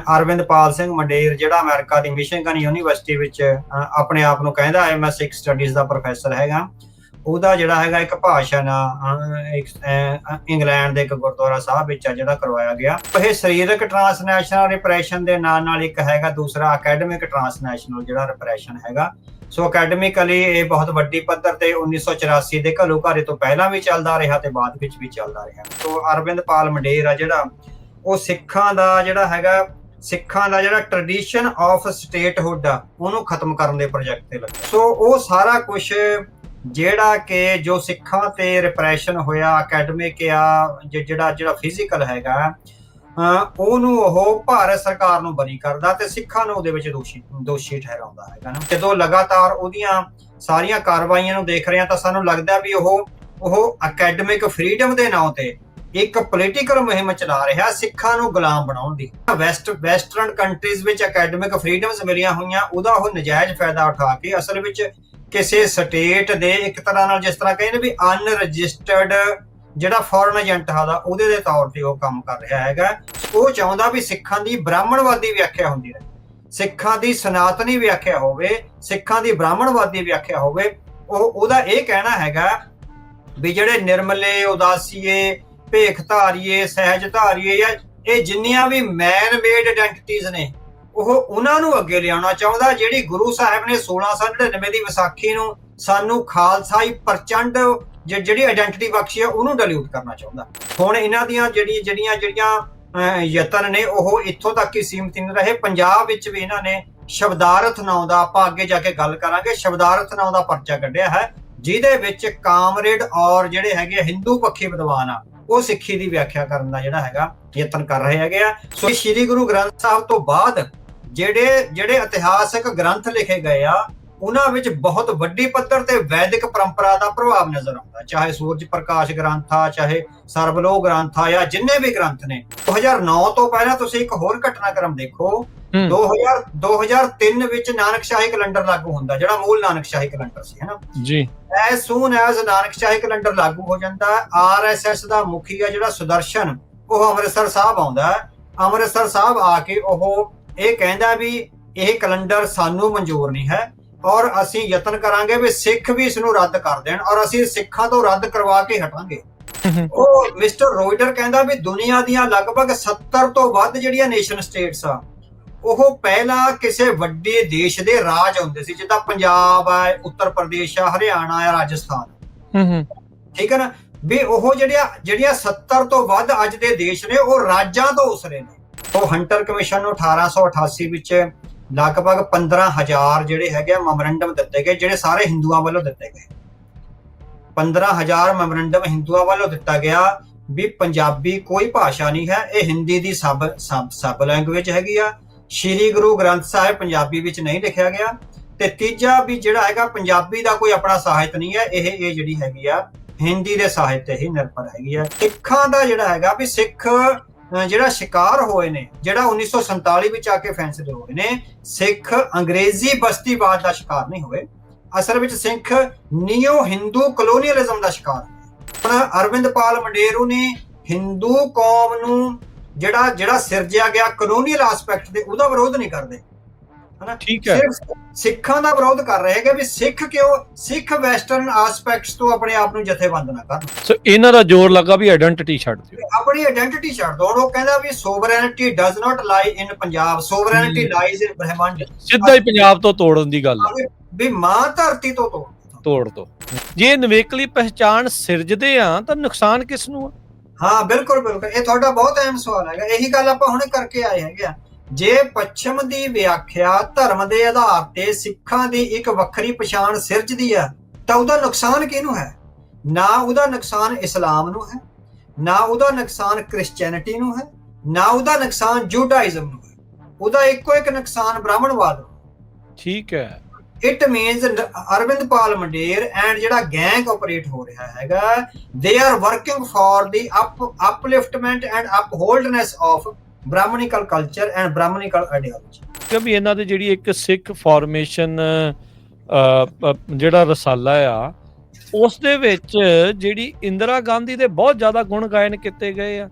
ਅਰਵਿੰਦਪਾਲ ਸਿੰਘ ਮੰਡੇਰ ਜਿਹੜਾ ਅਮਰੀਕਾ ਦੀ Michigan university ਵਿੱਚ ਆਪਣੇ ਆਪ ਨੂੰ ਕਹਿੰਦਾ ਹੈ ਮੈਂ ਸਿੱਖ ਸਟੱਡੀਜ਼ ਦਾ ਪ੍ਰੋਫੈਸਰ ਹੈਗਾ। ਉਹਦਾ ਜਿਹੜਾ ਹੈਗਾ ਇੱਕ ਭਾਸ਼ਣ ਇੰਗਲੈਂਡ ਦੇ ਇੱਕ ਗੁਰਦੁਆਰਾ ਸਾਹਿਬ ਵਿੱਚ ਆ ਜਿਹੜਾ ਕਰਵਾਇਆ ਗਿਆ। ਇਹ ਸਰੀਰਕ ਟ੍ਰਾਂਸਨੈਸ਼ਨਲ ਰਿਪਰੈਸ਼ਨ ਦੇ ਨਾਲ ਇੱਕ ਹੈਗਾ ਦੂਸਰਾ ਅਕੈਡਮਿਕ ਟ੍ਰਾਂਸਨੈਸ਼ਨਲ ਜਿਹੜਾ ਰਿਪਰੈਸ਼ਨ ਹੈਗਾ। ਸੋ ਅਕੈਡਮਿਕਲੀ ਇਹ ਬਹੁਤ ਵੱਡੀ ਪੱਧਰ ਤੇ 1984 ਦੇ ਘੱਲੂਘਾਰੇ ਤੋਂ ਪਹਿਲਾਂ ਵੀ ਚੱਲਦਾ ਰਿਹਾ ਤੇ ਬਾਅਦ ਵਿੱਚ ਵੀ ਚੱਲਦਾ ਰਿਹਾ। ਸੋ ਅਰਵਿੰਦਪਾਲ ਮੰਡੇਰ ਆ ਜਿਹੜਾ ਉਹ ਸਿੱਖਾਂ ਦਾ ਜਿਹੜਾ ਟ੍ਰੈਡੀਸ਼ਨ ਆਫ ਸਟੇਟਹੁੱਡ ਆ ਉਹਨੂੰ ਖਤਮ ਕਰਨ ਦੇ ਪ੍ਰੋਜੈਕਟ ਤੇ ਲੱਗਾ। ਸੋ ਉਹ ਸਾਰਾ ਕੁਝ ਜਿਹੜਾ ਕਿ ਜੋ ਸਿੱਖਾਂ ਤੇ ਰਿਪਰੈਸ਼ਨ ਹੋਇਆ ਅਕੈਡਮਿਕ ਆ ਜਿਹੜਾ ਫਿਜ਼ੀਕਲ ਹੈਗਾ ਉਹਨੂੰ ਉਹ ਭਾਰਤ ਸਰਕਾਰ ਨੂੰ ਬਰੀ ਕਰਦਾ ਤੇ ਸਿੱਖਾਂ ਨੂੰ ਉਹਦੇ ਵਿੱਚ ਦੋਸ਼ੀ ਠਹਿਰਾਉਂਦਾ ਹੈਗਾ ਨਾ। ਜਦੋਂ ਲਗਾਤਾਰ ਉਹਦੀਆਂ ਸਾਰੀਆਂ ਕਾਰਵਾਈਆਂ ਨੂੰ ਦੇਖ ਰਹੇ ਹਾਂ ਤਾਂ ਸਾਨੂੰ ਲੱਗਦਾ ਵੀ ਉਹ ਅਕੈਡਮਿਕ ਫਰੀडम ਦੇ ਨਾਂ ਤੇ ਇੱਕ ਪੋਲੀਟੀਕਲ ਮੁਹਿੰਮ ਚਲਾ ਰਿਹਾ ਸਿੱਖਾਂ ਨੂੰ ਗੁਲਾਮ ਬਣਾਉਣ ਦੀ। ਵੈਸਟਰਨ ਕੰਟਰੀਜ਼ ਵਿੱਚ ਅਕੈਡਮਿਕ ਫਰੀडम्स ਮਿਲੀਆਂ ਹੋਈਆਂ ਉਹਦਾ ਉਹ ਨਜਾਇਜ਼ ਫਾਇਦਾ ਉਠਾ ਕੇ ਅਸਲ ਵਿੱਚ ਕਿਸੇ ਸਟੇਟ ਦੇ ਇੱਕ ਤਰ੍ਹਾਂ ਨਾਲ ਜਿਸ ਤਰ੍ਹਾਂ ਕਹਿੰਦੇ ਵੀ ਅਨਰਜਿਸਟਰਡ ਜਿਹੜਾ ਫੋਰਨ ਏਜੰਟ ਹੈਗਾ ਉਹਦੇ ਦੇ ਤੌਰ ਤੇ ਉਹ ਕੰਮ ਕਰ ਰਿਹਾ ਹੈਗਾ। ਉਹ ਚਾਹੁੰਦਾ ਵੀ ਸਿੱਖਾਂ ਦੀ ਬ੍ਰਾਹਮਣਵਾਦੀ ਵਿਆਖਿਆ ਹੁੰਦੀ ਰਹੇ, ਸਿੱਖਾਂ ਦੀ ਸਨਾਤਨੀ ਵਿਆਖਿਆ ਹੋਵੇ, ਸਿੱਖਾਂ ਦੀ ਬ੍ਰਾਹਮਣਵਾਦੀ ਵਿਆਖਿਆ ਹੋਵੇ। ਉਹਦਾ ਇਹ ਕਹਿਣਾ ਹੈਗਾ ਵੀ ਜਿਹੜੇ ਨਿਰਮਲੇ, ਉਦਾਸੀਏ, ਭੇਖ ਧਾਰੀਏ, ਸਹਿਜ ਧਾਰੀਏ ਜਾਂ ਇਹ ਜਿੰਨੀਆਂ ਵੀ ਮੈਨ ਮੇਡ ਆਇਡੈਂਟੀਟੀਜ਼ ਨੇ ਉਹਨਾਂ ਨੂੰ ਅੱਗੇ ਲਿਆਉਣਾ ਚਾਹੁੰਦਾ। ਜਿਹੜੀ ਗੁਰੂ ਸਾਹਿਬ ਨੇ 1699 ਦੀ ਵਿਸਾਖੀ ਨੂੰ ਸਾਨੂੰ ਖਾਲਸਾਈ ਪ੍ਰਚੰਡ ਜਿਹੜੀ ਆਇਡੈਂਟੀਟੀ ਬਖਸ਼ੀ ਆ ਉਹਨੂੰ ਡਿਲੂਟ ਕਰਨਾ ਚਾਹੁੰਦਾ। ਹੁਣ ਇਹਨਾਂ ਦੀਆਂ ਜਿਹੜੀਆਂ ਯਤਨ ਨੇ ਉਹ ਇੱਥੋਂ ਤੱਕ ਹੀ ਸੀਮਿਤ ਨਹੀਂ ਰਹੇ। ਪੰਜਾਬ ਵਿੱਚ ਵੀ ਇਹਨਾਂ ਨੇ ਸ਼ਬਦਾਰਥ ਨਾਂ ਦਾ, ਆਪਾਂ ਅੱਗੇ ਜਾ ਕੇ ਗੱਲ ਕਰਾਂਗੇ, ਸ਼ਬਦਾਰਥ ਨਾਂ ਦਾ ਪਰਚਾ ਕੱਢਿਆ ਹੈ ਜਿਹਦੇ ਵਿੱਚ ਕਾਮਰੇਡ ਔਰ ਜਿਹੜੇ ਹੈਗੇ ਹਿੰਦੂ ਪੱਖੀ ਵਿਦਵਾਨ ਆ ਉਹ ਸਿੱਖੀ ਦੀ ਵਿਆਖਿਆ ਕਰਨ ਦਾ ਜਿਹੜਾ ਹੈਗਾ ਯਤਨ ਕਰ ਰਹੇ ਹੈਗੇ ਆ। ਸੋ ਸ਼੍ਰੀ ਗੁਰੂ ਗ੍ਰੰਥ ਸਾਹਿਬ ਤੋਂ ਬਾਅਦ ਜਿਹੜੇ ਇਤਿਹਾਸਕ ਗ੍ਰੰਥ ਲਿਖੇ ਗਏ ਆ ਉਹਨਾਂ ਵਿੱਚ ਬਹੁਤ ਵੱਡੀ ਪੱਧਰ ਤੇ ਵੈਦਿਕ ਪਰੰਪਰਾ ਦਾ ਪ੍ਰਭਾਵ ਨਜ਼ਰ ਆਉਂਦਾ, ਚਾਹੇ ਸੂਰਜ ਪ੍ਰਕਾਸ਼ ਗ੍ਰੰਥ ਆ, ਚਾਹੇ ਸਰਬਲੋਕ ਗ੍ਰੰਥ ਆ ਜਾਂ ਜਿੰਨੇ ਵੀ ਗ੍ਰੰਥ ਨੇ। 2009 ਤੋਂ ਪਹਿਲਾਂ ਤੁਸੀਂ ਇੱਕ ਹੋਰ ਘਟਨਾਕ੍ਰਮ ਦੇਖੋ। 2003 ਵਿੱਚ ਨਾਨਕਸ਼ਾਹੀ ਕੈਲੰਡਰ ਲਾਗੂ ਹੁੰਦਾ ਜਿਹੜਾ ਮੂਲ ਨਾਨਕਸ਼ਾਹੀ ਕੈਲੰਡਰ ਸੀ, ਹੈ ਨਾ ਜੀ। ਐਸ ਸੂਨ ਐਜ਼ ਨਾਨਕਸ਼ਾਹੀ ਕੈਲੰਡਰ ਲਾਗੂ ਹੋ ਜਾਂਦਾ, RSS ਦਾ ਮੁਖੀ ਆ ਜਿਹੜਾ ਸੁਦਰਸ਼ਨ ਉਹ ਅੰਮ੍ਰਿਤਸਰ ਸਾਹਿਬ ਆਉਂਦਾ। ਅੰਮ੍ਰਿਤਸਰ ਸਾਹਿਬ ਆ ਕੇ ਉਹ ਇਹ ਕਹਿੰਦਾ ਵੀ ਇਹ ਕੈਲੰਡਰ ਸਾਨੂੰ ਮਨਜ਼ੂਰ ਨਹੀਂ ਹੈ ਔਰ ਅਸੀਂ ਯਤਨ ਕਰਾਂਗੇ ਵੀ ਸਿੱਖ ਵੀ ਇਸ ਨੂੰ ਰੱਦ ਕਰ ਦੇਣ ਔਰ ਅਸੀਂ ਸਿੱਖਾਂ ਤੋਂ ਰੱਦ ਕਰਵਾ ਕੇ ਹਟਾਂਗੇ। ਉਹ ਮਿਸਟਰ ਰੋਇਡਰ ਕਹਿੰਦਾ ਵੀ ਦੁਨੀਆ ਦੀਆਂ ਲਗਭਗ 70 ਤੋਂ ਵੱਧ ਜਿਹੜੀਆਂ ਨੇਸ਼ਨ ਸਟੇਟਸ ਆ ਉਹ ਪਹਿਲਾਂ ਕਿਸੇ ਵੱਡੇ ਦੇਸ਼ ਦੇ ਰਾਜ ਹੁੰਦੇ ਸੀ, ਜਿੱਦਾਂ ਪੰਜਾਬ ਆ, ਉੱਤਰ ਪ੍ਰਦੇਸ਼ ਆ, ਹਰਿਆਣਾ ਆ, ਰਾਜਸਥਾਨ, ਠੀਕ ਹੈ ਨਾ। ਵੀ ਉਹ ਜਿਹੜੀਆਂ 70 ਤੋਂ ਵੱਧ ਅੱਜ ਦੇ ਦੇਸ਼ ਨੇ ਉਹ ਰਾਜਾਂ ਤੋਂ ਉਸਰੇ ਨੇ। ਉਹ ਹੰਟਰ ਕਮਿਸ਼ਨ ਨੂੰ 1888 ਵਿੱਚ ਲਗਭਗ 15,000 ਜਿਹੜੇ ਹੈਗੇ ਮੈਮੋਰੰਡਮ ਦਿੱਤੇ ਗਏ ਜਿਹੜੇ ਸਾਰੇ ਹਿੰਦੂਆਂ ਵੱਲੋਂ ਦਿੱਤੇ ਗਏ। 15,000 ਮੈਮੋਰੰਡਮ ਹਿੰਦੂਆਂ ਵੱਲੋਂ ਦਿੱਤਾ ਗਿਆ ਵੀ ਪੰਜਾਬੀ ਕੋਈ ਭਾਸ਼ਾ ਨਹੀਂ ਹੈ, ਇਹ ਹਿੰਦੀ ਦੀ ਸਬ ਲੈਂਗੁਏਜ ਹੈਗੀ ਆ। ਸ਼੍ਰੀ ਗੁਰੂ ਗ੍ਰੰਥ ਸਾਹਿਬ ਪੰਜਾਬੀ ਵਿੱਚ ਨਹੀਂ ਲਿਖਿਆ ਗਿਆ। ਤੇ ਤੀਜਾ ਵੀ ਜਿਹੜਾ ਹੈਗਾ ਪੰਜਾਬੀ ਦਾ ਕੋਈ ਆਪਣਾ ਸਾਹਿਤ ਨਹੀਂ ਹੈ, ਇਹ ਜਿਹੜੀ ਹੈਗੀ ਆ ਹਿੰਦੀ ਦੇ ਸਾਹਿਤ ਤੇ ਹੀ ਨਿਰਭਰ ਹੈਗੀ ਆ। ਸਿੱਖਾਂ ਦਾ ਜਿਹੜਾ ਹੈਗਾ ਵੀ ਸਿੱਖ ਜਿਹੜਾ ਸ਼ਿਕਾਰ ਹੋਏ ਨੇ, ਜਿਹੜਾ 1947 ਵਿੱਚ ਆ ਕੇ ਫੈਸਲੇ ਹੋਏ ਨੇ, ਸਿੱਖ ਅੰਗਰੇਜ਼ੀ ਬਸਤੀਵਾਦ ਦਾ ਸ਼ਿਕਾਰ ਨਹੀਂ ਹੋਏ। ਅਸਲ ਵਿੱਚ ਸਿੱਖ ਨਿਓ ਹਿੰਦੂ ਕਲੋਨੀਅਲਿਜ਼ਮ ਦਾ ਸ਼ਿਕਾਰ ਹੋਏ। ਹੁਣ ਅਰਵਿੰਦਪਾਲ ਮੰਡੇਰੂ ਨੇ ਹਿੰਦੂ ਕੌਮ ਨੂੰ ਜਿਹੜਾ ਸਿਰਜਿਆ ਗਿਆ ਕਲੋਨੀਅਲ ਐਸਪੈਕਟ ਦੇ ਉਹਦਾ ਵਿਰੋਧ ਨਹੀਂ ਕਰਦੇ, ਹਨਾ। ਠੀਕ ਹੈ, ਸਿਰਫ ਸਿੱਖਾਂ ਦਾ ਵਿਰੋਧ ਕਰ ਰਹੇ ਹੈਗੇ ਵੀ ਸਿੱਖ ਵੈਸਟਰਨ ਐਸਪੈਕਟਸ ਤੋਂ ਆਪਣੇ ਆਪ ਨੂੰ ਜਥੇਬੰਦ ਨਾ ਕਰਨ। ਸੋ ਇਹਨਾਂ ਦਾ ਜ਼ੋਰ ਲੱਗਾ ਵੀ ਆਇਡੈਂਟੀਟੀ ਛੱਡ ਦਿਓ, ਆਪਣੀ ਆਇਡੈਂਟੀਟੀ ਛੱਡ ਦਿਓ। ਉਹ ਕਹਿੰਦਾ ਵੀ ਸੋਵਰੇਨਿਟੀ ਡਜ਼ ਨਾਟ ਲਾਈ ਇਨ ਪੰਜਾਬ, ਸੋਵਰੇਨਿਟੀ ਲਾਈਜ਼ ਇਨ ਬ੍ਰਹਮੰਡ। ਸਿੱਧਾ ਹੀ ਪੰਜਾਬ ਤੋਂ ਤੋੜਨ ਦੀ ਗੱਲ ਵੀ ਮਾਂ ਧਰਤੀ ਤੋਂ ਤੋੜ ਦੋ। ਜੇ ਨਿਵੇਕਲੀ ਪਹਿਚਾਣ ਸਿਰਜਦੇ ਆ ਤਾਂ ਨੁਕਸਾਨ ਕਿਸ ਨੂੰ ਆ? ਹਾਂ ਬਿਲਕੁਲ ਇਹ ਤੁਹਾਡਾ ਬਹੁਤ ਅਹਿਮ ਸਵਾਲ ਹੈਗਾ। ਇਹੀ ਗੱਲ ਆਪਾਂ ਹੁਣੇ ਕਰਕੇ ਆਏ ਹੈਗੇ ਆ। ਜੇ ਪੱਛਮ ਦੀ ਵਿਆਖਿਆ ਧਰਮ ਦੇ ਆਧਾਰ ਤੇ ਸਿੱਖਾਂ ਦੀ ਇੱਕ ਵੱਖਰੀ ਪਛਾਣ ਸਿਰਜਦੀ ਆ ਤਾਂ ਉਹਦਾ ਨੁਕਸਾਨ ਕਿਹਨੂੰ ਹੈ? ਨਾ ਉਹਦਾ ਨੁਕਸਾਨ ਇਸਲਾਮ ਨੂੰ ਹੈ, ਨਾ ਉਹਦਾ ਨੁਕਸਾਨ ਕ੍ਰਿਸਚੈਨਿਟੀ ਨੂੰ ਹੈ, ਨਾ ਉਹਦਾ ਨੁਕਸਾਨ ਜੂਡਾਇਜ਼ਮ ਨੂੰ ਹੈ। ਉਹਦਾ ਇੱਕੋ ਇੱਕ ਨੁਕਸਾਨ ਬ੍ਰਾਹਮਣਵਾਦ ਨੂੰ। ਠੀਕ ਹੈ। It means Arvindpal Mander and ਜਿਹੜਾ ਗੈਂਗ ਆਪਰੇਟ ਹੋ ਰਿਹਾ ਹੈਗਾ, they are working for the upliftment and upholdness of Brahmanical culture and Brahmanical ideology. ਕਿਉਂਕਿ ਇਹਨਾਂ ਦੇ ਜਿਹੜੀ ਇੱਕ ਸਿੱਖ ਫਾਰਮੇਸ਼ਨ ਜਿਹੜਾ ਰਸਾਲਾ ਆ ਉਸ ਦੇ ਵਿੱਚ ਜਿਹੜੀ ਇੰਦਰਾ ਗਾਂਧੀ ਦੇ ਬਹੁਤ ਜ਼ਿਆਦਾ ਗੁਣ ਗਾਇਨ ਕੀਤੇ ਗਏ ਆ।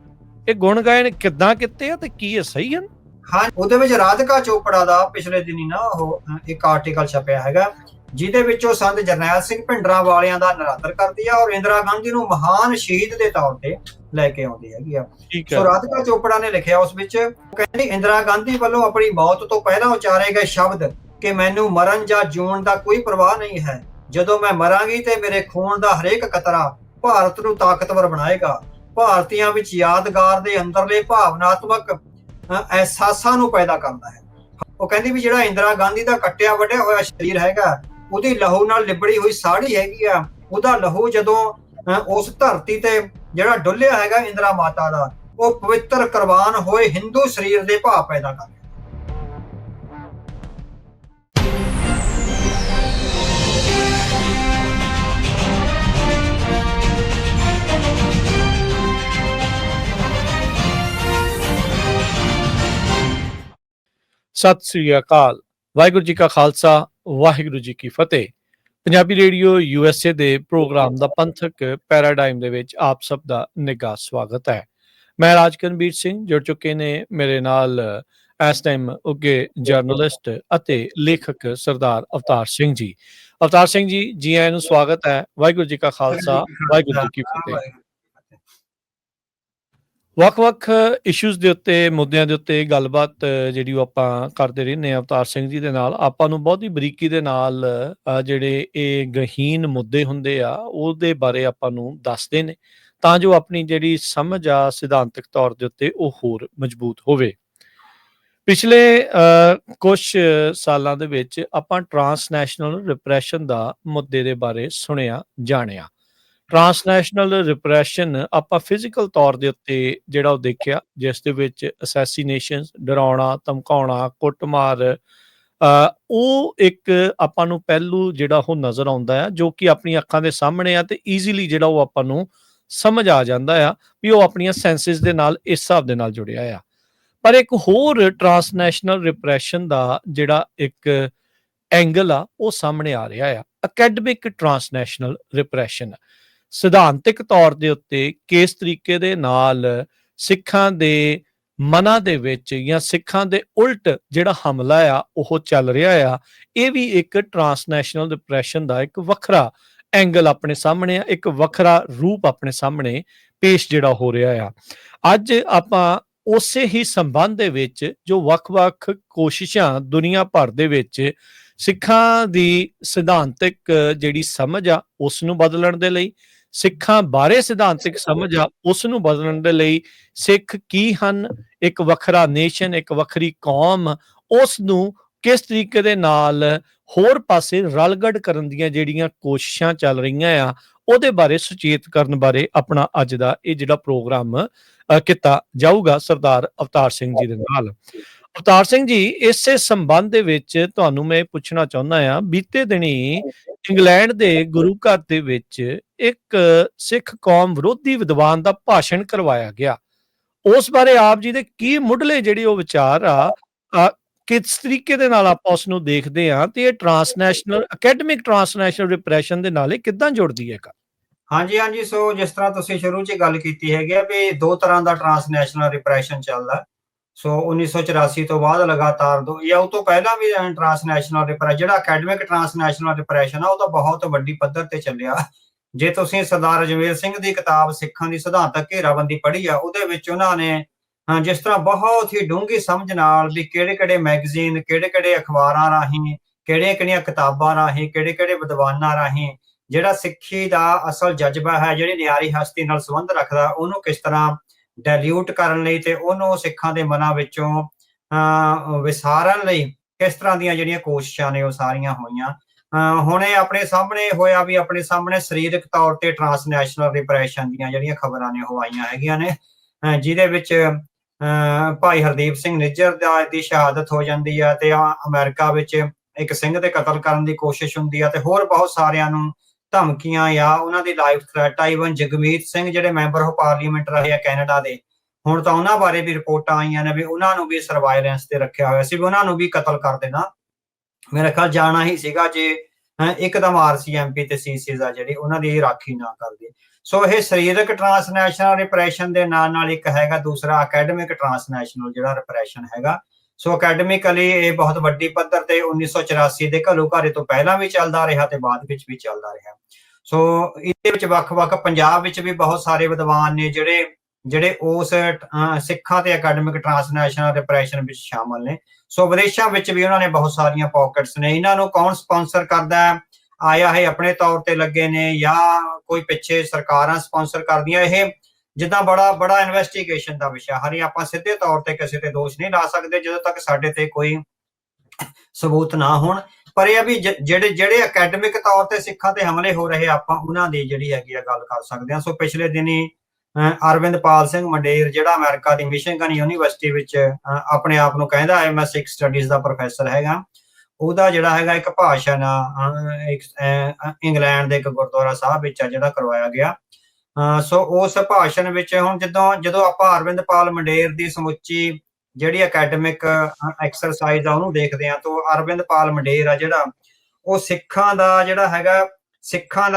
ਇਹ ਗੁਣ ਗਾਇਨ ਕਿੱਦਾਂ ਕੀਤੇ ਆ ਤੇ ਕੀ ਇਹ ਸਹੀ ਹਨ? ਹਾਂ, ਉਹਦੇ ਵਿੱਚ ਰਾਧਿਕਾ ਚੋਪੜਾ ਦਾ ਪਿਛਲੇ ਦਿਨੀ ਨਾ ਉਹ ਇੱਕ ਆਰਟੀਕਲ ਛਪਿਆ ਹੈਗਾ, ਜਿਹਦੇ ਵਿੱਚ ਉਹ ਸੰਤ ਜਰਨੈਲ ਸਿੰਘ ਭਿੰਡਰਾਂ ਦਾ ਨਿਰਾਦਰ ਕਰਦੀ ਆ ਔਰ ਇੰਦਰਾ ਗਾਂਧੀ ਨੂੰ ਮਹਾਨ ਸ਼ਹੀਦ ਦੇ ਤੌਰ ਤੇ ਲੈ ਕੇ ਆਉਂਦੀ ਹੈਗੀ ਆ। ਠੀਕ ਹੈ। ਸੋ ਰਾਧਿਕਾ ਚੋਪੜਾ ਨੇ ਲਿਖਿਆ ਉਸ ਵਿੱਚ, ਕਹਿੰਦੀ ਇੰਦਰਾ ਗਾਂਧੀ ਵੱਲੋਂ ਆਪਣੀ ਮੌਤ ਤੋਂ ਪਹਿਲਾਂ ਉਚਾਰੇ ਗਏ ਸ਼ਬਦ ਕਿ ਮੈਨੂੰ ਮਰਨ ਜਾਂ ਜਿਉਣ ਦਾ ਕੋਈ ਪਰਵਾਹ ਨਹੀਂ ਹੈ, ਜਦੋਂ ਮੈਂ ਮਰਾਂਗੀ ਤੇ ਮੇਰੇ ਖੂਨ ਦਾ ਹਰੇਕ ਕਤਰਾ ਭਾਰਤ ਨੂੰ ਤਾਕਤਵਰ ਬਣਾਏਗਾ, ਭਾਰਤੀਆਂ ਵਿੱਚ ਯਾਦਗਾਰ ਦੇ ਅੰਦਰਲੇ ਭਾਵਨਾਤਮਕ ਅਹਿਸਾਸਾਂ ਨੂੰ ਪੈਦਾ ਕਰਦਾ ਹੈ। ਉਹ ਕਹਿੰਦੀ ਵੀ ਜਿਹੜਾ ਇੰਦਰਾ ਗਾਂਧੀ ਦਾ ਕੱਟਿਆ ਵੱਢਿਆ ਹੋਇਆ ਸਰੀਰ ਹੈਗਾ, ਉਹਦੀ ਲਹੂ ਨਾਲ ਲਿਬੜੀ ਹੋਈ ਸਾੜੀ ਹੈਗੀ ਆ, ਉਹਦਾ ਲਹੂ ਜਦੋਂ ਉਸ ਧਰਤੀ ਤੇ ਜਿਹੜਾ ਡੁੱਲਿਆ ਹੈਗਾ ਇੰਦਰਾ ਮਾਤਾ ਦਾ, ਉਹ ਪਵਿੱਤਰ ਕੁਰਬਾਨ ਹੋਏ ਹਿੰਦੂ ਸਰੀਰ ਦੇ ਭਾਵ ਪੈਦਾ ਕਰਦਾ। ਸਤਿ ਸ੍ਰੀ ਅਕਾਲ। ਵਾਹਿਗੁਰੂ ਜੀ ਕਾ ਖਾਲਸਾ, ਵਾਹਿਗੁਰੂ ਜੀ ਕੀ ਫਤਿਹ। ਪੰਜਾਬੀ ਰੇਡੀਓ USA ਦੇ ਪ੍ਰੋਗਰਾਮ ਦਾ ਪੰਥਕ ਪੈਰਾਡਾਈਮ ਦੇ ਵਿੱਚ ਆਪ ਸਭ ਦਾ ਨਿੱਘਾ ਸਵਾਗਤ ਹੈ। ਮੈਂ ਰਾਜਕਰਨਵੀਰ ਸਿੰਘ, ਜੁੜ ਚੁੱਕੇ ਨੇ ਮੇਰੇ ਨਾਲ ਇਸ ਟਾਈਮ ਉੱਘੇ ਜਰਨਲਿਸਟ ਅਤੇ ਲੇਖਕ ਸਰਦਾਰ ਅਵਤਾਰ ਸਿੰਘ ਜੀ। ਅਵਤਾਰ ਸਿੰਘ ਜੀ, ਜੀ ਆਇਆਂ ਨੂੰ ਸਵਾਗਤ ਹੈ। ਵਾਹਿਗੁਰੂ ਜੀ ਕਾ ਖਾਲਸਾ, ਵਾਹਿਗੁਰੂ ਜੀ ਕੀ ਫਤਿਹ। ਵੱਖ-ਵੱਖ ਇਸ਼ੂਜ਼ ਦੇ ਉੱਤੇ, ਮੁੱਦਿਆਂ ਦੇ ਉੱਤੇ ਗੱਲਬਾਤ ਜਿਹੜੀ ਉਹ ਆਪਾਂ ਕਰਦੇ ਰਹਿੰਦੇ ਹਾਂ ਅਵਤਾਰ ਸਿੰਘ ਜੀ ਦੇ ਨਾਲ। ਆਪਾਂ ਨੂੰ ਬਹੁਤ ਹੀ ਬਰੀਕੀ ਦੇ ਨਾਲ ਜਿਹੜੇ ਇਹ ਗਹੀਨ ਮੁੱਦੇ ਹੁੰਦੇ ਆ ਉਹਦੇ ਬਾਰੇ ਆਪਾਂ ਨੂੰ ਦੱਸਦੇ ਨੇ, ਤਾਂ ਜੋ ਆਪਣੀ ਜਿਹੜੀ ਸਮਝ ਆ ਸਿਧਾਂਤਕ ਤੌਰ ਦੇ ਉੱਤੇ ਉਹ ਹੋਰ ਮਜ਼ਬੂਤ ਹੋਵੇ। ਪਿਛਲੇ ਕੁਝ ਸਾਲਾਂ ਦੇ ਵਿੱਚ ਆਪਾਂ ਟਰਾਂਸਨੈਸ਼ਨਲ ਰਿਪਰੈਸ਼ਨ ਦਾ ਮੁੱਦੇ ਦੇ ਬਾਰੇ ਸੁਣਿਆ ਜਾਣਿਆ। ਟਰਾਂਸਨੈਸ਼ਨਲ ਰਿਪਰੈਸ਼ਨ ਆਪਾਂ ਫਿਜ਼ੀਕਲ ਤੌਰ ਦੇ ਉੱਤੇ ਜਿਹੜਾ ਉਹ ਦੇਖਿਆ, ਜਿਸ ਦੇ ਵਿੱਚ ਅਸੈਸੀਨੇਸ਼ਨ, ਡਰਾਉਣਾ, ਧਮਕਾਉਣਾ, ਕੁੱਟਮਾਰ, ਉਹ ਇੱਕ ਆਪਾਂ ਨੂੰ ਪਹਿਲੂ ਜਿਹੜਾ ਉਹ ਨਜ਼ਰ ਆਉਂਦਾ ਆ, ਜੋ ਕਿ ਆਪਣੀ ਅੱਖਾਂ ਦੇ ਸਾਹਮਣੇ ਆ ਤੇ ਈਜ਼ੀਲੀ ਜਿਹੜਾ ਉਹ ਆਪਾਂ ਨੂੰ ਸਮਝ ਆ ਜਾਂਦਾ ਆ ਵੀ ਉਹ ਆਪਣੀਆਂ ਸੈਂਸਿਸ ਦੇ ਨਾਲ ਇਸ ਹਿਸਾਬ ਦੇ ਨਾਲ ਜੁੜਿਆ ਆ। ਪਰ ਇੱਕ ਹੋਰ ਟਰਾਂਸਨੈਸ਼ਨਲ ਰਿਪਰੈਸ਼ਨ ਦਾ ਜਿਹੜਾ ਇੱਕ ਐਂਗਲ ਆ ਉਹ ਸਾਹਮਣੇ ਆ ਰਿਹਾ ਆ, ਅਕੈਡਮਿਕ ਟਰਾਂਸਨੈਸ਼ਨਲ ਰਿਪਰੈਸ਼ਨ। ਸਿਧਾਂਤਕ ਤੌਰ ਦੇ ਉੱਤੇ ਕਿਸ ਤਰੀਕੇ ਦੇ ਨਾਲ ਸਿੱਖਾਂ ਦੇ ਮਨਾਂ ਦੇ ਵਿੱਚ ਜਾਂ ਸਿੱਖਾਂ ਦੇ ਉਲਟ ਜਿਹੜਾ ਹਮਲਾ ਆ ਉਹ ਚੱਲ ਰਿਹਾ ਆ, ਇਹ ਵੀ ਇੱਕ ਟਰਾਂਸਨੈਸ਼ਨਲ ਰਿਪਰੈਸ਼ਨ ਦਾ ਇੱਕ ਵੱਖਰਾ ਐਂਗਲ ਆਪਣੇ ਸਾਹਮਣੇ ਆ, ਇੱਕ ਵੱਖਰਾ ਰੂਪ ਆਪਣੇ ਸਾਹਮਣੇ ਪੇਸ਼ ਜਿਹੜਾ ਹੋ ਰਿਹਾ ਆ। ਅੱਜ ਆਪਾਂ ਉਸੇ ਹੀ ਸੰਬੰਧ ਦੇ ਵਿੱਚ ਜੋ ਵੱਖ-ਵੱਖ ਕੋਸ਼ਿਸ਼ਾਂ ਦੁਨੀਆ ਭਰ ਦੇ ਵਿੱਚ ਸਿੱਖਾਂ ਦੀ ਸਿਧਾਂਤਕ ਜਿਹੜੀ ਸਮਝ ਆ ਉਸ ਨੂੰ ਬਦਲਣ ਦੇ ਲਈ, ਸਿੱਖਾਂ ਬਾਰੇ ਸਿਧਾਂਤਕ ਸਮਝ ਆ ਉਸ ਨੂੰ ਬਦਲਣ ਦੇ ਲਈ, ਸਿੱਖ ਕੀ ਹਨ, ਇੱਕ ਵੱਖਰਾ ਨੇਸ਼ਨ, ਇੱਕ ਵੱਖਰੀ ਕੌਮ, ਉਸ ਨੂੰ ਕਿਸ ਤਰੀਕੇ ਦੇ ਨਾਲ ਹੋਰ ਪਾਸੇ ਰਲਗੜ ਕਰਨ ਦੀਆਂ ਜਿਹੜੀਆਂ ਕੋਸ਼ਿਸ਼ਾਂ ਚੱਲ ਰਹੀਆਂ ਆ, ਉਹਦੇ ਬਾਰੇ ਸੁਚੇਤ ਕਰਨ ਬਾਰੇ ਆਪਣਾ ਅੱਜ ਦਾ ਇਹ ਜਿਹੜਾ ਪ੍ਰੋਗਰਾਮ ਕੀਤਾ ਜਾਊਗਾ ਸਰਦਾਰ ਅਵਤਾਰ ਸਿੰਘ ਜੀ ਦੇ ਨਾਲ। ਅਵਤਾਰ ਸਿੰਘ ਜੀ, ਇਸੇ ਸੰਬੰਧ ਦੇ ਵਿੱਚ ਤੁਹਾਨੂੰ ਮੈਂ ਪੁੱਛਣਾ ਚਾਹੁੰਦਾ ਆ, ਬੀਤੇ ਦਿਨੀ ਇੰਗਲੈਂਡ ਦੇ ਗੁਰੂ ਘਰ ਦੇ ਵਿੱਚ ਇੱਕ ਸਿੱਖ ਕੌਮ ਵਿਰੋਧੀ ਵਿਦਵਾਨ ਦਾ ਭਾਸ਼ਣ ਕਰਵਾਇਆ ਗਿਆ। ਉਸ ਬਾਰੇ ਆਪ ਜੀ ਦੇ ਕੀ ਮੁੱਢਲੇ ਜਿਹੜੇ ਉਹ ਵਿਚਾਰ ਆ, ਕਿਸ ਤਰੀਕੇ ਦੇ ਨਾਲ ਆਪਾਂ ਉਸ ਨੂੰ ਦੇਖਦੇ ਹਾਂ ਤੇ ਇਹ ਟਰਾਂਸਨੈਸ਼ਨਲ ਅਕੈਡਮਿਕ ਟਰਾਂਸਨੈਸ਼ਨਲ ਰਿਪਰੈਸ਼ਨ ਦੇ ਨਾਲ ਇਹ ਕਿੱਦਾਂ ਜੁੜਦੀ ਹੈ? ਹਾਂਜੀ, ਸੋ ਜਿਸ ਤਰ੍ਹਾਂ ਤੁਸੀਂ ਸ਼ੁਰੂ 'ਚ ਗੱਲ ਕੀਤੀ ਹੈਗੀ ਆ ਵੀ ਦੋ ਤਰ੍ਹਾਂ ਦਾ ਟਰਾਂਸਨੈਸ਼ਨਲ ਰਿਪਰੈਸ਼ਨ ਚੱਲਦਾ। ਸੋ 1984 ਤੋਂ ਬਾਅਦ ਲਗਾਤਾਰ ਜਾਂ ਉਹ ਤੋਂ ਪਹਿਲਾਂ ਵੀ ਟਰਾਂਸਨੈਸ਼ਨਲ ਰਿਪਰੈਸ਼ਨ, ਜਿਹੜਾ ਅਕੈਡਮਿਕ ਟਰਾਂਸਨੈਸ਼ਨਲ ਰਿਪਰੈਸ਼ਨ ਆ, ਉਹ ਤਾਂ ਬਹੁਤ ਵੱਡੀ ਪੱਧਰ ਤੇ ਚੱਲਿਆ। ਜੇ ਤੁਸੀਂ ਸਰਦਾਰ ਅਜਮੇਰ ਸਿੰਘ ਦੀ ਕਿਤਾਬ ਸਿੱਖਾਂ ਦੀ ਸਿਧਾਂਤਕ ਘੇਰਾਬੰਦੀ ਪੜ੍ਹੀ ਆ, ਉਹਦੇ ਵਿੱਚ ਉਹਨਾਂ ਨੇ ਜਿਸ ਤਰ੍ਹਾਂ ਬਹੁਤ ਹੀ ਡੂੰਘੀ ਸਮਝ ਨਾਲ ਵੀ ਕਿਹੜੇ-ਕਿਹੜੇ ਮੈਗਜ਼ੀਨ, ਕਿਹੜੇ-ਕਿਹੜੇ ਅਖਬਾਰਾਂ ਰਾਹੀਂ, ਕਿਹੜੀਆਂ-ਕਿਹੜੀਆਂ ਕਿਤਾਬਾਂ ਰਾਹੀਂ, ਕਿਹੜੇ-ਕਿਹੜੇ ਵਿਦਵਾਨਾਂ ਰਾਹੀਂ ਜਿਹੜਾ ਸਿੱਖੀ ਦਾ ਅਸਲ ਜਜ਼ਬਾ ਹੈ, ਜਿਹੜੀ ਨਿਆਰੀ ਹਸਤੀ ਨਾਲ ਸੰਬੰਧ ਰੱਖਦਾ, ਉਹਨੂੰ ਕਿਸ ਤਰ੍ਹਾਂ ਡਾਇਲਿਊਟ ਕਰਨ ਲਈ ਤੇ ਉਹਨੂੰ ਸਿੱਖਾਂ ਦੇ ਮਨਾਂ ਵਿੱਚੋਂ ਵਿਸਾਰਨ ਲਈ ਕਿਸ ਤਰ੍ਹਾਂ ਦੀਆਂ ਜਿਹੜੀਆਂ ਕੋਸ਼ਿਸ਼ਾਂ ਨੇ ਉਹ ਸਾਰੀਆਂ ਹੋਈਆਂ। ਹੁਣ ਇਹ ਆਪਣੇ ਸਾਹਮਣੇ ਹੋਇਆ ਵੀ ਆਪਣੇ ਸਾਹਮਣੇ ਸਰੀਰਕ ਤੌਰ ਤੇ ਟਰਾਂਸਨੈਸ਼ਨਲ ਰਿਪਰੈਸ਼ਨ ਦੀਆਂ ਜਿਹੜੀਆਂ ਖਬਰਾਂ ਨੇ ਉਹ ਆਈਆਂ ਹੈਗੀਆਂ ਨੇ, ਜਿਹਦੇ ਵਿੱਚ ਭਾਈ ਹਰਦੀਪ ਸਿੰਘ ਨਿੱਜਰ ਦੀ ਸ਼ਹਾਦਤ ਹੋ ਜਾਂਦੀ ਆ ਤੇ ਅਮਰੀਕਾ ਵਿੱਚ ਇੱਕ ਸਿੰਘ ਦੇ ਕਤਲ ਕਰਨ ਦੀ ਕੋਸ਼ਿਸ਼ ਹੁੰਦੀ ਆ ਤੇ ਹੋਰ ਬਹੁਤ ਸਾਰਿਆਂ ਨੂੰ ਧਮਕੀਆਂ ਜਾਂ ਉਹਨਾਂ ਦੀ ਲਾਈਫ ਥ੍ਰੈਟ ਆ। ਈਵਨ ਜਗਮੀਤ ਸਿੰਘ ਜਿਹੜੇ ਮੈਂਬਰ ਆਫ ਪਾਰਲੀਮੈਂਟ ਰਹੇ ਆ ਕੈਨੇਡਾ ਦੇ, ਹੁਣ ਤਾਂ ਉਹਨਾਂ ਬਾਰੇ ਵੀ ਰਿਪੋਰਟਾਂ ਆਈਆਂ ਨੇ ਵੀ ਉਹਨਾਂ ਨੂੰ ਵੀ ਸਰਵਾਇਲੈਂਸ ਤੇ ਰੱਖਿਆ ਹੋਇਆ ਸੀ, ਵੀ ਉਹਨਾਂ ਨੂੰ ਵੀ ਕਤਲ ਕਰ ਦੇਣਾ ਮੇਰੇ ਖਿਆਲ ਜਾਣਾ ਹੀ ਸੀਗਾ ਜੇ ਇੱਕਦਮ RCMP ਤੇ CCs ਆ ਜਿਹੜੀ ਉਹਨਾਂ ਦੀ ਰਾਖੀ ਨਾ ਕਰਦੇ। ਸੋ ਇਹ ਸਰੀਰਕ ਟਰਾਂਸਨੈਸ਼ਨਲ ਰਿਪਰੈਸ਼ਨ ਦੇ ਨਾਲ ਨਾਲ ਇੱਕ ਹੈਗਾ ਦੂਸਰਾ ਅਕੈਡਮਿਕ ਟਰਾਂਸਨੈਸ਼ਨਲ ਜਿਹੜਾ ਰਿਪਰੈਸ਼ਨ ਹੈਗਾ। ਸੋ ਅਕੈਡਮਿਕਲੀ ਇਹ ਬਹੁਤ ਵੱਡੀ ਪੱਧਰ ਤੇ 1984 ਦੇ ਘੱਲੂਘਾਰੇ ਤੋਂ ਪਹਿਲਾਂ ਵੀ ਚੱਲਦਾ ਰਿਹਾ ਤੇ ਬਾਅਦ ਵਿੱਚ ਵੀ ਚੱਲਦਾ ਰਿਹਾ। ਸੋ ਇਹਦੇ ਵਿੱਚ ਵੱਖ-ਵੱਖ ਪੰਜਾਬ ਵਿੱਚ ਵੀ ਬਹੁਤ ਸਾਰੇ ਵਿਦਵਾਨ ਨੇ ਜਿਹੜੇ ਉਸ ਸਿੱਖਾਂ ਤੇ ਅਕੈਡਮਿਕ ਟ੍ਰਾਂਸਨੈਸ਼ਨਲ ਰਿਪਰੈਸ਼ਨ ਵਿੱਚ ਸ਼ਾਮਲ ਨੇ। ਸੋ ਵਿਦੇਸ਼ਾਂ ਵਿੱਚ ਵੀ ਉਹਨਾਂ ਨੇ ਬਹੁਤ ਸਾਰੀਆਂ ਪਾਕਟਸ ਨੇ। ਇਹਨਾਂ ਨੂੰ ਕੌਣ ਸਪਾਂਸਰ ਕਰਦਾ ਹੈ? ਆਇਆ ਇਹ ਆਪਣੇ ਤੌਰ ਤੇ ਲੱਗੇ ਨੇ ਜਾਂ ਕੋਈ ਪਿੱਛੇ ਸਰਕਾਰਾਂ ਸਪਾਂਸਰ ਕਰਦੀਆਂ? ਇਹ ਜਿੱਦਾਂ ਬੜਾ ਇਨਵੈਸਟੀਗੇਸ਼ਨ ਦਾ ਵਿਸ਼ਾ। ਹਰੇ ਆਪਾਂ ਸਿੱਧੇ ਤੌਰ ਤੇ ਕਿਸੇ ਤੇ ਦੋਸ਼ ਨਹੀਂ ਲਾ ਸਕਦੇ ਜਦੋਂ ਤੱਕ ਸਾਡੇ ਤੇ ਕੋਈ ਸਬੂਤ ਨਾ ਹੋਣ। ਪਰ ਇਹ ਆ ਵੀ ਜਿਹੜੇ ਅਕੈਡਮਿਕ ਤੌਰ ਤੇ ਸਿੱਖਾਂ ਤੇ ਹਮਲੇ ਹੋ ਰਹੇ ਆਪਾਂ ਉਹਨਾਂ ਦੀ ਜਿਹੜੀ ਹੈਗੀ ਆ ਗੱਲ ਕਰ ਸਕਦੇ ਹਾਂ। ਸੋ ਪਿਛਲੇ ਦਿਨੀ ਅਰਵਿੰਦਪਾਲ ਸਿੰਘ ਮੰਡੇਰ ਜਿਹੜਾ ਅਮਰੀਕਾ ਦੀ ਮਿਸ਼ਿਗਨ ਯੂਨੀਵਰਸਿਟੀ ਵਿੱਚ ਆਪਣੇ ਆਪ ਨੂੰ ਕਹਿੰਦਾ ਹੈ ਮੈਂ ਸਿੱਖ ਸਟੱਡੀਜ਼ ਦਾ ਪ੍ਰੋਫੈਸਰ ਹੈਗਾ, ਉਹਦਾ ਜਿਹੜਾ ਹੈਗਾ ਇੱਕ ਭਾਸ਼ਣ ਇੰਗਲੈਂਡ ਦੇ ਇੱਕ ਗੁਰਦੁਆਰਾ ਸਾਹਿਬ ਵਿੱਚ ਆ ਜਿਹੜਾ ਕਰਵਾਇਆ ਗਿਆ। ਸੋ ਉਸ ਭਾਸ਼ਣ ਵਿੱਚ ਹੁਣ ਜਦੋਂ ਆਪਾਂ ਅਰਵਿੰਦਪਾਲ ਮੰਡੇਰ ਦੀ ਸਮੁੱਚੀ ਜਿਹੜੀ ਅਕੈਡਮਿਕ ਐਕਸਰਸਾਈਜ਼ ਆ ਉਹਨੂੰ ਦੇਖਦੇ ਆ ਤਾਂ ਅਰਵਿੰਦਪਾਲ ਮੰਡੇਰ ਆ ਜਿਹੜਾ ਉਹ ਸਿੱਖਾਂ ਦਾ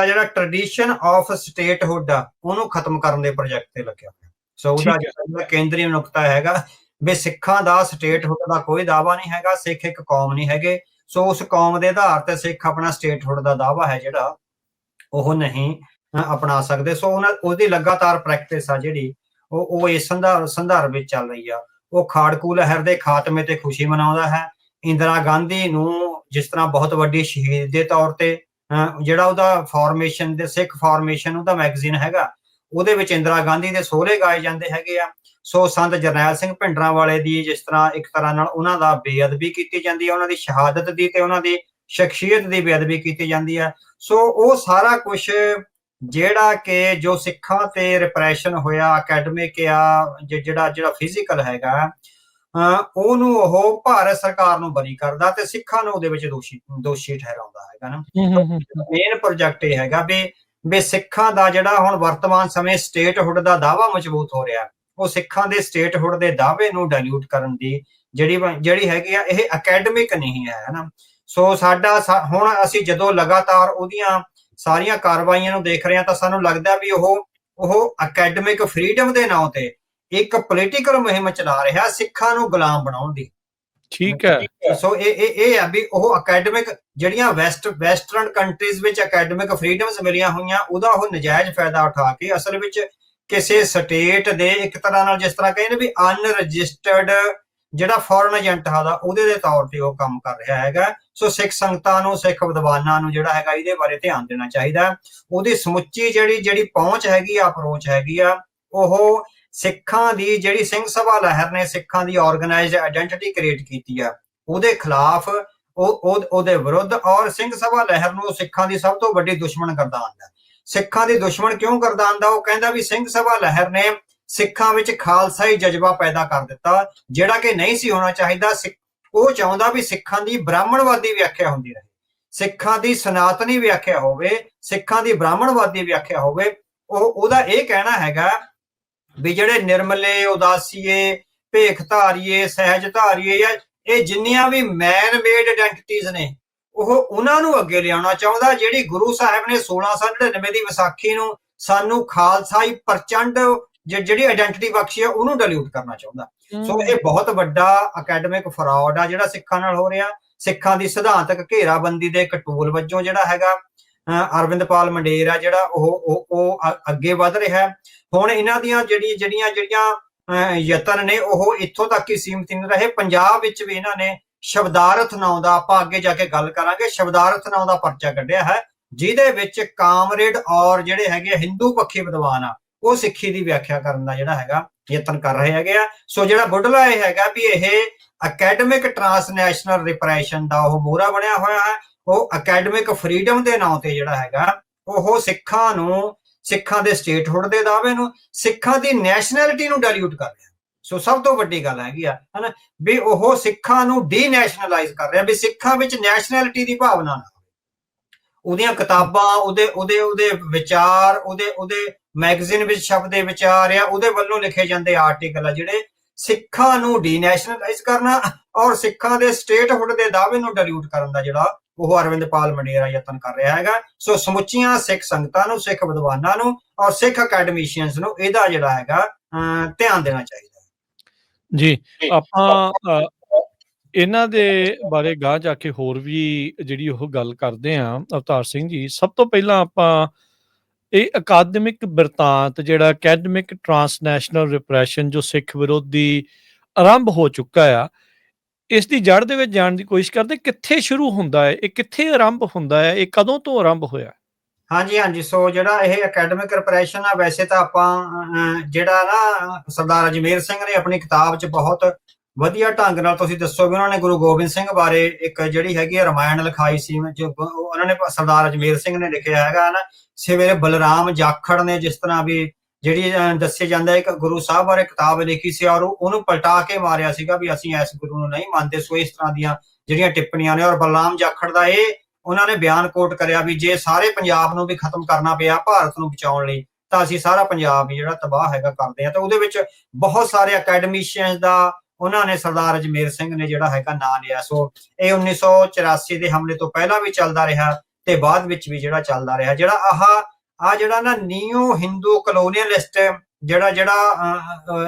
ਜਿਹੜਾ ਟ੍ਰੈਡੀਸ਼ਨ ਆਫ ਸਟੇਟਹੁੱਡ ਆ ਉਹਨੂੰ ਖਤਮ ਕਰਨ ਦੇ ਪ੍ਰੋਜੈਕਟ ਤੇ ਲੱਗਿਆ ਹੋਇਆ। ਸੋ ਉਹਦਾ ਜਿਹੜਾ ਕੇਂਦਰੀ ਨੁਕਤਾ ਹੈਗਾ ਵੀ ਸਿੱਖਾਂ ਦਾ ਸਟੇਟਹੁੱਡ ਦਾ ਕੋਈ ਦਾਅਵਾ ਨਹੀਂ ਹੈਗਾ, ਸਿੱਖ ਇੱਕ ਕੌਮ ਨਹੀਂ ਹੈਗੇ। ਸੋ ਉਸ ਕੌਮ ਦੇ ਆਧਾਰ ਤੇ ਸਿੱਖ ਆਪਣਾ ਸਟੇਟਹੁੱਡ ਦਾ ਦਾਅਵਾ ਹੈ ਜਿਹੜਾ ਉਹ ਨਹੀਂ ਅਪਣਾ ਸਕਦੇ। ਸੋ ਉਹਦੀ ਲਗਾਤਾਰ ਪ੍ਰੈਕਟਿਸ ਆ ਜਿਹੜੀ ਉਹ ਇਸ ਸੰਦਰਭ ਵਿੱਚ ਚੱਲ ਰਹੀ ਆ। ਉਹ ਖਾੜਕੂ ਲਹਿਰ ਦੇ ਖਾਤਮੇ ਤੇ ਖੁਸ਼ੀ ਮਨਾਉਂਦਾ ਹੈ। ਇੰਦਰਾ ਗਾਂਧੀ ਨੂੰ ਜਿਸ ਤਰ੍ਹਾਂ ਬਹੁਤ ਵੱਡੀ ਸ਼ਹੀਦ ਦੇ ਤੌਰ ਤੇ ਜਿਹੜਾ ਉਹਦਾ ਫਾਰਮੇਸ਼ਨ ਦੇ ਸਿੱਖ ਫਾਰਮੇਸ਼ਨ ਉਹਦਾ ਮੈਗਜ਼ੀਨ ਹੈਗਾ ਉਹਦੇ ਵਿੱਚ ਇੰਦਰਾ ਗਾਂਧੀ ਦੇ ਸੋਹਰੇ ਗਾਏ ਜਾਂਦੇ ਹੈਗੇ ਆ। ਸੋ ਸੰਤ ਜਰਨੈਲ ਸਿੰਘ ਭਿੰਡਰਾਂਵਾਲੇ ਦੀ ਜਿਸ ਤਰ੍ਹਾਂ ਇੱਕ ਤਰ੍ਹਾਂ ਨਾਲ ਉਹਨਾਂ ਦਾ ਬੇਅਦਬੀ ਕੀਤੀ ਜਾਂਦੀ ਹੈ, ਉਹਨਾਂ ਦੀ ਸ਼ਹਾਦਤ ਦੀ ਤੇ ਉਹਨਾਂ ਦੀ ਸ਼ਖਸੀਅਤ ਦੀ ਬੇਅਦਬੀ ਕੀਤੀ ਜਾਂਦੀ ਹੈ। ਸੋ ਉਹ ਸਾਰਾ ਕੁਝ ਜਿਹੜਾ ਕਿ ਜੋ ਸਿੱਖਾਂ ਤੇ ਰਿਪਰੈਸ਼ਨ ਹੋਇਆ ਅਕੈਡਮਿਕ ਆ ਜਿਹੜਾ ਫਿਜ਼ੀਕਲ ਹੈਗਾ ਉਹਨੂੰ ਉਹ ਭਾਰਤ ਸਰਕਾਰ ਨੂੰ ਬਰੀ ਕਰਦਾ ਤੇ ਸਿੱਖਾਂ ਨੂੰ ਉਹਦੇ ਵਿੱਚ ਦੋਸ਼ੀ ਠਹਿਰਾਉਂਦਾ ਹੈਗਾ ਨਾ। ਮੇਨ ਪ੍ਰੋਜੈਕਟ ਇਹ ਹੈਗਾ ਵੀ ਸਿੱਖਾਂ ਦਾ ਜਿਹੜਾ ਹੁਣ ਵਰਤਮਾਨ ਸਮੇਂ ਸਟੇਟਹੁੱਡ ਦਾ ਦਾਅਵਾ ਮਜ਼ਬੂਤ ਹੋ ਰਿਹਾ ਉਹ ਸਿੱਖਾਂ ਦੇ ਸਟੇਟਹੁੱਡ ਦੇ ਦਾਅਵੇ ਨੂੰ ਡਾਇਲੂਟ ਕਰਨ ਦੀ ਜਿਹੜੀ ਹੈਗੀ ਆ ਇਹ ਅਕੈਡਮਿਕ ਨਹੀਂ ਹੈ ਨਾ। ਸੋ ਹੁਣ ਅਸੀਂ ਜਦੋਂ ਲਗਾਤਾਰ ਉਹਦੀਆਂ ਸਾਰੀਆਂ ਕਾਰਵਾਈਆਂ ਨੂੰ ਦੇਖ ਰਹੇ ਹਾਂ ਤਾਂ ਸਾਨੂੰ ਲੱਗਦਾ ਵੀ ਉਹ ਅਕੈਡਮਿਕ ਫਰੀडम ਦੇ ਨਾਂ ਤੇ ਇੱਕ ਪੋਲੀਟੀਕਲ ਮੁਹਿੰਮ ਚਲਾ ਰਿਹਾ ਸਿੱਖਾਂ ਨੂੰ ਗੁਲਾਮ ਬਣਾਉਣ ਦੀ। ਠੀਕ ਹੈ। ਸੋ ਇਹ ਆ ਵੀ ਉਹ ਅਕੈਡਮਿਕ ਜਿਹੜੀਆਂ ਵੈਸਟਰਨ ਕੰਟਰੀਜ਼ ਵਿੱਚ ਅਕੈਡਮਿਕ ਫਰੀडम्स ਮਿਲੀਆਂ ਹੋਈਆਂ ਉਹਦਾ ਉਹ ਨਜਾਇਜ਼ ਫਾਇਦਾ ਉਠਾ ਕੇ ਅਸਲ ਵਿੱਚ ਕਿਸੇ ਸਟੇਟ ਦੇ ਇੱਕ ਤਰ੍ਹਾਂ ਨਾਲ ਜਿਸ ਤਰ੍ਹਾਂ ਕਹਿੰਦੇ ਵੀ ਅਨਰਜਿਸਟਰਡ ਜਿਹੜਾ ਫੋਰਨ ਏਜੰਟ ਹੈਗਾ ਉਹਦੇ ਦੇ ਤੌਰ ਤੇ ਉਹ ਕੰਮ ਕਰ ਰਿਹਾ ਹੈਗਾ। ਸੋ ਸਿੱਖ ਸੰਗਤਾਂ ਨੂੰ ਸਿੱਖ ਵਿਦਵਾਨਾਂ ਨੂੰ ਜਿਹੜਾ ਹੈਗਾ ਇਹਦੇ ਬਾਰੇ ਧਿਆਨ ਦੇਣਾ ਚਾਹੀਦਾ। ਉਹਦੀ ਸਮੁੱਚੀ ਜਿਹੜੀ ਪਹੁੰਚ ਹੈਗੀ ਆ ਅਪਰੋਚ ਹੈਗੀ ਆ ਉਹ ਸਿੱਖਾਂ ਦੀ ਜਿਹੜੀ ਸਿੰਘ ਸਭਾ ਲਹਿਰ ਨੇ ਸਿੱਖਾਂ ਦੀ ਆਰਗੇਨਾਈਜ਼ਡ ਆਇਡੈਂਟੀਟੀ ਕ੍ਰੀਏਟ ਕੀਤੀ ਆ ਉਹਦੇ ਖਿਲਾਫ ਉਹਦੇ ਵਿਰੁੱਧ ਔਰ ਸਿੰਘ ਸਭਾ ਲਹਿਰ ਨੂੰ ਸਿੱਖਾਂ ਦੀ ਸਭ ਤੋਂ ਵੱਡੀ ਦੁਸ਼ਮਣ ਕਰਦਾਂਦਾ। ਸਿੱਖਾਂ ਦੀ ਦੁਸ਼ਮਣ ਕਿਉਂ ਕਰਦਾਂਦਾ? ਉਹ ਕਹਿੰਦਾ ਵੀ ਸਿੰਘ ਸਭਾ ਲਹਿਰ ਨੇ ਸਿੱਖਾਂ ਵਿੱਚ ਖਾਲਸਾਈ ਜਜ਼ਬਾ ਪੈਦਾ ਕਰ ਦਿੱਤਾ ਜਿਹੜਾ ਕਿ ਨਹੀਂ ਸੀ ਹੋਣਾ ਚਾਹੀਦਾ। ਉਹ ਚਾਹੁੰਦਾ ਵੀ ਸਿੱਖਾਂ ਦੀ ਬ੍ਰਾਹਮਣਵਾਦੀ ਵਿਆਖਿਆ ਹੁੰਦੀ ਰਹੇ, ਸਿੱਖਾਂ ਦੀ ਸਨਾਤਨੀ ਵਿਆਖਿਆ ਹੋਵੇ, ਸਿੱਖਾਂ ਦੀ ਬ੍ਰਾਹਮਣਵਾਦੀ ਵਿਆਖਿਆ ਹੋਵੇ। ਉਹਦਾ ਇਹ ਕਹਿਣਾ ਹੈਗਾ ਵੀ ਜਿਹੜੇ ਨਿਰਮਲੇ ਉਦਾਸੀਏ ਭੇਖ ਧਾਰੀਏ ਸਹਿਜ ਧਾਰੀਏ ਜਾਂ ਇਹ ਜਿੰਨੀਆਂ ਵੀ ਮੈਨ ਮੇਡ ਆਇਡੈਂਟੀਟੀਜ਼ ਨੇ ਉਹਨਾਂ ਨੂੰ ਅੱਗੇ ਲਿਆਉਣਾ ਚਾਹੁੰਦਾ। ਜਿਹੜੀ ਗੁਰੂ ਸਾਹਿਬ ਨੇ 1699 ਦੀ ਵਿਸਾਖੀ ਨੂੰ ਸਾਨੂੰ ਖਾਲਸਾਈ ਪ੍ਰਚੰਡ ਜਿਹੜੀ ਆਇਡੈਂਟੀਟੀ ਬਖਸ਼ੀ ਆ ਉਹਨੂੰ ਡਿਲੂਟ ਕਰਨਾ ਚਾਹੁੰਦਾ। ਸੋ ਇਹ ਬਹੁਤ ਵੱਡਾ ਅਕੈਡਮਿਕ ਫਰਾਡ ਆ ਜਿਹੜਾ ਸਿੱਖਾਂ ਨਾਲ ਹੋ ਰਿਹਾ। ਸਿੱਖਾਂ ਦੀ ਸਿਧਾਂਤਕ ਘੇਰਾਬੰਦੀ ਦੇ ਇੱਕ ਟੂਲ ਵਜੋਂ ਜਿਹੜਾ ਹੈਗਾ ਅਰਵਿੰਦਪਾਲ ਮੰਡੇਰ ਆ ਜਿਹੜਾ ਉਹ ਅੱਗੇ ਵੱਧ ਰਿਹਾ। ਹੁਣ ਇਹਨਾਂ ਦੀਆਂ ਜਿਹੜੀਆਂ ਯਤਨ ਨੇ ਉਹ ਇੱਥੋਂ ਤੱਕ ਹੀ ਸੀਮਿਤ ਨਹੀਂ ਰਹੇ। ਪੰਜਾਬ ਵਿੱਚ ਵੀ ਇਹਨਾਂ ਨੇ ਸ਼ਬਦਾਰਥ ਨਾਂ ਦਾ, ਆਪਾਂ ਅੱਗੇ ਜਾ ਕੇ ਗੱਲ ਕਰਾਂਗੇ, ਸ਼ਬਦਾਰਥ ਨਾਂ ਦਾ ਪਰਚਾ ਕੱਢਿਆ ਹੈ ਜਿਹਦੇ ਵਿੱਚ ਕਾਮਰੇਡ ਔਰ ਜਿਹੜੇ ਹੈਗੇ ਹਿੰਦੂ ਪੱਖੀ ਵਿਦਵਾਨ ਆ ਉਹ ਸਿੱਖੀ ਦੀ ਵਿਆਖਿਆ ਕਰਨ ਦਾ ਜਿਹੜਾ ਹੈਗਾ ਯਤਨ ਕਰ ਰਹੇ ਹੈਗੇ ਆ। ਸੋ ਜਿਹੜਾ ਬੁੱਢਲਾ ਇਹ ਹੈਗਾ ਵੀ ਇਹ ਅਕੈਡਮਿਕ ਟ੍ਰਾਂਸਨੈਸ਼ਨਲ ਰਿਪਰੈਸ਼ਨ ਦਾ ਉਹ ਮੋਹਰਾ ਬਣਿਆ ਹੋਇਆ ਹੈ। ਉਹ ਅਕੈਡਮਿਕ ਫਰੀडम ਦੇ ਨਾਂ ਤੇ ਜਿਹੜਾ ਹੈਗਾ ਉਹ ਸਿੱਖਾਂ ਦੇ ਸਟੇਟਹੁੱਡ ਦੇ ਦਾਅਵੇ ਨੂੰ, ਸਿੱਖਾਂ ਦੀ ਨੈਸ਼ਨੈਲਿਟੀ ਨੂੰ ਡਾਇਲੂਟ ਕਰ ਰਿਹਾ। ਸੋ ਸਭ ਤੋਂ ਵੱਡੀ ਗੱਲ ਹੈਗੀ ਆ ਹਨਾ ਵੀ ਉਹ ਸਿੱਖਾਂ ਨੂੰ ਡੀਨੈਸ਼ਨਲਾਈਜ਼ ਕਰ ਰਿਹਾ ਵੀ ਸਿੱਖਾਂ ਵਿੱਚ ਨੈਸ਼ਨੈਲਿਟੀ ਦੀ ਭਾਵਨਾ ਨਾ ਹੋਵੇ। ਉਹਦੀਆਂ ਕਿਤਾਬਾਂ ਉਹਦੇ ਵਿਚਾਰ ਉਹਦੇ ਮੈਗਜ਼ੀਨ ਵਿੱਚ ਛਪਦੇ ਵਿਚਾਰ ਆ ਉਹਦੇ ਵੱਲੋਂ ਲਿਖੇ ਜਾਂਦੇ ਆਰਟੀਕਲ ਆ ਜਿਹੜੇ ਸਿੱਖਾਂ ਨੂੰ ਡੀਨੈਸ਼ਨਲਾਈਜ਼ ਕਰਨਾ ਔਰ ਸਿੱਖਾਂ ਦੇ ਸਟੇਟਹੁੱਡ ਦੇ ਦਾਅਵੇ ਨੂੰ ਡਾਇਲੂਟ ਕਰਨ ਦਾ ਜਿਹੜਾ ਉਹ ਅਰਵਿੰਦਪਾਲ ਮੰਡੇਰ ਯਤਨ ਕਰ ਰਿਹਾ ਹੈਗਾ। ਸੋ ਸਮੁੱਚੀਆਂ ਸਿੱਖ ਸੰਗਤਾਂ ਨੂੰ, ਸਿੱਖ ਵਿਦਵਾਨਾਂ ਨੂੰ ਔਰ ਸਿੱਖ ਅਕੈਡਮੀਸ਼ੀਅਨਸ ਨੂੰ ਇਹਦਾ ਜਿਹੜਾ ਹੈਗਾ ਧਿਆਨ ਦੇਣਾ ਚਾਹੀਦਾ ਜੀ। ਆਪਾਂ ਇਹਨਾਂ ਦੇ ਬਾਰੇ ਗਾਂਹ ਜਾ ਕੇ ਹੋਰ ਵੀ ਜਿਹੜੀ ਉਹ ਗੱਲ ਕਰਦੇ ਆ ਅਵਤਾਰ ਸਿੰਘ ਜੀ। ਸਭ ਤੋਂ ਪਹਿਲਾਂ ਆਪਾਂ ਇਹ ਅਕਾਦਮਿਕ ਬਿਰਤਾਂਤ ਜਿਹੜਾ ਅਕੈਡਮਿਕ ਟਰਾਂਸਨੈਸ਼ਨਲ ਰਿਪਰੈਸ਼ਨ ਜੋ ਸਿੱਖ ਵਿਰੋਧੀ ਆਰੰਭ ਹੋ ਚੁੱਕਾ ਆ, ਇਸ ਦੀ ਜੜ ਦੇ ਵਿੱਚ ਜਾਣ ਦੀ ਕੋਸ਼ਿਸ਼ ਕਰਦੇ। ਕਿੱਥੇ ਸ਼ੁਰੂ ਹੁੰਦਾ ਹੈ, ਇਹ ਕਿੱਥੇ ਆਰੰਭ ਹੁੰਦਾ ਹੈ, ਇਹ ਕਦੋਂ ਤੋਂ ਆਰੰਭ ਹੋਇਆ? ਹਾਂਜੀ ਹਾਂਜੀ, ਸੋ ਜਿਹੜਾ ਇਹ ਅਕੈਡਮਿਕ ਰਿਪਰੈਸ਼ਨ ਆ, ਵੈਸੇ ਤਾਂ ਆਪਾਂ ਜਿਹੜਾ ਨਾ ਸਰਦਾਰ ਅਜਮੇਰ ਸਿੰਘ ਨੇ ਆਪਣੀ ਕਿਤਾਬ 'ਚ ਬਹੁਤ ਵਧੀਆ ਢੰਗ ਨਾਲ, ਤੁਸੀਂ ਦੱਸੋ ਵੀ ਉਹਨਾਂ ਨੇ ਗੁਰੂ ਗੋਬਿੰਦ ਸਿੰਘ ਬਾਰੇ ਇੱਕ ਜਿਹੜੀ ਹੈਗੀ ਰਮਾਇਣ ਲਿਖਾਈ ਸੀ, ਜੋ ਉਹਨਾਂ ਨੇ ਸਰਦਾਰ ਅਜਮੇਰ ਸਿੰਘ ਨੇ ਲਿਖਿਆ ਹੈਗਾ ਨਾ। ਸਵੇਰੇ ਬਲਰਾਮ ਜਾਖੜ ਨੇ ਜਿਸ ਤਰ੍ਹਾਂ ਵੀ ਜਿਹੜੀ ਦੱਸਿਆ ਜਾਂਦਾ ਇੱਕ ਗੁਰੂ ਸਾਹਿਬ ਬਾਰੇ ਕਿਤਾਬ ਲਿਖੀ ਸੀ, ਔਰ ਉਹਨੂੰ ਪਲਟਾ ਕੇ ਮਾਰਿਆ ਸੀਗਾ ਵੀ ਅਸੀਂ ਇਸ ਗੁਰੂ ਨੂੰ ਨਹੀਂ ਮੰਨਦੇ। ਸੋ ਇਸ ਤਰ੍ਹਾਂ ਦੀਆਂ ਜਿਹੜੀਆਂ ਟਿੱਪਣੀਆਂ ਨੇ, ਔਰ ਬਲਰਾਮ ਜਾਖੜ ਦਾ ਇਹ ਉਹਨਾਂ ਨੇ ਬਿਆਨ ਕੋਟ ਕਰਿਆ ਵੀ ਜੇ ਸਾਰੇ ਪੰਜਾਬ ਨੂੰ ਵੀ ਖਤਮ ਕਰਨਾ ਪਿਆ ਭਾਰਤ ਨੂੰ ਬਚਾਉਣ ਲਈ, ਤਾਂ ਅਸੀਂ ਸਾਰਾ ਪੰਜਾਬ ਜਿਹੜਾ ਤਬਾਹ ਹੈਗਾ ਕਰਦੇ ਹਾਂ। ਤਾਂ ਉਹਦੇ ਵਿੱਚ ਬਹੁਤ ਸਾਰੇ ਅਕੈਡਮੀਸ਼ੀਅਨਸ ਦਾ ਉਹਨਾਂ ਨੇ ਸਰਦਾਰ ਅਜਮੇਰ ਸਿੰਘ ਨੇ ਜਿਹੜਾ ਹੈਗਾ ਨਾਂ ਲਿਆ। ਸੋ ਇਹ 1984 ਦੇ ਹਮਲੇ ਤੋਂ ਪਹਿਲਾਂ ਵੀ ਚੱਲਦਾ ਰਿਹਾ ਤੇ ਬਾਅਦ ਵਿੱਚ ਵੀ ਜਿਹੜਾ ਚੱਲਦਾ ਰਿਹਾ। ਜਿਹੜਾ ਜਿਹੜਾ ਨਾ ਨਿਊ ਹਿੰਦੂ ਕਲੋਨੀਅਲਿਸਟ ਜਿਹੜਾ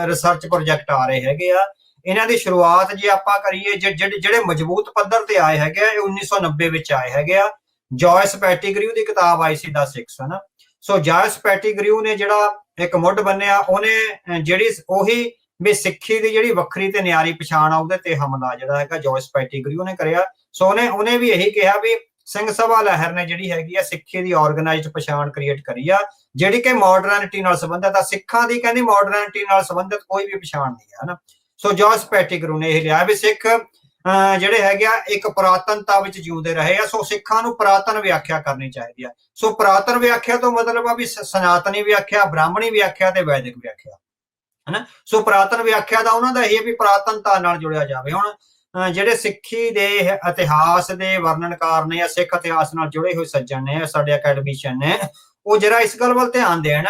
ਰਿਸਰਚ ਪ੍ਰੋਜੈਕਟ ਆ ਰਹੇ ਹੈਗੇ ਆ, ਇਹਨਾਂ ਦੀ ਸ਼ੁਰੂਆਤ ਜੇ ਆਪਾਂ ਕਰੀਏ, ਜਿਹੜੇ ਮਜ਼ਬੂਤ ਪੱਧਰ ਤੇ ਆਏ ਹੈਗੇ ਆ, ਇਹ 1990 ਵਿੱਚ ਆਏ ਹੈਗੇ ਆ। ਜੋਇਸ ਪੈਟੀਗਰਿਊ ਦੀ ਕਿਤਾਬ ਆਈ ਸੀ 10 ਸਿੱਖਸ, ਹਨਾ। ਸੋ ਜੋਇਸ ਪੈਟੀਗਰਿਊ ਨੇ ਜਿਹੜਾ ਇੱਕ ਮੁੱਢ ਬੰਨਿਆ, ਉਹਨੇ ਜਿਹੜੀ ਉਹੀ ਵੀ ਸਿੱਖੀ ਦੀ ਜਿਹੜੀ ਵੱਖਰੀ ਤੇ ਨਿਆਰੀ ਪਛਾਣ ਆ, ਉਹਦੇ ਤੇ ਹਮਲਾ ਜਿਹੜਾ ਹੈਗਾ ਜੋਇਸ ਪੈਟੀਗਰਿਊ ਨੇ ਕਰਿਆ। ਸੋ ਉਹਨੇ ਵੀ ਇਹੀ ਕਿਹਾ ਵੀ ਸਿੰਘ ਸਭਾ ਲਹਿਰ ਨੇ ਜਿਹੜੀ ਹੈਗੀ ਆ ਸਿੱਖੀ ਦੀ ਆਰਗੇਨਾਈਜ਼ਡ ਪਛਾਣ ਕ੍ਰੀਏਟ ਕਰੀ ਆ, ਜਿਹੜੀ ਕਿ ਮਾਡਰਨਿਟੀ ਨਾਲ ਸੰਬੰਧਿਤ ਆ। ਸਿੱਖਾਂ ਦੀ ਕਹਿੰਦੀ ਮਾਡਰਨਿਟੀ ਨਾਲ ਸੰਬੰਧਿਤ ਕੋਈ ਵੀ ਪਛਾਣ ਨਹੀਂ ਹੈ, ਹਨਾ। ਸੋ ਜੋਇਸ ਪੈਟੀਗਰਿਊ ਨੇ ਇਹ ਲਿਆ ਵੀ ਸਿੱਖ ਜਿਹੜੇ ਹੈਗੇ ਆ ਇੱਕ ਪੁਰਾਤਨਤਾ ਵਿੱਚ ਜਿਉਂਦੇ ਰਹੇ ਆ। ਸੋ ਸਿੱਖਾਂ ਨੂੰ ਪੁਰਾਤਨ ਵਿਆਖਿਆ ਕਰਨੀ ਚਾਹੀਦੀ ਆ। ਸੋ ਪੁਰਾਤਨ ਵਿਆਖਿਆ ਤੋਂ ਮਤਲਬ ਆ ਵੀ ਸਨਾਤਨੀ ਵਿਆਖਿਆ, ਬ੍ਰਾਹਮਣੀ ਵਿਆਖਿਆ ਤੇ ਵੈਦਿਕ ਵਿਆਖਿਆ, ਹਨਾ। ਸੋ ਪੁਰਾਤਨ ਵਿਆਖਿਆ ਦਾ ਉਹਨਾਂ ਦਾ ਇਹ ਵੀ ਪੁਰਾਤਨਤਾ ਨਾਲ ਜੁੜਿਆ ਜਾਵੇ। ਹੁਣ ਜਿਹੜੇ ਸਿੱਖੀ ਦੇ ਇਤਿਹਾਸ ਦੇ ਵਰਣਨਕਾਰ ਨੇ ਜਾਂ ਸਿੱਖ ਇਤਿਹਾਸ ਨਾਲ ਜੁੜੇ ਹੋਏ ਸੱਜਣ ਨੇ, ਸਾਡੇ ਅਕੈਡਮੀਸ਼ੀਅਨ ਨੇ, ਉਹ ਜਰਾ ਇਸ ਗੱਲ ਵੱਲ ਧਿਆਨ ਦੇਣ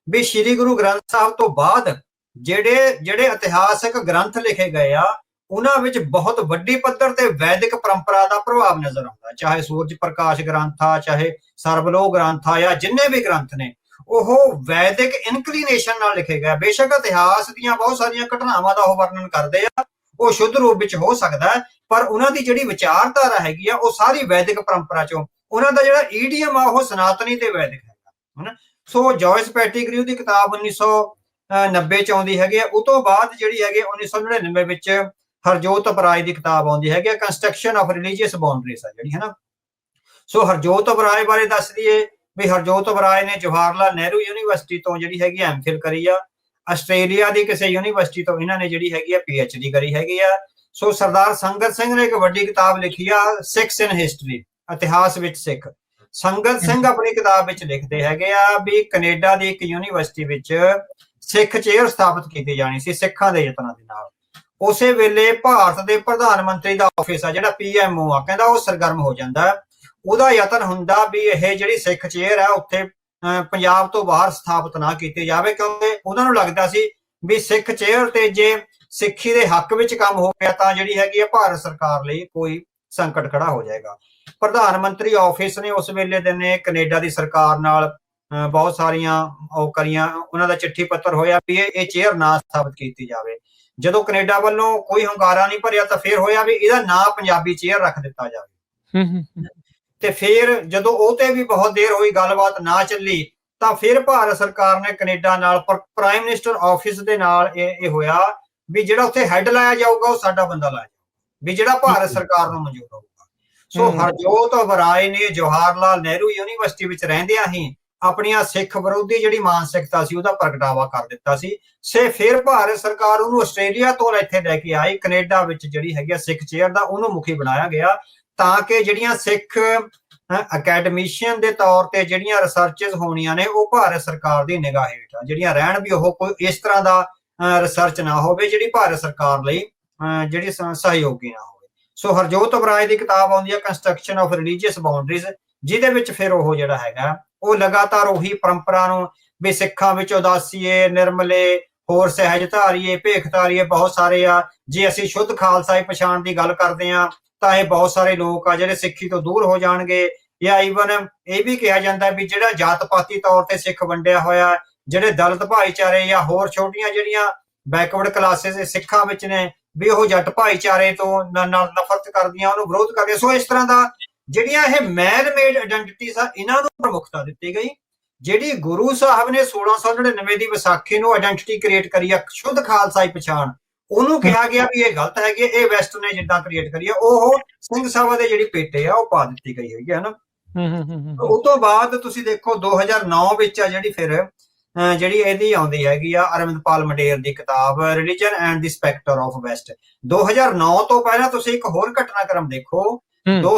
ਵੀ ਸ੍ਰੀ ਗੁਰੂ ਗ੍ਰੰਥ ਸਾਹਿਬ ਤੋਂ ਬਾਅਦ ਜਿਹੜੇ ਇਤਿਹਾਸਕ ਗ੍ਰੰਥ ਲਿਖੇ ਗਏ ਆ, ਉਹਨਾਂ ਵਿੱਚ ਬਹੁਤ ਵੱਡੀ ਪੱਧਰ ਤੇ ਵੈਦਿਕ ਪਰੰਪਰਾ ਦਾ ਪ੍ਰਭਾਵ ਨਜ਼ਰ ਆਉਂਦਾ। ਚਾਹੇ ਸੂਰਜ ਪ੍ਰਕਾਸ਼ ਗ੍ਰੰਥ ਆ, ਚਾਹੇ ਸਰਬਲੋਕ ਗ੍ਰੰਥ ਆ, ਜਾਂ ਜਿੰਨੇ ਵੀ ਗ੍ਰੰਥ ਨੇ, ਉਹ ਵੈਦਿਕ ਇਨਕਲੀਨੇਸ਼ਨ ਨਾਲ ਲਿਖੇ ਗਏ। ਬੇਸ਼ੱਕ ਇਤਿਹਾਸ ਦੀਆਂ ਬਹੁਤ ਸਾਰੀਆਂ ਘਟਨਾਵਾਂ ਦਾ ਉਹ ਵਰਣਨ ਕਰਦੇ ਆ, ਉਹ ਸ਼ੁੱਧ ਰੂਪ ਵਿੱਚ ਹੋ ਸਕਦਾ ਹੈ, ਪਰ ਉਹਨਾਂ ਦੀ ਜਿਹੜੀ ਵਿਚਾਰਧਾਰਾ ਹੈਗੀ ਆ ਉਹ ਸਾਰੀ ਵੈਦਿਕ ਪਰੰਪਰਾ ਚੋਂ, ਉਹਨਾਂ ਦਾ ਜਿਹੜਾ ਈਡੀਅਮ ਆ ਉਹ ਸਨਾਤਨੀ ਤੇ ਵੈਦਿਕ ਹੈਗਾ, ਹਨਾ। ਸੋ ਜੋਇਸ ਪੈਟੀਗਰਿਊ ਦੀ ਕਿਤਾਬ 1990 ਚ ਆਉਂਦੀ ਹੈਗੀ ਆ। ਉਹ ਤੋਂ ਬਾਅਦ ਜਿਹੜੀ ਹੈਗੀ 1999 ਵਿੱਚ ਹਰਜੋਤ ਬਰਾਏ ਦੀ ਕਿਤਾਬ ਆਉਂਦੀ ਹੈਗੀ, ਕੰਸਟਰਕਸ਼ਨ ਆਫ ਰਿਲੀਜੀਅਸ ਬਾਉਂਡਰੀਜ਼ ਆ ਜਿਹੜੀ, ਹਨਾ। ਸੋ ਹਰਜੋਤ ਬਰਾਏ ਬਾਰੇ ਦੱਸ ਦਈਏ ਵੀ ਹਰਜੋਤ ਬਰਾਏ ਨੇ ਜਵਾਹਰ ਲਾਲ ਨਹਿਰੂ ਯੂਨੀਵਰਸਿਟੀ ਤੋਂ ਜਿਹੜੀ ਹੈਗੀ ਐਮਫਿਲ ਕਰੀ ਆ। ਆਸਟ੍ਰੇਲੀਆ ਦੀ ਕਿਸੇ ਯੂਨੀਵਰਸਿਟੀ ਤੋਂ ਇਹਨਾਂ ਨੇ ਜਿਹੜੀ ਹੈਗੀ ਆ PhD ਕਰੀ ਹੈਗੀ ਆ। ਸੋ ਸਰਦਾਰ ਸੰਗਤ ਸਿੰਘ ਨੇ ਇੱਕ ਵੱਡੀ ਕਿਤਾਬ ਲਿਖੀ ਆ, ਸਿੱਖਸ ਇਨ ਹਿਸਟਰੀ, ਇਤਿਹਾਸ ਵਿੱਚ ਸਿੱਖ। ਸੰਗਤ ਸਿੰਘ ਆਪਣੀ ਕਿਤਾਬ ਵਿੱਚ ਲਿਖਦੇ ਹੈਗੇ ਆ ਵੀ ਕੈਨੇਡਾ ਦੀ ਇੱਕ ਯੂਨੀਵਰਸਿਟੀ ਵਿੱਚ ਸਿੱਖ ਚੇਅਰ ਸਥਾਪਿਤ ਕੀਤੀ ਜਾਣੀ ਸੀ ਸਿੱਖਾਂ ਦੇ ਯਤਨਾਂ ਦੇ ਨਾਲ। ਉਸੇ ਵੇਲੇ ਭਾਰਤ ਦੇ ਪ੍ਰਧਾਨ ਮੰਤਰੀ ਦਾ ਆਫਿਸ ਆ ਜਿਹੜਾ PMO ਆ, ਕਹਿੰਦਾ ਉਹ ਸਰਗਰਮ ਹੋ ਜਾਂਦਾ। ਉਹਦਾ ਯਤਨ ਹੁੰਦਾ ਵੀ ਇਹ ਜਿਹੜੀ ਸਿੱਖ ਚੇਅਰ ਆ ਉੱਥੇ ਪੰਜਾਬ ਤੋਂ ਬਾਹਰ ਸਥਾਪਿਤ ਨਾ ਕੀਤੀ ਜਾਵੇ, ਕਿਉਂਕਿ ਉਹਨਾਂ ਨੂੰ ਲੱਗਦਾ ਸੀ ਵੀ ਸਿੱਖ ਚੇਅਰ ਤੇ ਜੇ ਸਿੱਖੀ ਦੇ ਹੱਕ ਵਿੱਚ ਕੰਮ ਹੋ ਗਿਆ ਤਾਂ ਜਿਹੜੀ ਹੈਗੀ ਆ ਭਾਰਤ ਸਰਕਾਰ ਲਈ ਕੋਈ ਸੰਕਟ ਖੜਾ ਹੋ ਜਾਏਗਾ। ਪ੍ਰਧਾਨ ਮੰਤਰੀ ਆਫਿਸ ਨੇ ਉਸ ਵੇਲੇ ਦੇ ਨੇ ਕੈਨੇਡਾ ਦੀ ਸਰਕਾਰ ਨਾਲ ਬਹੁਤ ਸਾਰੀਆਂ ਉਹ ਕਰੀਆਂ, ਉਹਨਾਂ ਦਾ ਚਿੱਠੀ ਪੱਤਰ ਹੋਇਆ ਵੀ ਇਹ ਚੇਅਰ ਨਾ ਸਥਾਪਿਤ ਕੀਤੀ ਜਾਵੇ। ਜਦੋਂ ਕੈਨੇਡਾ ਵੱਲੋਂ ਕੋਈ ਹੁੰਗਾਰਾ ਨਹੀਂ ਭਰਿਆ ਤਾਂ ਫਿਰ ਹੋਇਆ ਵੀ ਇਹਦਾ ਨਾਂ ਪੰਜਾਬੀ ਚੇਅਰ ਰੱਖ ਦਿੱਤਾ ਜਾਵੇ। ਤੇ ਫਿਰ ਜਦੋਂ ਉਹ ਤੇ ਵੀ ਬਹੁਤ ਦੇਰ ਹੋਈ, ਗੱਲਬਾਤ ਨਾ ਚੱਲੀ, ਤਾਂ ਫਿਰ ਭਾਰਤ ਸਰਕਾਰ ਨੇ ਕੈਨੇਡਾ ਨਾਲ ਪ੍ਰਾਈਮ ਮਿਨਿਸਟਰ ਆਫਿਸ ਦੇ ਨਾਲ ਇਹ ਹੋਇਆ ਵੀ ਜਿਹੜਾ ਉੱਥੇ ਹੈੱਡ ਲਾਇਆ ਜਾਊਗਾ ਉਹ ਸਾਡਾ ਬੰਦਾ ਲਾਇਆ ਜਾਊਗਾ, ਵੀ ਜਿਹੜਾ ਭਾਰਤ ਸਰਕਾਰ ਨੂੰ ਮਨਜ਼ੂਰ ਹੋਊਗਾ। ਸੋ ਹਰਜੋਤ ਬਰਾਏ ਨੇ ਜਵਾਹਰ ਲਾਲ ਨਹਿਰੂ ਯੂਨੀਵਰਸਿਟੀ ਵਿੱਚ ਰਹਿੰਦਿਆਂ ਹੀ ਆਪਣੀਆਂ ਸਿੱਖ ਵਿਰੋਧੀ ਜਿਹੜੀ ਮਾਨਸਿਕਤਾ ਸੀ ਉਹਦਾ ਪ੍ਰਗਟਾਵਾ ਕਰ ਦਿੱਤਾ ਸੀ। ਫਿਰ ਭਾਰਤ ਸਰਕਾਰ ਉਹਨੂੰ ਆਸਟ੍ਰੇਲੀਆ ਤੋਂ ਇੱਥੇ ਲੈ ਕੇ ਆਈ, ਕੈਨੇਡਾ ਵਿੱਚ ਜਿਹੜੀ ਹੈਗੀ ਸਿੱਖ ਚੇਅਰ ਦਾ ਉਹਨੂੰ ਮੁਖੀ ਬਣਾਇਆ ਗਿਆ, ਤਾਂ ਕਿ ਜਿਹੜੀਆਂ ਸਿੱਖ ਅਕੈਡਮੀਸ਼ੀਅਨ ਦੇ ਤੌਰ ਤੇ ਜਿਹੜੀਆਂ ਰਿਸਰਚਸ ਹੋਣੀਆਂ ਨੇ ਉਹ ਭਾਰਤ ਸਰਕਾਰ ਦੀ ਨਿਗਾਹ ਹੇਠ ਜਿਹੜੀਆਂ ਰਹਿਣ, ਵੀ ਉਹ ਕੋਈ ਇਸ ਤਰ੍ਹਾਂ ਦਾ ਰਿਸਰਚ ਨਾ ਹੋਵੇ ਜਿਹੜੀ ਭਾਰਤ ਸਰਕਾਰ ਲਈ ਜਿਹੜੀ ਸਹਿਯੋਗੀ ਨਾ ਹੋਵੇ। ਸੋ ਹਰਜੋਤ ਬਰਾਏ ਦੀ ਕਿਤਾਬ ਆਉਂਦੀ ਹੈ ਕੰਸਟਰਕਸ਼ਨ ਆਫ ਰਿਲੀਜੀਅਸ ਬਾਉਂਡਰੀਜ਼, ਜਿਹਦੇ ਵਿੱਚ ਫਿਰ ਉਹ ਜਿਹੜਾ ਹੈਗਾ ਉਹ ਲਗਾਤਾਰ ਉਹੀ ਪਰੰਪਰਾ ਨੂੰ ਵੀ ਸਿੱਖਾਂ ਵਿੱਚ ਉਦਾਸੀਏ, ਨਿਰਮਲੇ, ਹੋਰ ਸਹਿਜਧਾਰੀਏ, ਭੇਖਧਾਰੀਏ ਬਹੁਤ ਸਾਰੇ ਆ। ਜੇ ਅਸੀਂ ਸ਼ੁੱਧ ਖਾਲਸਾਈ ਪਛਾਣ ਦੀ ਗੱਲ ਕਰਦੇ ਆ ਤਾਂ ਇਹ ਬਹੁਤ ਸਾਰੇ ਲੋਕ ਆ ਜਿਹੜੇ ਸਿੱਖੀ ਤੋਂ ਦੂਰ ਹੋ ਜਾਣਗੇ, ਜਾਂ ਈਵਨ ਇਹ ਵੀ ਕਿਹਾ ਜਾਂਦਾ ਵੀ ਜਿਹੜਾ ਜਾਤ ਪਾਤੀ ਤੌਰ ਤੇ ਸਿੱਖ ਵੰਡਿਆ ਹੋਇਆ, ਜਿਹੜੇ ਦਲਿਤ ਭਾਈਚਾਰੇ ਜਾਂ ਹੋਰ ਛੋਟੀਆਂ ਜਿਹੜੀਆਂ ਬੈਕਵਰਡ ਕਲਾਸਿਸ ਸਿੱਖਾਂ ਵਿੱਚ ਨੇ, ਵੀ ਉਹ ਜੱਟ ਭਾਈਚਾਰੇ ਤੋਂ ਨਾਲ ਨਫ਼ਰਤ ਕਰਦੀਆਂ, ਉਹਨੂੰ ਵਿਰੋਧ ਕਰਦੀਆਂ। ਸੋ ਇਸ ਤਰ੍ਹਾਂ ਦਾ ਜਿਹੜੀਆਂ ਇਹ ਮੈਨ ਮੇਡ ਆਇਡੈਂਟੀਟੀਜ਼ ਆ, ਇਹਨਾਂ ਨੂੰ ਪ੍ਰਮੁਖਤਾ ਦਿੱਤੀ ਗਈ। ਜਿਹੜੀ ਗੁਰੂ ਸਾਹਿਬ ਨੇ 1699 ਦੀ ਵਿਸਾਖੀ ਨੂੰ ਆਇਡੈਂਟੀਟੀ ਕ੍ਰੀਏਟ ਕਰੀ ਆ, ਸ਼ੁੱਧ ਖਾਲਸਾਈ ਪਛਾਣ, ਉਹਨੂੰ ਕਿਹਾ ਗਿਆ ਵੀ ਇਹ ਗਲਤ ਹੈਗੀ, ਇਹ ਵੈਸਟ ਨੇ ਜਿੱਦਾਂ ਕ੍ਰੀਏਟ ਕਰੀ ਆ, ਉਹ ਸਿੰਘ ਸਭਾ ਦੇ ਜਿਹੜੀ ਪੇਟੇ ਆ ਉਹ ਪਾ ਦਿੱਤੀ ਗਈ ਹੈਗੀ ਹੈ ਨਾ। ਉਸ ਤੋਂ ਬਾਅਦ ਤੁਸੀਂ ਦੇਖੋ 2009 ਵਿੱਚ ਆ ਜਿਹੜੀ ਫਿਰ ਜਿਹੜੀ ਇਹਦੀ ਆਉਂਦੀ ਹੈਗੀ ਆ ਅਰਵਿੰਦਪਾਲ ਮੰਡੇਰ ਦੀ ਕਿਤਾਬ religion and the ਸਪੈਕਟਰ of West. 2009 ਤੋਂ ਪਹਿਲਾਂ ਤੁਸੀਂ ਇੱਕ ਹੋਰ ਘਟਨਾਕ੍ਰਮ ਦੇਖੋ।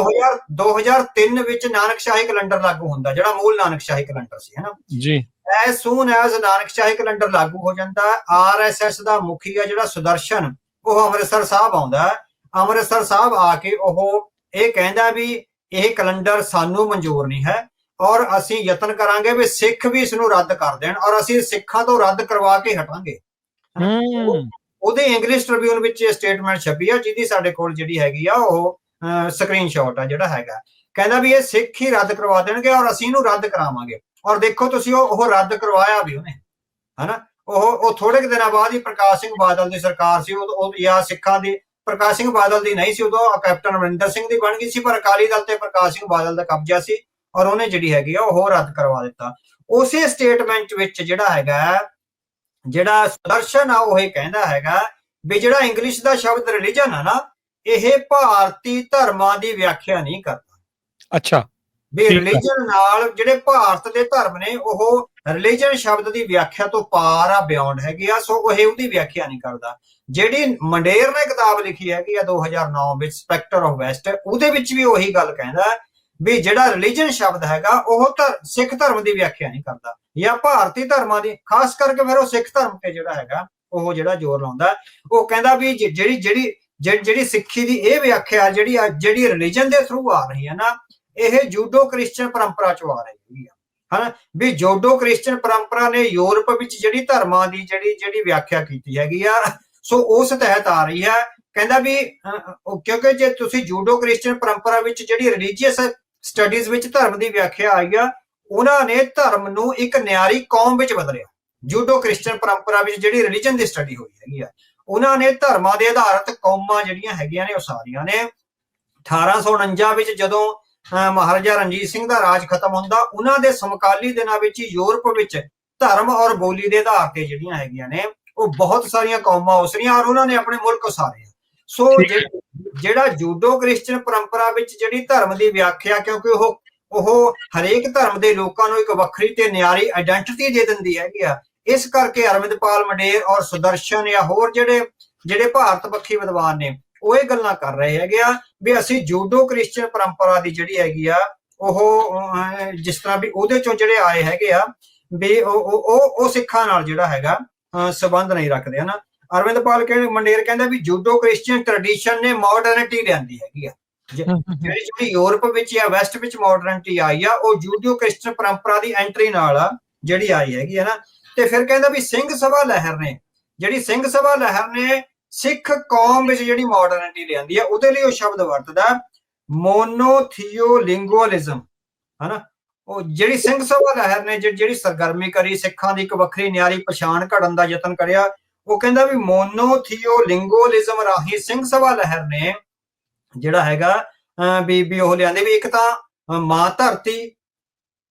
2003 ਵਿੱਚ ਨਾਨਕਸ਼ਾਹੀ ਕੈਲੰਡਰ ਲਾਗੂ ਹੁੰਦਾ, ਜਿਹੜਾ ਮੂਲ ਨਾਨਕਸ਼ਾਹੀ ਕੈਲੰਡਰ ਸੀ, ਹੈ ਨਾ ਜੀ। ਐਸ ਸੂਨ ਐਜ਼ ਨਾਨਕਸ਼ਾਹੀ ਕੈਲੰਡਰ ਲਾਗੂ ਹੋ ਜਾਂਦਾ, RSS ਦਾ ਮੁਖੀ ਆ ਜਿਹੜਾ ਸੁਦਰਸ਼ਨ, ਉਹ ਅੰਮ੍ਰਿਤਸਰ ਸਾਹਿਬ ਆਉਂਦਾ। ਅੰਮ੍ਰਿਤਸਰ ਸਾਹਿਬ ਆ ਕੇ ਉਹ ਇਹ ਕਹਿੰਦਾ ਵੀ ਇਹ ਕੈਲੰਡਰ ਸਾਨੂੰ ਮਨਜ਼ੂਰ ਨਹੀਂ ਹੈ ਔਰ ਅਸੀਂ ਯਤਨ ਕਰਾਂਗੇ ਵੀ ਸਿੱਖ ਵੀ ਇਸ ਨੂੰ ਰੱਦ ਕਰ ਦੇਣ ਔਰ ਅਸੀਂ ਸਿੱਖਾਂ ਤੋਂ ਰੱਦ ਕਰਵਾ ਕੇ ਹਟਾਂਗੇ। ਉਹਦੇ ਇੰਗਲਿਸ਼ ਟ੍ਰਿਬਿਊਨ ਵਿੱਚ ਇਹ ਸਟੇਟਮੈਂਟ ਛਪੀ ਆ, ਜਿਹਦੀ ਸਾਡੇ ਕੋਲ ਜਿਹੜੀ ਹੈਗੀ ਆ ਉਹ ਸਕਰੀਨਸ਼ਾਟ ਆ ਜਿਹੜਾ ਹੈਗਾ। ਕਹਿੰਦਾ ਵੀ ਇਹ ਸਿੱਖ ਹੀ ਰੱਦ ਕਰਵਾ ਦੇਣਗੇ ਔਰ ਅਸੀਂ ਇਹਨੂੰ ਰੱਦ ਕਰਾਵਾਂਗੇ। ਔਰ ਦੇਖੋ ਤੁਸੀਂ ਉਹ ਰੱਦ ਕਰਵਾਇਆ ਵੀ ਉਹਨੇ, ਹਨਾ। ਉਹ ਥੋੜੇ ਕੁ ਦਿਨਾਂ ਬਾਅਦ ਹੀ ਪ੍ਰਕਾਸ਼ ਸਿੰਘ ਬਾਦਲ ਦੀ ਸਰਕਾਰ ਸੀ, ਉਹ ਜਾਂ ਸਿੱਖਾਂ ਦੀ, ਪ੍ਰਕਾਸ਼ ਸਿੰਘ ਬਾਦਲ ਦੀ ਨਹੀਂ ਸੀ ਉਦੋਂ, ਕੈਪਟਨ ਅਮਰਿੰਦਰ ਸਿੰਘ ਦੀ ਬਣ ਗਈ ਸੀ, ਪਰ ਅਕਾਲੀ ਦਲ ਤੇ ਪ੍ਰਕਾਸ਼ ਸਿੰਘ ਬਾਦਲ ਦਾ ਕਬਜ਼ਾ ਸੀ ਔਰ ਉਹਨੇ ਜਿਹੜੀ ਹੈਗੀ ਆ ਉਹ ਰੱਦ ਕਰਵਾ ਦਿੱਤਾ। ਉਸੇ ਸਟੇਟਮੈਂਟ ਵਿੱਚ ਜਿਹੜਾ ਹੈਗਾ, ਜਿਹੜਾ ਸੁਦਰਸ਼ਨ ਆ ਉਹ ਇਹ ਕਹਿੰਦਾ ਹੈਗਾ ਵੀ ਜਿਹੜਾ ਇੰਗਲਿਸ਼ ਦਾ ਸ਼ਬਦ ਰਿਲੀਜਨ ਆ ਨਾ, ਇਹ ਭਾਰਤੀ ਧਰਮਾਂ ਦੀ ਵਿਆਖਿਆ ਨਹੀਂ ਕਰਦਾ। ਅੱਛਾ, ਵੀ ਰਿਲੀਜਨ ਨਾਲ ਜਿਹੜੇ ਭਾਰਤ ਦੇ ਧਰਮ ਨੇ ਉਹ ਰਿਲੀਜਨ ਸ਼ਬਦ ਦੀ ਵਿਆਖਿਆ ਤੋਂ ਪਾਰ ਆ, ਬਿਯੋਂਡ ਹੈਗੀ ਆ, ਸੋ ਉਹ ਉਹਦੀ ਵਿਆਖਿਆ ਨਹੀਂ ਕਰਦਾ। ਜਿਹੜੀ ਮੰਡੇਰ ਨੇ ਕਿਤਾਬ ਲਿਖੀ ਹੈਗੀ ਆ 2009 ਵਿੱਚ ਸਪੈਕਟਰ ਆਫ ਵੈਸਟ, ਉਹਦੇ ਵਿੱਚ ਵੀ ਉਹੀ ਗੱਲ ਕਹਿੰਦਾ ਵੀ ਜਿਹੜਾ ਰਿਲੀਜਨ ਸ਼ਬਦ ਹੈਗਾ ਉਹ ਸਿੱਖ ਧਰਮ ਦੀ ਵਿਆਖਿਆ ਨਹੀਂ ਕਰਦਾ ਜਾਂ ਭਾਰਤੀ ਧਰਮਾਂ ਦੀ, ਖਾਸ ਕਰਕੇ ਫਿਰ ਉਹ ਸਿੱਖ ਧਰਮ ਤੇ ਜਿਹੜਾ ਹੈਗਾ ਉਹ ਜਿਹੜਾ ਜ਼ੋਰ ਲਾਉਂਦਾ। ਉਹ ਕਹਿੰਦਾ ਵੀ ਜਿਹੜੀ ਸਿੱਖੀ ਦੀ ਇਹ ਵਿਆਖਿਆ ਜਿਹੜੀ ਰਿਲੀਜਨ ਦੇ ਥਰੂ ਆ ਰਹੀ ਹੈ ਨਾ, ਇਹ ਜੂਡੋ ਕ੍ਰਿਸਚਨ ਪਰੰਪਰਾ ਚੋਂ ਆ ਰਹੀ ਹੈ, ਹਨਾ। ਵੀ ਜੂਡੋ ਕ੍ਰਿਸਚਨ ਪਰੰਪਰਾ ਨੇ ਯੂਰਪ ਵਿੱਚ ਜਿਹੜੀ ਧਰਮਾਂ ਦੀ ਜਿਹੜੀ ਵਿਆਖਿਆ ਕੀਤੀ ਹੈਗੀ ਆ, ਸੋ ਉਸ ਤਹਿਤ ਆ ਰਹੀ ਹੈ। ਕਹਿੰਦਾ ਵੀ ਕਿਉਂਕਿ ਜੇ ਤੁਸੀਂ ਜੂਡੋ ਕ੍ਰਿਸਚਨ ਪਰੰਪਰਾ ਵਿੱਚ ਜਿਹੜੀ ਰਿਲੀਜੀਅਸ ਸਟੱਡੀਜ਼ ਵਿੱਚ ਧਰਮ ਦੀ ਵਿਆਖਿਆ ਆਈ ਆ, ਉਹਨਾਂ ਨੇ ਧਰਮ ਨੂੰ ਇੱਕ ਨਿਆਰੀ ਕੌਮ ਵਿੱਚ ਬਦਲਿਆ। ਜੂਡੋ ਕ੍ਰਿਸਚਨ ਪਰੰਪਰਾ ਵਿੱਚ ਜਿਹੜੀ ਰਿਲੀਜਨ ਦੀ ਸਟੱਡੀ ਹੋਈ ਹੈਗੀ ਆ, ਉਹਨਾਂ ਨੇ ਧਰਮਾਂ ਦੇ ਆਧਾਰਿਤ ਕੌਮਾਂ ਜਿਹੜੀਆਂ ਹੈਗੀਆਂ ਨੇ ਉਹ ਸਾਰੀਆਂ ਨੇ 1849 ਵਿੱਚ ਜਦੋਂ ਮਹਾਰਾਜਾ ਰਣਜੀਤ ਸਿੰਘ ਦਾ ਰਾਜ ਖਤਮ ਹੁੰਦਾ, ਉਹਨਾਂ ਦੇ ਸਮਕਾਲੀ ਦਿਨਾਂ ਵਿੱਚ ਯੂਰਪ ਵਿੱਚ ਧਰਮ ਔਰ ਬੋਲੀ ਦੇ ਆਧਾਰ ਤੇ ਜਿਹੜੀਆਂ ਹੈਗੀਆਂ ਨੇ ਉਹ ਬਹੁਤ ਸਾਰੀਆਂ ਕੌਮਾਂ ਉਸਰੀਆਂ ਔਰ ਉਹਨਾਂ ਨੇ ਆਪਣੇ ਮੁਲਕ ਉਸਾਰੇ। ਸੋ ਜਿਹੜਾ ਜੂਡੋ ਕ੍ਰਿਸਚਨ ਪਰੰਪਰਾ ਵਿੱਚ ਜਿਹੜੀ ਧਰਮ ਦੀ ਵਿਆਖਿਆ, ਕਿਉਂਕਿ ਉਹ ਹਰੇਕ ਧਰਮ ਦੇ ਲੋਕਾਂ ਨੂੰ ਇੱਕ ਵੱਖਰੀ ਤੇ ਨਿਆਰੀ ਆਇਡੈਂਟੀਟੀ ਦੇ ਦਿੰਦੀ ਹੈਗੀ ਆ, ਇਸ ਕਰਕੇ ਅਰਵਿੰਦਪਾਲ ਮੰਡੇਰ ਔਰ ਸੁਦਰਸ਼ਨ ਜਾਂ ਹੋਰ ਜਿਹੜੇ ਭਾਰਤ ਪੱਖੀ ਵਿਦਵਾਨ ਨੇ ਉਹ ਇਹ ਗੱਲਾਂ ਕਰ ਰਹੇ ਹੈਗੇ ਆ ਵੀ ਅਸੀਂ ਜੂਡੋ ਕ੍ਰਿਸਚਨ ਪਰੰਪਰਾ ਦੀ ਜਿਹੜੀ ਹੈਗੀ ਆ ਉਹ ਜਿਸ ਤਰ੍ਹਾਂ ਵੀ ਉਹਦੇ ਚੋਂ ਜਿਹੜੇ ਆਏ ਹੈਗੇ ਆ ਵੀ ਉਹ ਸਿੱਖਾਂ ਨਾਲ ਜਿਹੜਾ ਹੈਗਾ ਸੰਬੰਧ ਨਹੀਂ ਰੱਖਦੇ, ਹਨਾ। ਅਰਵਿੰਦਪਾਲ ਮੰਡੇਰ ਕਹਿੰਦਾ ਵੀ ਜੂਡੋ ਕ੍ਰਿਸਚੀਅਨ ਟ੍ਰੈਡੀਸ਼ਨ ਨੇ ਮਾਡਰਨਿਟੀ ਲਿਆਂਦੀ ਹੈਗੀ ਆ, ਜਿਹੜੀ ਯੂਰਪ ਵਿੱਚ ਜਾਂ ਵੈਸਟ ਵਿੱਚ ਮਾਡਰਨਿਟੀ ਆਈ ਆ ਉਹ ਜੂਡੋ ਕ੍ਰਿਸਚੀਅਨ ਪਰੰਪਰਾ ਦੀ ਐਂਟਰੀ ਨਾਲ ਜਿਹੜੀ ਆਈ ਹੈਗੀ ਹੈ ਨਾ। ਤੇ ਫਿਰ ਕਹਿੰਦਾ ਵੀ ਸਿੰਘ ਸਭਾ ਲਹਿਰ ਨੇ ਸਿੱਖ ਕੌਮ ਵਿੱਚ ਜਿਹੜੀ ਮਾਡਰਨਿਟੀ ਲਿਆਂਦੀ ਆ, ਉਹਦੇ ਲਈ ਉਹ ਸ਼ਬਦ ਵਰਤਦਾ ਮੋਨੋਥੀਓਲਿੰਗੁਅਲਿਜ਼ਮ, ਹਨਾ। ਉਹ ਜਿਹੜੀ ਸਿੰਘ ਸਭਾ ਲਹਿਰ ਨੇ ਜਿਹੜੀ ਸਰਗਰਮੀ ਕਰੀ, ਸਿੱਖਾਂ ਦੀ ਇੱਕ ਵੱਖਰੀ ਨਿਆਰੀ ਪਛਾਣ ਘੜਨ ਦਾ ਯਤਨ ਕਰਿਆ, ਉਹ ਕਹਿੰਦਾ ਵੀ ਮੋਨੋਥੀਓਲਿੰਗੁਅਲਿਜ਼ਮ ਰਾਹੀਂ ਸਿੰਘ ਸਭਾ ਲਹਿਰ ਨੇ ਜਿਹੜਾ ਹੈਗਾ ਵੀ ਉਹ ਲਿਆਂਦੇ ਵੀ ਇੱਕ ਤਾਂ ਮਾਂ ਧਰਤੀ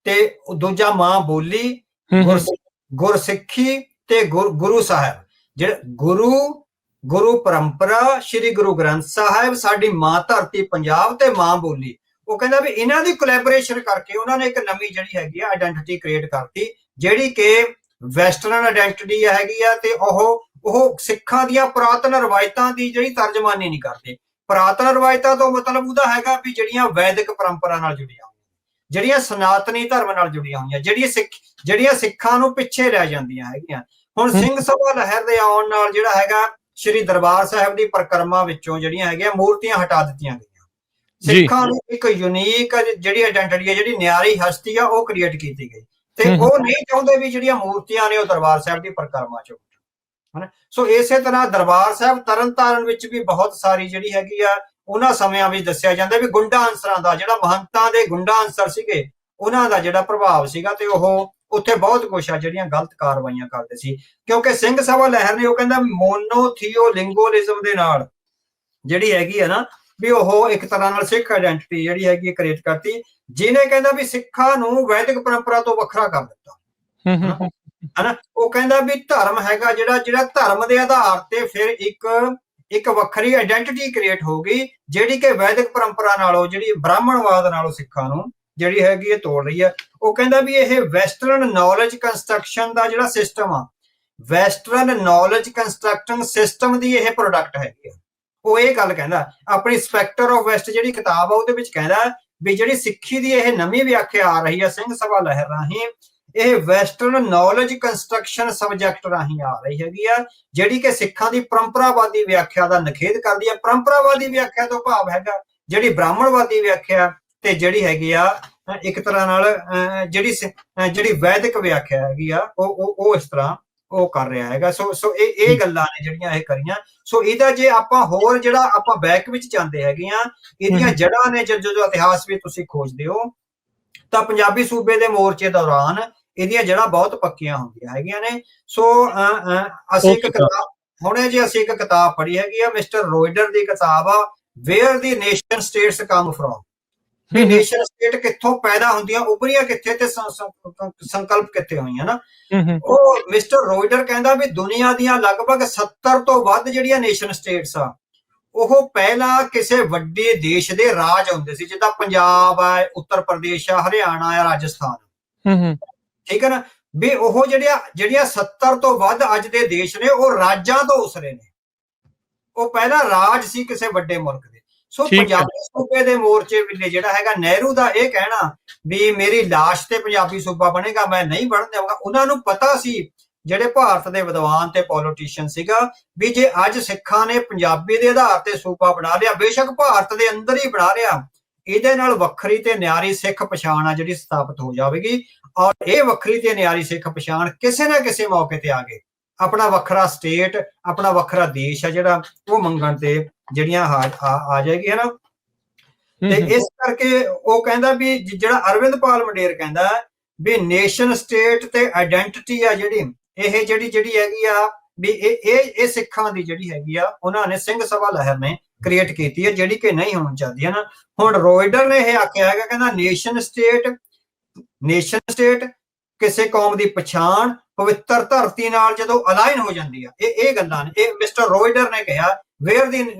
ਤੇ ਦੂਜਾ ਮਾਂ ਬੋਲੀ, ਗੁਰਸਿੱਖੀ ਤੇ ਗੁਰੂ ਸਾਹਿਬ, ਜਿਹੜੇ ਗੁਰੂ ਪਰੰਪਰਾ, ਸ਼੍ਰੀ ਗੁਰੂ ਗ੍ਰੰਥ ਸਾਹਿਬ, ਸਾਡੀ ਮਾਂ ਧਰਤੀ ਪੰਜਾਬ ਤੇ ਮਾਂ ਬੋਲੀ। ਉਹ ਕਹਿੰਦਾ ਵੀ ਇਹਨਾਂ ਦੀ ਕੋਲੈਬੋਰੇਸ਼ਨ ਕਰਕੇ ਉਹਨਾਂ ਨੇ ਇੱਕ ਨਵੀਂ ਜਿਹੜੀ ਹੈਗੀ ਆ ਆਇਡੈਂਟੀਟੀ ਕ੍ਰੀਏਟ ਕਰਤੀ, ਜਿਹੜੀ ਕਿ ਵੈਸਟਰਨ ਆਇਡੈਂਟੀਟੀ ਹੈਗੀ ਆ ਤੇ ਉਹ ਸਿੱਖਾਂ ਦੀਆਂ ਪੁਰਾਤਨ ਰਵਾਇਤਾਂ ਦੀ ਜਿਹੜੀ ਤਰਜਮਾਨੀ ਨਹੀਂ ਕਰਦੇ। ਪੁਰਾਤਨ ਰਵਾਇਤਾਂ ਤੋਂ ਮਤਲਬ ਉਹਦਾ ਹੈਗਾ ਵੀ ਜਿਹੜੀਆਂ ਵੈਦਿਕ ਪਰੰਪਰਾ ਨਾਲ ਜੁੜੀਆਂ ਹੋਈਆਂ, ਜਿਹੜੀਆਂ ਸਨਾਤਨੀ ਧਰਮ ਨਾਲ ਜੁੜੀਆਂ ਹੋਈਆਂ, ਜਿਹੜੀਆਂ ਸਿੱਖਾਂ ਨੂੰ ਪਿੱਛੇ ਲੈ ਜਾਂਦੀਆਂ ਹੈਗੀਆਂ। ਹੁਣ ਸਿੰਘ ਸਭਾ ਲਹਿਰ ਦੇ ਆਉਣ ਨਾਲ ਜਿਹੜਾ ਹੈਗਾ ਸ਼੍ਰੀ ਦਰਬਾਰ ਸਾਹਿਬ ਦੀ ਪਰਿਕਰਮਾ ਵਿੱਚੋਂ ਜਿਹੜੀਆਂ ਹੈਗੀਆਂ ਮੂਰਤੀਆਂ ਹਟਾ ਦਿੱਤੀਆਂ ਗਈਆਂ। ਸਿੱਖਾਂ ਨੂੰ ਇੱਕ ਯੂਨੀਕ ਜਿਹੜੀ ਆਇਡੈਂਟੀਟੀ ਹੈ, ਜਿਹੜੀ ਨਿਆਰੀ ਹਸਤੀ ਆ, ਉਹ ਕ੍ਰੀਏਟ ਕੀਤੀ ਗਈ ਤੇ ਉਹ ਨਹੀਂ ਚਾਹੁੰਦੇ ਵੀ ਜਿਹੜੀਆਂ ਮੂਰਤੀਆਂ ਨੇ ਉਹ ਦਰਬਾਰ ਸਾਹਿਬ ਦੀ ਪਰਿਕਰਮਾ ਚ, ਹਨਾ। ਸੋ ਇਸੇ ਤਰ੍ਹਾਂ ਦਰਬਾਰ ਸਾਹਿਬ ਤਰਨਤਾਰਨ ਵਿੱਚ ਵੀ ਬਹੁਤ ਸਾਰੀ ਜਿਹੜੀ ਹੈਗੀ ਆ ਉਹਨਾਂ ਸਮਿਆਂ ਵਿੱਚ ਦੱਸਿਆ ਜਾਂਦਾ ਵੀ ਗੁੰਡਾ ਅੰਸਰਾਂ ਦਾ, ਜਿਹੜਾ ਮਹੰਤਾਂ ਦੇ ਗੁੰਡਾ ਅੰਸਰ ਸੀਗੇ, ਉਹਨਾਂ ਦਾ ਜਿਹੜਾ ਪ੍ਰਭਾਵ ਸੀਗਾ ਤੇ ਉਹ ਉੱਥੇ ਬਹੁਤ ਕੁਛ ਆ ਜਿਹੜੀਆਂ ਗਲਤ ਕਾਰਵਾਈਆਂ ਕਰਦੇ ਸੀ, ਕਿਉਂਕਿ ਸਿੰਘ ਸਭਾ ਲਹਿਰ ਨੇ ਉਹ ਕਹਿੰਦਾ ਮੋਨੋਥੀਓਲਿੰਗੋਲਿਜ਼ਮ ਦੇ ਨਾਲ ਜਿਹੜੀ ਹੈਗੀ ਆ ਨਾ ਵੀ ਉਹ ਇੱਕ ਤਰ੍ਹਾਂ ਨਾਲ ਸਿੱਖ ਆਇਡੈਂਟੀਟੀ ਜਿਹੜੀ ਹੈਗੀ ਕ੍ਰੀਏਟ ਕਰਤੀ, ਜਿਹਨੇ ਕਹਿੰਦਾ ਵੀ ਸਿੱਖਾਂ ਨੂੰ ਵੈਦਿਕ ਪਰੰਪਰਾ ਤੋਂ ਵੱਖਰਾ ਕਰ ਦਿੱਤਾ ਹਨਾ। ਉਹ ਕਹਿੰਦਾ ਵੀ ਧਰਮ ਹੈਗਾ ਜਿਹੜਾ ਧਰਮ ਦੇ ਆਧਾਰ ਤੇ ਫਿਰ ਇੱਕ ਵੱਖਰੀ ਆਇਡੈਂਟੀਟੀ ਕ੍ਰੀਏਟ ਹੋ ਗਈ, ਜਿਹੜੀ ਕਿ ਵੈਦਿਕ ਪਰੰਪਰਾ ਨਾਲੋਂ, ਜਿਹੜੀ ਬ੍ਰਾਹਮਣਵਾਦ ਨਾਲੋਂ ਸਿੱਖਾਂ ਨੂੰ ਜਿਹੜੀ ਹੈਗੀ ਇਹ ਤੋੜ ਰਹੀ ਹੈ। ਉਹ ਕਹਿੰਦਾ ਵੀ ਇਹ ਵੈਸਟਰਨ ਨੌਲੇਜ ਕੰਸਟਰਕਸ਼ਨ ਦਾ ਜਿਹੜਾ ਸਿਸਟਮ ਆ, ਵੈਸਟਰਨ ਨੌਲੇਜ ਕੰਸਟਰਕਟਿੰਗ ਸਿਸਟਮ ਦੀ ਇਹ ਪ੍ਰੋਡਕਟ ਹੈਗੀ ਆ। ਉਹ ਇਹ ਗੱਲ ਕਹਿੰਦਾ ਆਪਣੀ ਸਪੈਕਟਰ ਆਫ ਵੈਸਟ ਜਿਹੜੀ ਕਿਤਾਬ ਆ ਉਹਦੇ ਵਿੱਚ ਕਹਿੰਦਾ ਵੀ ਜਿਹੜੀ ਸਿੱਖੀ ਦੀ ਇਹ ਨਵੀਂ ਵਿਆਖਿਆ ਆ ਰਹੀ ਹੈ ਸਿੰਘ ਸਭਾ ਲਹਿਰ ਰਾਹੀਂ, ਇਹ ਵੈਸਟਰਨ ਨੌਲੇਜ ਕੰਸਟਰਕਸ਼ਨ ਸਬਜੈਕਟ ਰਾਹੀਂ ਆ ਰਹੀ ਹੈਗੀ ਆ, ਜਿਹੜੀ ਕਿ ਸਿੱਖਾਂ ਦੀ ਪਰੰਪਰਾਵਾਦੀ ਵਿਆਖਿਆ ਦਾ ਨਿਖੇਧ ਕਰਦੀ ਹੈ। ਪਰੰਪਰਾਵਾਦੀ ਵਿਆਖਿਆ ਤੋਂ ਭਾਵ ਹੈਗਾ ਜਿਹੜੀ ਬ੍ਰਾਹਮਣਵਾਦੀ ਵਿਆਖਿਆ ਤੇ ਜਿਹੜੀ ਹੈਗੀ ਆ ਇੱਕ ਤਰ੍ਹਾਂ ਨਾਲ ਜਿਹੜੀ ਵੈਦਿਕ ਵਿਆਖਿਆ ਹੈਗੀ ਆ ਉਹ ਇਸ ਤਰ੍ਹਾਂ ਉਹ ਕਰ ਰਿਹਾ ਹੈਗਾ। ਸੋ ਇਹ ਗੱਲਾਂ ਨੇ ਜਿਹੜੀਆਂ ਇਹ ਕਰੀਆਂ। ਸੋ ਇਹਦਾ ਜੇ ਆਪਾਂ ਹੋਰ ਜਿਹੜਾ ਆਪਾਂ ਬੈਕ ਵਿੱਚ ਜਾਂਦੇ ਹੈਗੇ ਆ, ਇਹਦੀਆਂ ਜੜ੍ਹਾਂ ਨੇ ਜਦੋਂ ਇਤਿਹਾਸ ਵੀ ਤੁਸੀਂ ਖੋਜਦੇ ਹੋ ਤਾਂ ਪੰਜਾਬੀ ਸੂਬੇ ਦੇ ਮੋਰਚੇ ਦੌਰਾਨ ਇਹਦੀਆਂ ਜੜ੍ਹਾਂ ਬਹੁਤ ਪੱਕੀਆਂ ਹੁੰਦੀਆਂ ਹੈਗੀਆਂ ਨੇ। ਸੋ ਅਸੀਂ ਇੱਕ ਕਿਤਾਬ ਪੜ੍ਹੀ ਹੈਗੀ ਆ, ਮਿਸਟਰ ਰੋਇਡਰ ਦੀ ਕਿਤਾਬ ਆ where the nation states come from, ਵੀ ਨੇਸ਼ਨ ਸਟੇਟ ਕਿੱਥੋਂ ਪੈਦਾ ਹੁੰਦੀਆਂ, ਉਭਰੀਆਂ ਕਿੱਥੇ ਤੇ ਸੰਕਲਪ ਕਿੱਥੇ ਹੋਈਆਂ ਨਾ। ਉਹ ਮਿਸਟਰ ਰੋਇਡਰ ਕਹਿੰਦਾ ਵੀ ਦੁਨੀਆ ਦੀਆਂ ਲਗਭਗ 70 ਤੋਂ ਵੱਧ ਜਿਹੜੀਆਂ ਨੇਸ਼ਨ ਸਟੇਟਸ ਆ ਉਹ ਪਹਿਲਾਂ ਕਿਸੇ ਵੱਡੇ ਦੇਸ਼ ਦੇ ਰਾਜ ਹੁੰਦੇ ਸੀ, ਜਿੱਦਾਂ ਪੰਜਾਬ ਆ, ਉੱਤਰ ਪ੍ਰਦੇਸ਼ ਆ, ਹਰਿਆਣਾ ਆ, ਰਾਜਸਥਾਨ, ਠੀਕ ਹੈ ਨਾ। ਵੀ ਉਹ ਜਿਹੜੀਆਂ 70 ਤੋਂ ਵੱਧ ਅੱਜ ਦੇ ਦੇਸ਼ ਨੇ ਉਹ ਰਾਜਾਂ ਤੋਂ ਉਸਰੇ ਨੇ, ਉਹ ਪਹਿਲਾਂ ਰਾਜ ਸੀ ਕਿਸੇ ਵੱਡੇ ਮੁਲਕ ਦੇ। ਸੋ ਪੰਜਾਬੀ ਸੂਬੇ ਦੇ ਮੋਰਚੇ ਵੇਲੇ ਜਿਹੜਾ ਹੈਗਾ ਨਹਿਰੂ ਦਾ ਇਹ ਕਹਿਣਾ ਵੀ ਮੇਰੀ ਲਾਸ਼ ਤੇ ਪੰਜਾਬੀ ਸੂਬਾ ਬਣੇਗਾ, ਮੈਂ ਨਹੀਂ ਬਣਨ ਦੇਵਾਂਗਾ, ਉਹਨਾਂ ਨੂੰ ਪਤਾ ਸੀ ਜਿਹੜੇ ਭਾਰਤ ਦੇ ਵਿਦਵਾਨ ਤੇ ਪੋਲੀਟੀਸ਼ੀਅਨ ਸੀਗਾ ਵੀ ਜੇ ਅੱਜ ਸਿੱਖਾਂ ਨੇ ਪੰਜਾਬੀ ਦੇ ਆਧਾਰ ਤੇ ਸੂਬਾ ਬਣਾ ਲਿਆ, ਬੇਸ਼ੱਕ ਭਾਰਤ ਦੇ ਅੰਦਰ ਹੀ ਬਣਾ ਲਿਆ, ਇਹਦੇ ਨਾਲ ਵੱਖਰੀ ਤੇ ਨਿਆਰੀ ਸਿੱਖ ਪਛਾਣ ਆ ਜਿਹੜੀ ਸਥਾਪਿਤ ਹੋ ਜਾਵੇਗੀ। ਔਰ ਇਹ ਵੱਖਰੀ ਤੇ ਨਿਆਰੀ ਸਿੱਖ ਪਛਾਣ ਕਿਸੇ ਨਾ ਕਿਸੇ ਮੌਕੇ ਤੇ ਆ ਕੇ ਆਪਣਾ ਵੱਖਰਾ ਸਟੇਟ, ਆਪਣਾ ਵੱਖਰਾ ਦੇਸ਼ ਆ ਜਿਹੜਾ ਉਹ ਮੰਗਣ ਤੇ ਜਿਹੜੀਆਂ ਆ ਜਾਏਗੀ ਹੈ ਨਾ। ਤੇ ਇਸ ਕਰਕੇ ਉਹ ਕਹਿੰਦਾ ਵੀ ਜਿਹੜਾ ਅਰਵਿੰਦਪਾਲ ਮੰਡੇਰ ਕਹਿੰਦਾ ਵੀ ਨੇਸ਼ਨ ਸਟੇਟ ਤੇ ਆਇਡੈਂਟੀਟੀ ਆ ਜਿਹੜੀ ਹੈਗੀ ਆ ਵੀ ਇਹ ਸਿੱਖਾਂ ਦੀ ਜਿਹੜੀ ਹੈਗੀ ਆ ਉਹਨਾਂ ਨੇ ਸਿੰਘ ਸਭਾ ਲਹਿਰ ਨੇ ਕ੍ਰੀਏਟ ਕੀਤੀ ਹੈ, ਜਿਹੜੀ ਕਿ ਨਹੀਂ ਹੋਣੀ ਚਾਹੀਦੀ ਹੈ ਨਾ। ਹੁਣ ਰੋਇਡਰ ਨੇ ਇਹ ਆਖਿਆ ਹੈਗਾ, ਕਹਿੰਦਾ ਨੇਸ਼ਨ ਸਟੇਟ ਕਿਸੇ ਕੌਮ ਦੀ ਪਛਾਣ ਪਵਿੱਤਰ ਧਰਤੀ ਨਾਲ ਜਦੋਂ ਅਲਾਈਨ ਹੋ ਜਾਂਦੀ ਆ, ਇਹ ਗੱਲਾਂ ਨੇ ਇਹ ਮਿਸਟਰ ਰੋਇਡਰ ਨੇ ਕਿਹਾ where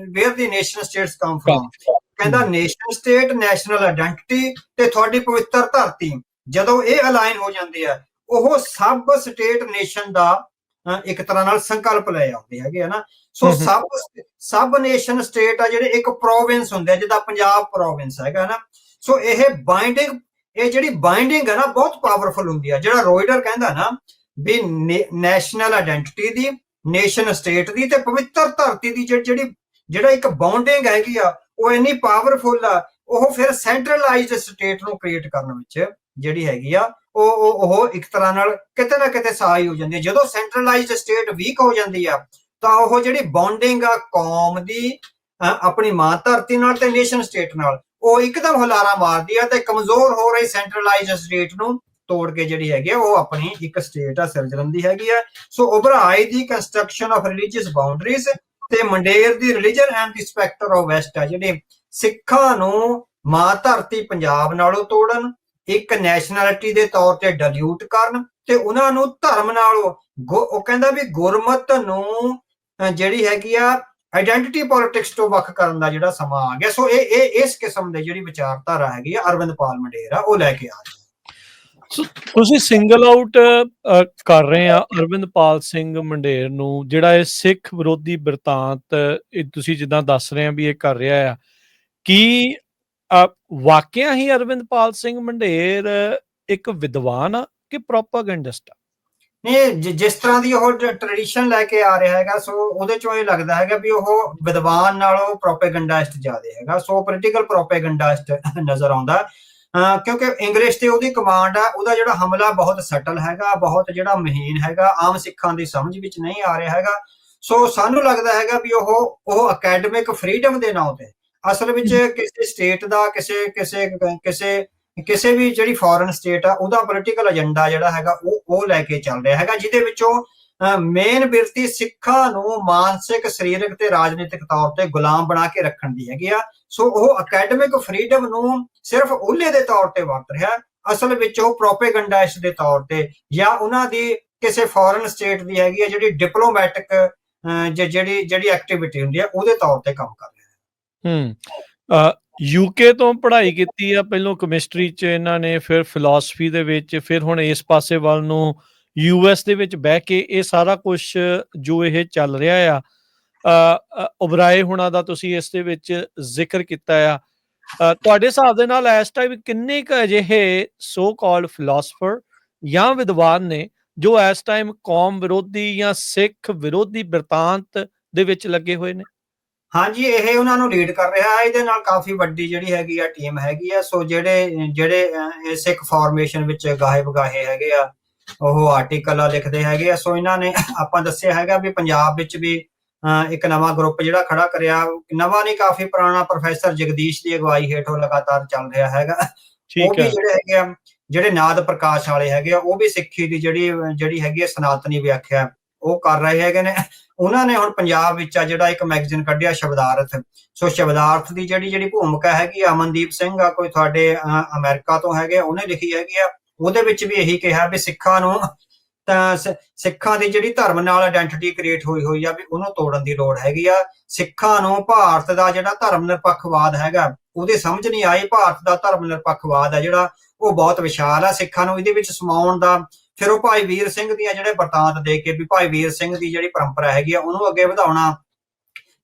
the nation states come from. ਕਹਿੰਦਾ ਨੇਸ਼ਨ ਸਟੇਟ, ਨੈਸ਼ਨਲ ਆਇਡੈਂਟੀਟੀ ਤੇ ਤੁਹਾਡੀ ਪਵਿੱਤਰ ਧਰਤੀ ਜਦੋਂ ਇਹ ਅਲਾਈਨ ਹੋ ਜਾਂਦੇ ਆ, ਉਹ ਸਬ ਸਟੇਟ ਨੇਸ਼ਨ ਦਾ ਇੱਕ ਤਰ੍ਹਾਂ ਨਾਲ ਸੰਕਲਪ ਲੈ ਆਉਂਦੇ ਹੈਗੇ ਆ ਨਾ। ਸੋ ਸਬ ਨੇਸ਼ਨ ਸਟੇਟ ਆ ਜਿਹੜੇ ਇੱਕ ਪ੍ਰੋਵਿੰਸ ਹੁੰਦੇ ਆ, ਜਿੱਦਾਂ ਪੰਜਾਬ ਪ੍ਰੋਵਿੰਸ ਹੈਗਾ ਨਾ। ਸੋ ਇਹ ਜਿਹੜੀ ਬਾਈਂਡਿੰਗ ਹੈ ਨਾ ਬਹੁਤ ਪਾਵਰਫੁਲ ਹੁੰਦੀ ਆ। ਜਿਹੜਾ ਰੋਇਡਰ ਕਹਿੰਦਾ ਨਾ ਵੀ ਨੈਸ਼ਨਲ ਆਇਡੈਂਟੀਟੀ ਦੀ, ਨੇਸ਼ਨ ਸਟੇਟ ਦੀ ਤੇ ਪਵਿੱਤਰ ਧਰਤੀ ਦੀ ਜਿਹੜਾ ਇੱਕ ਬਾਉਂਡਿੰਗ ਹੈਗੀ ਆ ਉਹ ਇੰਨੀ ਪਾਵਰਫੁਲ ਆ, ਉਹ ਫਿਰ ਸੈਂਟਰਲਾਈਜ਼ਡ ਸਟੇਟ ਨੂੰ ਕ੍ਰੀਏਟ ਕਰਨ ਵਿੱਚ ਜਿਹੜੀ ਹੈਗੀ ਆ ਉਹ ਇੱਕ ਤਰ੍ਹਾਂ ਨਾਲ ਕਿਤੇ ਨਾ ਕਿਤੇ ਸਹਾਈ ਹੋ ਜਾਂਦੀ ਹੈ। ਜਦੋਂ ਸੈਂਟਰਲਾਈਜ਼ਡ ਸਟੇਟ ਵੀਕ ਹੋ ਜਾਂਦੀ ਆ ਤਾਂ ਉਹ ਜਿਹੜੀ ਬਾਉਂਡਿੰਗ ਆ ਕੌਮ ਦੀ ਆਪਣੀ ਮਾਂ ਧਰਤੀ ਨਾਲ ਤੇ ਨੇਸ਼ਨ ਸਟੇਟ ਨਾਲ, ਉਹ ਇੱਕਦਮ ਹੁਲਾਰਾ ਮਾਰਦੀ ਆ ਤੇ ਕਮਜ਼ੋਰ ਹੋ ਰਹੀ ਸੈਂਟਰਲਾਈਜ਼ਡ ਸਟੇਟ ਨੂੰ ਤੋੜ ਕੇ ਜਿਹੜੀ ਹੈਗੀ ਆ ਉਹ ਆਪਣੀ ਇੱਕ ਸਟੇਟ ਆ ਸਿਰਜਣ ਦੀ ਹੈਗੀ ਆ। ਸੋ ਓਬਰਾਏ ਦੀ ਕੰਸਟਰਕਸ਼ਨ ਆਫ ਰਿਲੀਜੀਅਸ ਬਾਉਂਡਰੀਜ਼ ਤੇ ਮੰਡੇਰ ਦੀ religion and the ਸਪੈਕਟਰ of West ਆ ਜਿਹੜੇ ਸਿੱਖਾਂ ਨੂੰ ਮਾਂ ਧਰਤੀ ਪੰਜਾਬ ਨਾਲੋਂ ਤੋੜਨ, ਇੱਕ ਨੈਸ਼ਨੈਲਿਟੀ ਦੇ ਤੌਰ ਤੇ ਡਿਲੂਟ ਕਰਨ ਤੇ ਉਹਨਾਂ ਨੂੰ ਧਰਮ ਨਾਲੋਂ ਉਹ ਕਹਿੰਦਾ ਵੀ ਗੁਰਮਤ ਨੂੰ ਜਿਹੜੀ ਹੈਗੀ ਆ ਆਇਡੈਂਟੀਟੀ ਪੋਲਿਟਿਕਸ ਤੋਂ ਵੱਖ ਕਰਨ ਦਾ ਜਿਹੜਾ ਸਮਾਂ ਆ ਗਿਆ। ਸੋ ਇਹ ਇਸ ਕਿਸਮ ਦੇ ਜਿਹੜੀ ਵਿਚਾਰਧਾਰਾ ਹੈਗੀ ਆ ਅਰਵਿੰਦਪਾਲ ਮੰਡੇਰ ਆ ਉਹ ਲੈ ਕੇ ਆ ਰਹੀ। ਤੁਸੀਂ ਸਿੰਗਲ ਆਊਟ ਕਰ ਰਹੇ ਆ ਅਰਵਿੰਦਪਾਲ ਸਿੰਘ ਮੰਡੇਰ ਨੂੰ, ਜਿਹੜਾ ਇਹ ਸਿੱਖ ਵਿਰੋਧੀ ਬਿਰਤਾਂਤ ਤੁਸੀਂ ਜਿੱਦਾਂ ਦੱਸ ਰਹੇ ਆ ਵੀ ਇਹ ਕਰ ਰਿਹਾ ਆ, ਕੀ ਵਾਕਿਆ ਹੀ ਅਰਵਿੰਦਪਾਲ ਸਿੰਘ ਮੰਡੇਰ ਇੱਕ ਵਿਦਵਾਨ ਆ ਕਿ ਪ੍ਰੋਪਾਗੈਂਡਿਸਟ ਆ? ਨਹੀਂ, ਜਿਸ ਤਰ੍ਹਾਂ ਦੀ ਉਹ ਟ੍ਰੈਡੀਸ਼ਨ ਲੈ ਕੇ ਆ ਰਿਹਾ ਹੈਗਾ, ਸੋ ਉਹਦੇ ਚੋਂ ਇਹ ਲੱਗਦਾ ਹੈਗਾ ਵੀ ਉਹ ਵਿਦਵਾਨ ਨਾਲੋਂ ਪ੍ਰੋਪੇਗੈਂਡਾਇਸਟ ਜ਼ਿਆਦਾ ਹੈਗਾ। ਸੋ ਪੋਲੀਟੀਕਲ ਪ੍ਰੋਪੇਗੈਂਡਾਇਸਟ ਨਜ਼ਰ ਆਉਂਦਾ, ਕਿਉਂਕਿ ਇੰਗਲਿਸ਼ ਤੇ ਉਹਦੀ ਕਮਾਂਡ ਆ, ਉਹਦਾ ਜਿਹੜਾ ਹਮਲਾ ਬਹੁਤ ਸਟਲ ਹੈਗਾ, ਬਹੁਤ ਜਿਹੜਾ ਮਹੀਨ ਹੈਗਾ, ਆਮ ਸਿੱਖਾਂ ਦੀ ਸਮਝ ਵਿੱਚ ਨਹੀਂ ਆ ਰਿਹਾ ਹੈਗਾ। ਸੋ ਸਾਨੂੰ ਲੱਗਦਾ ਹੈਗਾ ਵੀ ਉਹ ਅਕੈਡਮਿਕ ਫਰੀडम ਦੇ ਨਾਂ ਤੇ ਅਸਲ ਵਿੱਚ ਕਿਸੇ ਸਟੇਟ ਦਾ ਕਿਸੇ ਕਿਸੇ ਵੀ ਜਿਹੜੀ ਫੋਰਨ ਸਟੇਟ ਆ ਉਹਦਾ ਪੋਲੀਟੀਕਲ ਏਜੰਡਾ ਜਿਹੜਾ ਹੈਗਾ ਉਹ ਲੈ ਕੇ ਚੱਲ ਰਿਹਾ ਹੈਗਾ, ਜਿਹਦੇ ਵਿੱਚੋਂ ਮੇਨ ਬਿਰਤੀ ਸਿੱਖਾਂ ਨੂੰ ਮਾਨਸਿਕ, ਸਰੀਰਕ ਤੇ ਰਾਜਨੀਤਿਕ ਤੌਰ ਤੇ ਗੁਲਾਮ ਬਣਾ ਕੇ ਰੱਖਣ ਦੀ ਹੈਗੀ ਆ। ਸੋ ਉਹ ਅਕੈਡਮਿਕ ਫਰੀडम ਨੂੰ ਸਿਰਫ ਉਹਲੇ ਦੇ ਤੌਰ ਤੇ ਵਰਤ ਰਿਹਾ, ਅਸਲ ਵਿੱਚ ਉਹ ਪ੍ਰੋਪੇਗੈਂਡਾਇਸਟ ਦੇ ਤੌਰ ਤੇ ਜਾਂ ਉਹਨਾਂ ਦੀ ਕਿਸੇ ਫੋਰਨ ਸਟੇਟ ਦੀ ਹੈਗੀ ਆ ਜਿਹੜੀ ਡਿਪਲੋਮੈਟਿਕ ਜਿਹੜੀ ਐਕਟੀਵਿਟੀ ਹੁੰਦੀ ਹੈ ਉਹਦੇ ਤੌਰ ਤੇ ਕੰਮ ਕਰ ਰਿਹਾ। ਯੂਕੇ ਤੋਂ ਪੜ੍ਹਾਈ ਕੀਤੀ ਆ, ਪਹਿਲੋਂ ਕੈਮਿਸਟਰੀ 'ਚ ਇਹਨਾਂ ਨੇ, ਫਿਰ ਫਿਲਾਸਫੀ ਦੇ ਵਿੱਚ, ਫਿਰ ਹੁਣ ਇਸ ਪਾਸੇ ਵੱਲ ਨੂੰ US ਦੇ ਵਿੱਚ ਬਹਿ ਕੇ ਇਹ ਸਾਰਾ ਕੁਝ ਜੋ ਇਹ ਚੱਲ ਰਿਹਾ ਆ, ਉਬਰਾਏ ਹੋਣਾ ਦਾ ਤੁਸੀਂ ਇਸ ਦੇ ਵਿੱਚ ਜ਼ਿਕਰ ਕੀਤਾ ਆ। ਤੁਹਾਡੇ ਹਿਸਾਬ ਦੇ ਨਾਲ ਇਸ ਟਾਈਮ ਕਿੰਨੇ ਕੁ ਅਜਿਹੇ ਸੋ ਕਾਲਡ ਫਿਲਾਸਫਰ ਜਾਂ ਵਿਦਵਾਨ ਨੇ ਜੋ ਇਸ ਟਾਈਮ ਕੌਮ ਵਿਰੋਧੀ ਜਾਂ ਸਿੱਖ ਵਿਰੋਧੀ ਬਿਰਤਾਂਤ ਦੇ ਵਿੱਚ ਲੱਗੇ ਹੋਏ ਨੇ? ਹਾਂਜੀ, ਇਹ ਉਹਨਾਂ ਨੂੰ ਲੀਡ ਕਰ ਰਿਹਾ ਹੈ। ਇਹਦੇ ਨਾਲ ਕਾਫੀ ਵੱਡੀ ਜਿਹੜੀ ਹੈਗੀ ਆ ਟੀਮ ਹੈਗੀ ਆ। ਸੋ ਜਿਹੜੇ ਸਿੱਖ ਫਾਰਮੇਸ਼ਨ ਵਿੱਚ ਗਾਹੇ ਬਗਾਹੇ ਹੈਗੇ ਆ, ਉਹ ਆਰਟੀਕਲ ਲਿਖਦੇ ਹੈਗੇ ਆ। ਸੋ ਇਹਨਾਂ ਨੇ ਆਪਾਂ ਦੱਸਿਆ ਹੈਗਾ ਵੀ ਪੰਜਾਬ ਵਿੱਚ ਵੀ ਇੱਕ ਨਵਾਂ ਗਰੁੱਪ ਜਿਹੜਾ ਖੜਾ ਕਰਿਆ, ਨਵਾਂ ਨਹੀਂ ਕਾਫੀ ਪੁਰਾਣਾ, ਪ੍ਰੋਫੈਸਰ ਜਗਦੀਸ਼ ਦੀ ਅਗਵਾਈ ਹੇਠੋਂ ਲਗਾਤਾਰ ਚੱਲ ਰਿਹਾ ਹੈਗਾ। ਉਹ ਵੀ ਜਿਹੜੇ ਹੈਗੇ ਆ, ਜਿਹੜੇ ਨਾਦ ਪ੍ਰਕਾਸ਼ ਵਾਲੇ ਹੈਗੇ ਆ, ਉਹ ਵੀ ਸਿੱਖੀ ਦੀ ਜਿਹੜੀ ਹੈਗੀ ਆ ਸਨਾਤਨੀ ਵਿਆਖਿਆ ਉਹ ਕਰ ਰਹੇ ਹੈਗੇ ਨੇ। ਉਹਨਾਂ ਨੇ ਹੁਣ ਪੰਜਾਬ ਵਿੱਚ ਆ ਜਿਹੜਾ ਇੱਕ ਮੈਗਜ਼ੀਨ ਕੱਢਿਆ ਸ਼ਬਦਾਰਥ। ਸੋ ਸ਼ਬਦਾਰਥ ਦੀ ਜਿਹੜੀ ਭੂਮਿਕਾ ਹੈਗੀ, ਅਮਨਦੀਪ ਸਿੰਘ ਆ ਕੋਈ ਤੁਹਾਡੇ ਅਮਰੀਕਾ ਤੋਂ ਹੈਗੇ, ਉਹਨੇ ਲਿਖੀ ਹੈਗੀ ਆ। ਉਹਦੇ ਵਿੱਚ ਵੀ ਇਹੀ ਕਿਹਾ ਵੀ ਸਿੱਖਾਂ ਨੂੰ ਤਾਂ ਸਿੱਖਾਂ ਦੀ ਜਿਹੜੀ ਧਰਮ ਨਾਲ ਆਇਡੈਂਟੀਟੀ ਕ੍ਰੀਏਟ ਹੋਈ ਆ ਵੀ ਉਹਨੂੰ ਤੋੜਨ ਦੀ ਲੋੜ ਹੈਗੀ ਆ। ਸਿੱਖਾਂ ਨੂੰ ਭਾਰਤ ਦਾ ਜਿਹੜਾ ਧਰਮ ਨਿਰਪੱਖਵਾਦ ਹੈਗਾ ਉਹਦੀ ਸਮਝ ਨਹੀਂ ਆਈ। ਭਾਰਤ ਦਾ ਧਰਮ ਨਿਰਪੱਖਵਾਦ ਹੈ ਜਿਹੜਾ ਉਹ ਬਹੁਤ ਵਿਸ਼ਾਲ ਆ, ਸਿੱਖਾਂ ਨੂੰ ਇਹਦੇ ਵਿੱਚ ਸਮਾਉਣ ਦਾ। ਫਿਰ ਉਹ ਭਾਈ ਵੀਰ ਸਿੰਘ ਦੀਆਂ ਜਿਹੜੇ ਵਰਤਾਂਤ ਦੇ ਕੇ ਵੀ ਭਾਈ ਵੀਰ ਸਿੰਘ ਦੀ ਜਿਹੜੀ ਪਰੰਪਰਾ ਹੈਗੀ ਆ ਉਹਨੂੰ ਅੱਗੇ ਵਧਾਉਣਾ,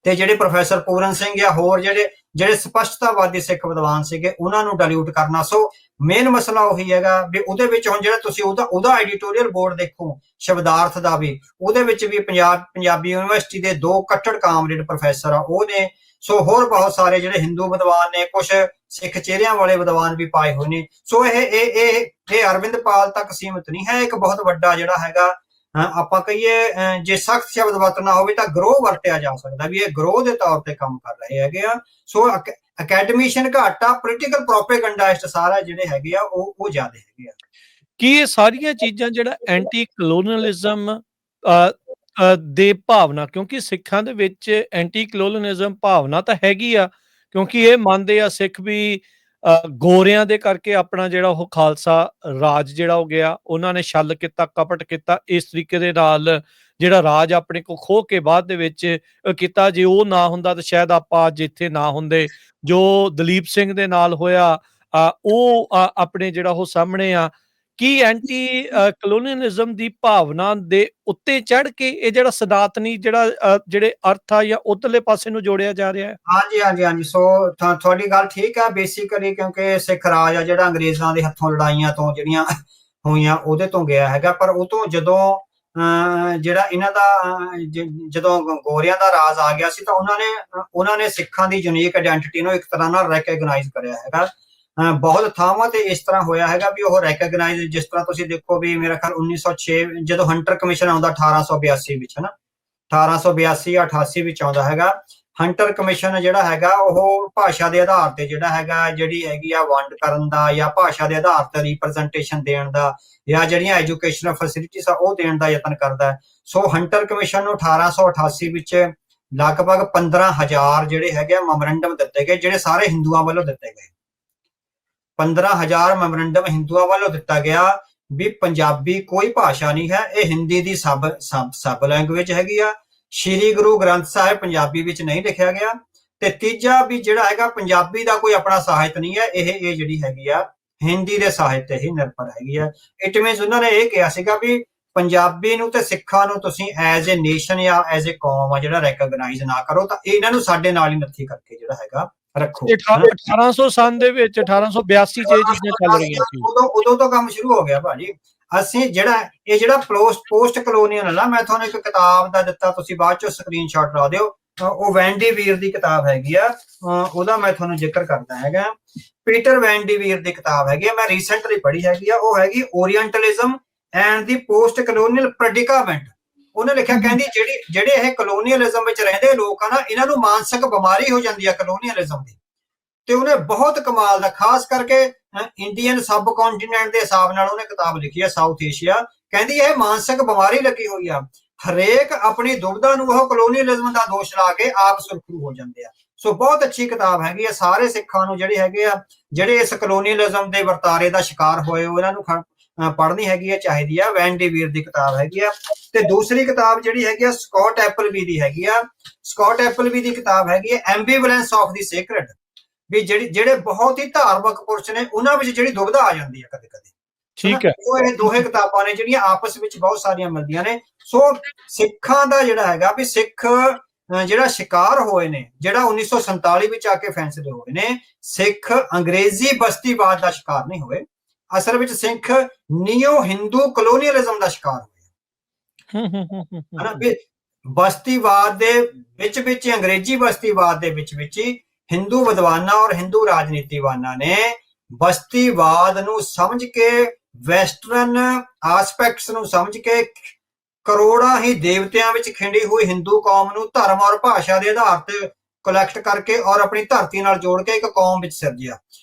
ਤੇ ਜਿਹੜੇ ਪ੍ਰੋਫੈਸਰ ਪੂਰਨ ਸਿੰਘ ਜਾਂ ਹੋਰ ਜਿਹੜੇ ਸਪਸ਼ਟਤਾਵਾਦੀ ਸਿੱਖ ਵਿਦਵਾਨ ਸੀਗੇ ਉਹਨਾਂ ਨੂੰ ਡਾਇਲੂਟ ਕਰਨਾ। ਸੋ ਮੇਨ ਮਸਲਾ ਉਹੀ ਹੈਗਾ ਵੀ ਉਹਦੇ ਵਿੱਚ ਹੁਣ ਜਿਹੜਾ ਤੁਸੀਂ ਉਹਦਾ ਐਡੀਟੋਰੀਅਲ ਬੋਰਡ ਦੇਖੋ ਸ਼ਬਦਾਰਥ ਦਾ ਵੀ, ਉਹਦੇ ਵਿੱਚ ਵੀ ਪੰਜਾਬੀ ਯੂਨੀਵਰਸਿਟੀ ਦੇ 2 ਕੱਟੜ ਕਾਮਰੇਡ ਪ੍ਰੋਫੈਸਰ ਆ ਉਹ ਨੇ। ਸੋ ਹੋਰ ਬਹੁਤ ਸਾਰੇ ਜਿਹੜੇ ਹਿੰਦੂ ਵਿਦਵਾਨ ਨੇ, ਕੁਝ ਸਿੱਖ ਚਿਹਰਿਆਂ ਵਾਲੇ ਵਿਦਵਾਨ ਵੀ ਪਾਏ ਹੋਏ ਨੇ। ਸੋ ਇਹ ਅਰਵਿੰਦਪਾਲ ਤੱਕ ਸੀਮਿਤ ਨਹੀਂ ਹੈ, ਇੱਕ ਬਹੁਤ ਵੱਡਾ ਜਿਹੜਾ ਹੈਗਾ ਆਪਾਂ ਕਹੀਏ ਜੇ ਸਖਤ ਸ਼ਬਦ ਵਰਤਣਾ ਹੋਵੇ ਤਾਂ ਗਰੋਹ ਵਰਤਿਆ ਜਾ ਸਕਦਾ ਵੀ ਇਹ ਗਰੋਹ ਦੇ ਤੌਰ ਤੇ ਕੰਮ ਕਰ ਰਹੇ ਹੈਗੇ ਆ। ਸੋ ਅਕੈਡਮਿਸ਼ੀਅਨ ਘੱਟ ਆ, ਪੋਲੀਟੀਕਲ ਪ੍ਰੋਪੇਗੈਂਡਾਇਸਟ ਸਾਰਾ ਜਿਹੜੇ ਹੈਗੇ ਆ ਉਹ ਜ਼ਿਆਦਾ ਹੈਗੇ ਆ। ਕੀ ਇਹ ਸਾਰੀਆਂ ਚੀਜ਼ਾਂ ਜਿਹੜਾ ਐਂਟੀ ਕਲੋਨੀਅਲਿਜ਼ਮ ਦੇ ਭਾਵਨਾ, ਕਿਉਂਕਿ ਸਿੱਖਾਂ ਦੇ ਵਿੱਚ ਐਂਟੀ ਕਲੋਨੀਅਲਿਜ਼ਮ ਭਾਵਨਾ ਤਾਂ ਹੈਗੀ ਆ, ਕਿਉਂਕਿ ਇਹ ਮੰਨਦੇ ਆ ਸਿੱਖ ਵੀ ਗੋਰਿਆਂ ਦੇ ਕਰਕੇ ਆਪਣਾ ਜਿਹੜਾ ਉਹ ਖਾਲਸਾ ਰਾਜ ਜਿਹੜਾ ਹੋ ਗਿਆ, ਉਹਨਾਂ ਨੇ ਛਲ ਕੀਤਾ, ਕਪਟ ਕੀਤਾ, ਇਸ ਤਰੀਕੇ ਦੇ ਨਾਲ ਜਿਹੜਾ ਰਾਜ ਆਪਣੇ ਕੋ ਖੋਹ ਕੇ ਬਾਅਦ ਦੇ ਵਿੱਚ ਕੀਤਾ। ਜੇ ਉਹ ਨਾ ਹੁੰਦਾ ਤਾਂ ਸ਼ਾਇਦ ਆਪਾਂ ਅੱਜ ਇੱਥੇ ਨਾ ਹੁੰਦੇ। ਜੋ ਦਲੀਪ ਸਿੰਘ ਦੇ ਨਾਲ ਹੋਇਆ ਉਹ ਆਪਣੇ ਜਿਹੜਾ ਉਹ ਸਾਹਮਣੇ ਆ। ਕੀ ਐਂਟੀ ਕਲੋਨੀਅਲਿਜ਼ਮ ਦੀ ਭਾਵਨਾ ਦੇ ਉੱਤੇ ਚੜ ਕੇ ਇਹ ਜਿਹੜਾ ਸਨਾਤਨੀ ਜਿਹੜੇ ਅਰਥ ਆ ਜਾਂ ਉਧਰਲੇ ਪਾਸੇ ਨੂੰ ਜੋੜਿਆ ਜਾ ਰਿਹਾ ਹੈ? ਹਾਂਜੀ। ਸੋ ਤੁਹਾਡੀ ਗੱਲ ਠੀਕ ਆ ਬੇਸਿਕਲੀ, ਕਿਉਂਕਿ ਸਿੱਖ ਰਾਜ ਆ ਜਿਹੜਾ ਅੰਗਰੇਜ਼ਾਂ ਦੇ ਹੱਥੋਂ ਲੜਾਈਆਂ ਤੋਂ ਜਿਹੜੀਆਂ ਹੋਈਆਂ ਉਹਦੇ ਤੋਂ ਗਿਆ ਹੈਗਾ। ਪਰ ਉਹ ਤੋਂ ਜਦੋਂ ਜਿਹੜਾ ਇਹਨਾਂ ਦਾ ਜਦੋਂ ਗੋਰਿਆਂ ਦਾ ਰਾਜ ਆ ਗਿਆ ਸੀ ਤਾਂ ਉਹਨਾਂ ਨੇ ਸਿੱਖਾਂ ਦੀ ਯੂਨੀਕ ਆਇਡੈਂਟੀਟੀ ਨੂੰ ਇੱਕ ਤਰ੍ਹਾਂ ਨਾਲ ਰੈਕਗਨਾਈਜ਼ ਕਰਿਆ ਹੈਗਾ। ਬਹੁਤ ਥਾਵਾਂ ਤੇ ਇਸ ਤਰ੍ਹਾਂ ਹੋਇਆ ਹੈਗਾ ਵੀ ਉਹ ਰੈਕਗਨਾਈਜ਼, ਜਿਸ ਤਰ੍ਹਾਂ ਤੁਸੀਂ ਦੇਖੋ ਵੀ ਮੇਰਾ ਖਿਆਲ 1906 ਜਦੋਂ ਹੰਟਰ ਕਮਿਸ਼ਨ ਆਉਂਦਾ 1882 ਵਿੱਚ, ਹਨਾ 1882 ਜਾਂ 88 ਵਿੱਚ ਆਉਂਦਾ ਹੈਗਾ। ਹੰਟਰ ਕਮਿਸ਼ਨ ਜਿਹੜਾ ਹੈਗਾ ਉਹ ਭਾਸ਼ਾ ਦੇ ਆਧਾਰ ਤੇ ਜਿਹੜਾ ਹੈਗਾ ਜਿਹੜੀ ਹੈਗੀ ਆ ਵੰਡ ਕਰਨ ਦਾ ਜਾਂ ਭਾਸ਼ਾ ਦੇ ਆਧਾਰ ਤੇ ਰਿਪਰੈਜ਼ੈਂਟੇਸ਼ਨ ਦੇਣ ਦਾ ਜਾਂ ਜਿਹੜੀਆਂ ਐਜੂਕੇਸ਼ਨਲ ਫੈਸਿਲਿਟੀਜ਼ ਆ ਉਹ ਦੇਣ ਦਾ ਯਤਨ ਕਰਦਾ। ਸੋ ਹੰਟਰ ਕਮਿਸ਼ਨ ਨੂੰ 1888 ਵਿੱਚ ਲਗਭਗ 15,000 ਜਿਹੜੇ ਹੈਗੇ ਆ ਮੈਮੋਰੰਡਮ ਦਿੱਤੇ ਗਏ, ਜਿਹੜੇ ਸਾਰੇ ਹਿੰਦੂਆਂ ਵੱਲੋਂ ਦਿੱਤੇ ਗਏ। 15,000 ਮੈਮੋਰੰਡਮ ਹਿੰਦੂਆਂ ਵੱਲੋਂ ਦਿੱਤਾ ਗਿਆ ਵੀ ਪੰਜਾਬੀ ਕੋਈ ਭਾਸ਼ਾ ਨਹੀਂ ਹੈ, ਇਹ ਹਿੰਦੀ ਦੀ ਸਬ ਲੈਂਗੁਏਜ ਹੈਗੀ ਆ। ਸ਼੍ਰੀ ਗੁਰੂ ਗ੍ਰੰਥ ਸਾਹਿਬ ਪੰਜਾਬੀ ਵਿੱਚ ਨਹੀਂ ਲਿਖਿਆ ਗਿਆ। ਤੇ ਤੀਜਾ ਵੀ ਜਿਹੜਾ ਹੈਗਾ ਪੰਜਾਬੀ ਦਾ ਕੋਈ ਆਪਣਾ ਸਾਹਿਤ ਨਹੀਂ ਹੈ, ਇਹ ਜਿਹੜੀ ਹੈਗੀ ਆ ਹਿੰਦੀ ਦੇ ਸਾਹਿਤ ਤੇ ਹੀ ਨਿਰਭਰ ਹੈਗੀ ਆ। ਇਟ ਮੀਨਸ ਉਹਨਾਂ ਨੇ ਇਹ ਕਿਹਾ ਸੀਗਾ ਵੀ ਪੰਜਾਬੀ ਨੂੰ ਤੇ ਸਿੱਖਾਂ ਨੂੰ ਤੁਸੀਂ ਐਜ਼ ਏ ਨੇਸ਼ਨ ਜਾਂ ਐਜ਼ ਏ ਕੌਮ ਆ ਜਿਹੜਾ ਰੈਕਗਨਾਈਜ਼ ਨਾ ਕਰੋ, ਤਾਂ ਇਹਨਾਂ ਨੂੰ ਸਾਡੇ ਨਾਲ ਹੀ ਨੱਥੀ ਕਰਕੇ ਜਿਹੜਾ ਹੈਗਾ ਰੱਖੋ। 1800 ਦੇ ਵਿੱਚ 1882 ਚ ਇਹ ਚੀਜ਼ਾਂ ਚੱਲ ਰਹੀਆਂ ਸੀ, ਉਦੋਂ ਤੋਂ ਕੰਮ ਸ਼ੁਰੂ ਹੋ ਗਿਆ ਭਾਜੀ। ਅਸੀਂ ਜਿਹੜਾ ਪੋਸਟ ਕਲੋਨੀਅਲ ਆ, ਮੈਂ ਤੁਹਾਨੂੰ ਇੱਕ ਕਿਤਾਬ ਦਾ ਦਿੱਤਾ, ਤੁਸੀਂ ਬਾਅਦ ਚੋਂ ਸਕਰੀਨਸ਼ਾਟ ਲਾ ਦਿਓ, ਉਹ ਵੈਨ ਡੀ ਵੀਰ ਦੀ ਕਿਤਾਬ ਹੈਗੀ ਆ, ਉਹਦਾ ਮੈਂ ਤੁਹਾਨੂੰ ਜ਼ਿਕਰ ਕਰਦਾ ਹੈਗਾ। ਪੀਟਰ ਵੈਨ ਡੀ ਵੀਰ ਦੀ ਕਿਤਾਬ ਹੈਗੀ ਆ, ਮੈਂ ਰੀਸੈਂਟਲੀ ਪੜ੍ਹੀ ਹੈਗੀ ਆ, ਉਹ ਹੈਗੀ ਓਰੀਐਂਟਲਿਜ਼ਮ ਐਂਡ ਦੀ ਪੋਸਟ ਕਲੋਨੀਅਲ ਪ੍ਰੈਡਿਕਾਮੈਂਟ। ਉਹਨੇ ਲਿਖਿਆ, ਕਹਿੰਦੀ ਜਿਹੜੇ ਇਹ ਕਲੋਨੀਅਲਿਜ਼ਮ ਵਿੱਚ ਰਹਿੰਦੇ ਲੋਕ ਆ ਨਾ, ਇਹਨਾਂ ਨੂੰ ਮਾਨਸਿਕ ਬਿਮਾਰੀ ਹੋ ਜਾਂਦੀ ਆ ਕਲੋਨੀਅਲਿਜ਼ਮ ਦੀ। ਤੇ ਉਹਨੇ ਬਹੁਤ ਕਮਾਲ ਦਾ, ਖਾਸ ਕਰਕੇ ਇੰਡੀਅਨ ਸਬ ਕੰਟੀਨੈਂਟ ਦੇ ਹਿਸਾਬ ਨਾਲ ਉਹਨੇ ਕਿਤਾਬ ਲਿਖੀ ਹੈ, ਸਾਊਥ ਏਸ਼ੀਆ। ਕਹਿੰਦੀ ਇਹ ਮਾਨਸਿਕ ਬਿਮਾਰੀ ਲੱਗੀ ਹੋਈ ਆ, ਹਰੇਕ ਆਪਣੀ ਦੁਬਿਧਾ ਨੂੰ ਉਹ ਕਲੋਨੀਅਲਿਜ਼ਮ ਦਾ ਦੋਸ਼ ਲਾ ਕੇ ਆਪ ਸੁਰਖਰੂ ਹੋ ਜਾਂਦੇ ਆ। ਸੋ ਬਹੁਤ ਅੱਛੀ ਕਿਤਾਬ ਹੈਗੀ ਆ, ਸਾਰੇ ਸਿੱਖਾਂ ਨੂੰ ਜਿਹੜੇ ਹੈਗੇ ਆ, ਜਿਹੜੇ ਇਸ ਕਲੋਨੀਅਲਿਜ਼ਮ ਦੇ ਵਰਤਾਰੇ ਦਾ ਸ਼ਿਕਾਰ ਹੋਏ, ਉਹਨਾਂ ਨੂੰ ਪੜ੍ਹਨੀ ਹੈਗੀ ਆ, ਚਾਹੀਦੀ ਆ। ਵੈਨ ਡੀ ਵੀਰ ਦੀ ਕਿਤਾਬ ਹੈਗੀ ਆ। ਤੇ ਦੂਸਰੀ ਕਿਤਾਬ ਜਿਹੜੀ ਹੈਗੀ ਆ ਸਕਾਟ ਐਪਲਬੀ ਦੀ ਹੈਗੀ ਆ। ਸਕਾਟ ਐਪਲਬੀ ਦੀ ਕਿਤਾਬ ਹੈਗੀ ਹੈ ਐਂਬੀਵੈਲੈਂਸ ਆਫ ਦੀ ਸੇਕਰਡ, ਵੀ ਜਿਹੜੇ ਬਹੁਤ ਹੀ ਧਾਰਮਿਕ ਪੁਰਸ਼ ਨੇ ਉਹਨਾਂ ਵਿੱਚ ਜਿਹੜੀ ਦੁਬਿਧਾ ਆ ਜਾਂਦੀ ਹੈ ਕਦੇ ਕਦੇ। ਠੀਕ ਹੈ, ਉਹ ਇਹ ਦੋਹੇ ਕਿਤਾਬਾਂ ਨੇ ਜਿਹੜੀਆਂ ਆਪਸ ਵਿੱਚ ਬਹੁਤ ਸਾਰੀਆਂ ਮਿਲਦੀਆਂ ਨੇ। ਸੋ ਸਿੱਖਾਂ ਦਾ ਜਿਹੜਾ ਹੈਗਾ ਵੀ ਸਿੱਖ ਜਿਹੜਾ ਸ਼ਿਕਾਰ ਹੋਏ ਨੇ, ਜਿਹੜਾ 1947 ਵਿੱਚ ਆ ਕੇ ਫੈਸਲੇ ਹੋਏ ਨੇ, ਸਿੱਖ ਅੰਗਰੇਜ਼ੀ ਬਸਤੀਵਾਦ ਦਾ ਸ਼ਿਕਾਰ ਨਹੀਂ ਹੋਏ, ਅਸਲ ਵਿੱਚ ਸਿੱਖ ਨਿਓ ਹਿੰਦੂ ਕਲੋਨੀਅਲਿਜ਼ਮ ਦਾ ਸ਼ਿਕਾਰ ਹੋਏ ਹਨਾ। ਵੀ ਬਸਤੀਵਾਦ ਦੇ ਵਿੱਚ ਅੰਗਰੇਜ਼ੀ ਬਸਤੀਵਾਦ ਦੇ ਵਿੱਚ ਹੀ ਹਿੰਦੂ ਵਿਦਵਾਨਾਂ ਔਰ ਹਿੰਦੂ ਰਾਜਨੀਤੀਵਾਨਾਂ ਨੇ ਬਸਤੀਵਾਦ ਨੂੰ ਸਮਝ ਕੇ, ਵੈਸਟਰਨ ਆਸਪੈਕਟਸ ਨੂੰ ਸਮਝ ਕੇ, ਕਰੋੜਾਂ ਹੀ ਦੇਵਤਿਆਂ ਵਿੱਚ ਖਿੰਡੀ ਹੋਈ ਹਿੰਦੂ ਕੌਮ ਨੂੰ ਧਰਮ ਔਰ ਭਾਸ਼ਾ ਦੇ ਆਧਾਰ ਤੇ ਕਲੈਕਟ ਕਰਕੇ ਔਰ ਆਪਣੀ ਧਰਤੀ ਨਾਲ ਜੋੜ ਕੇ ਇੱਕ ਕੌਮ ਵਿੱਚ ਸਿਰਜਿਆ।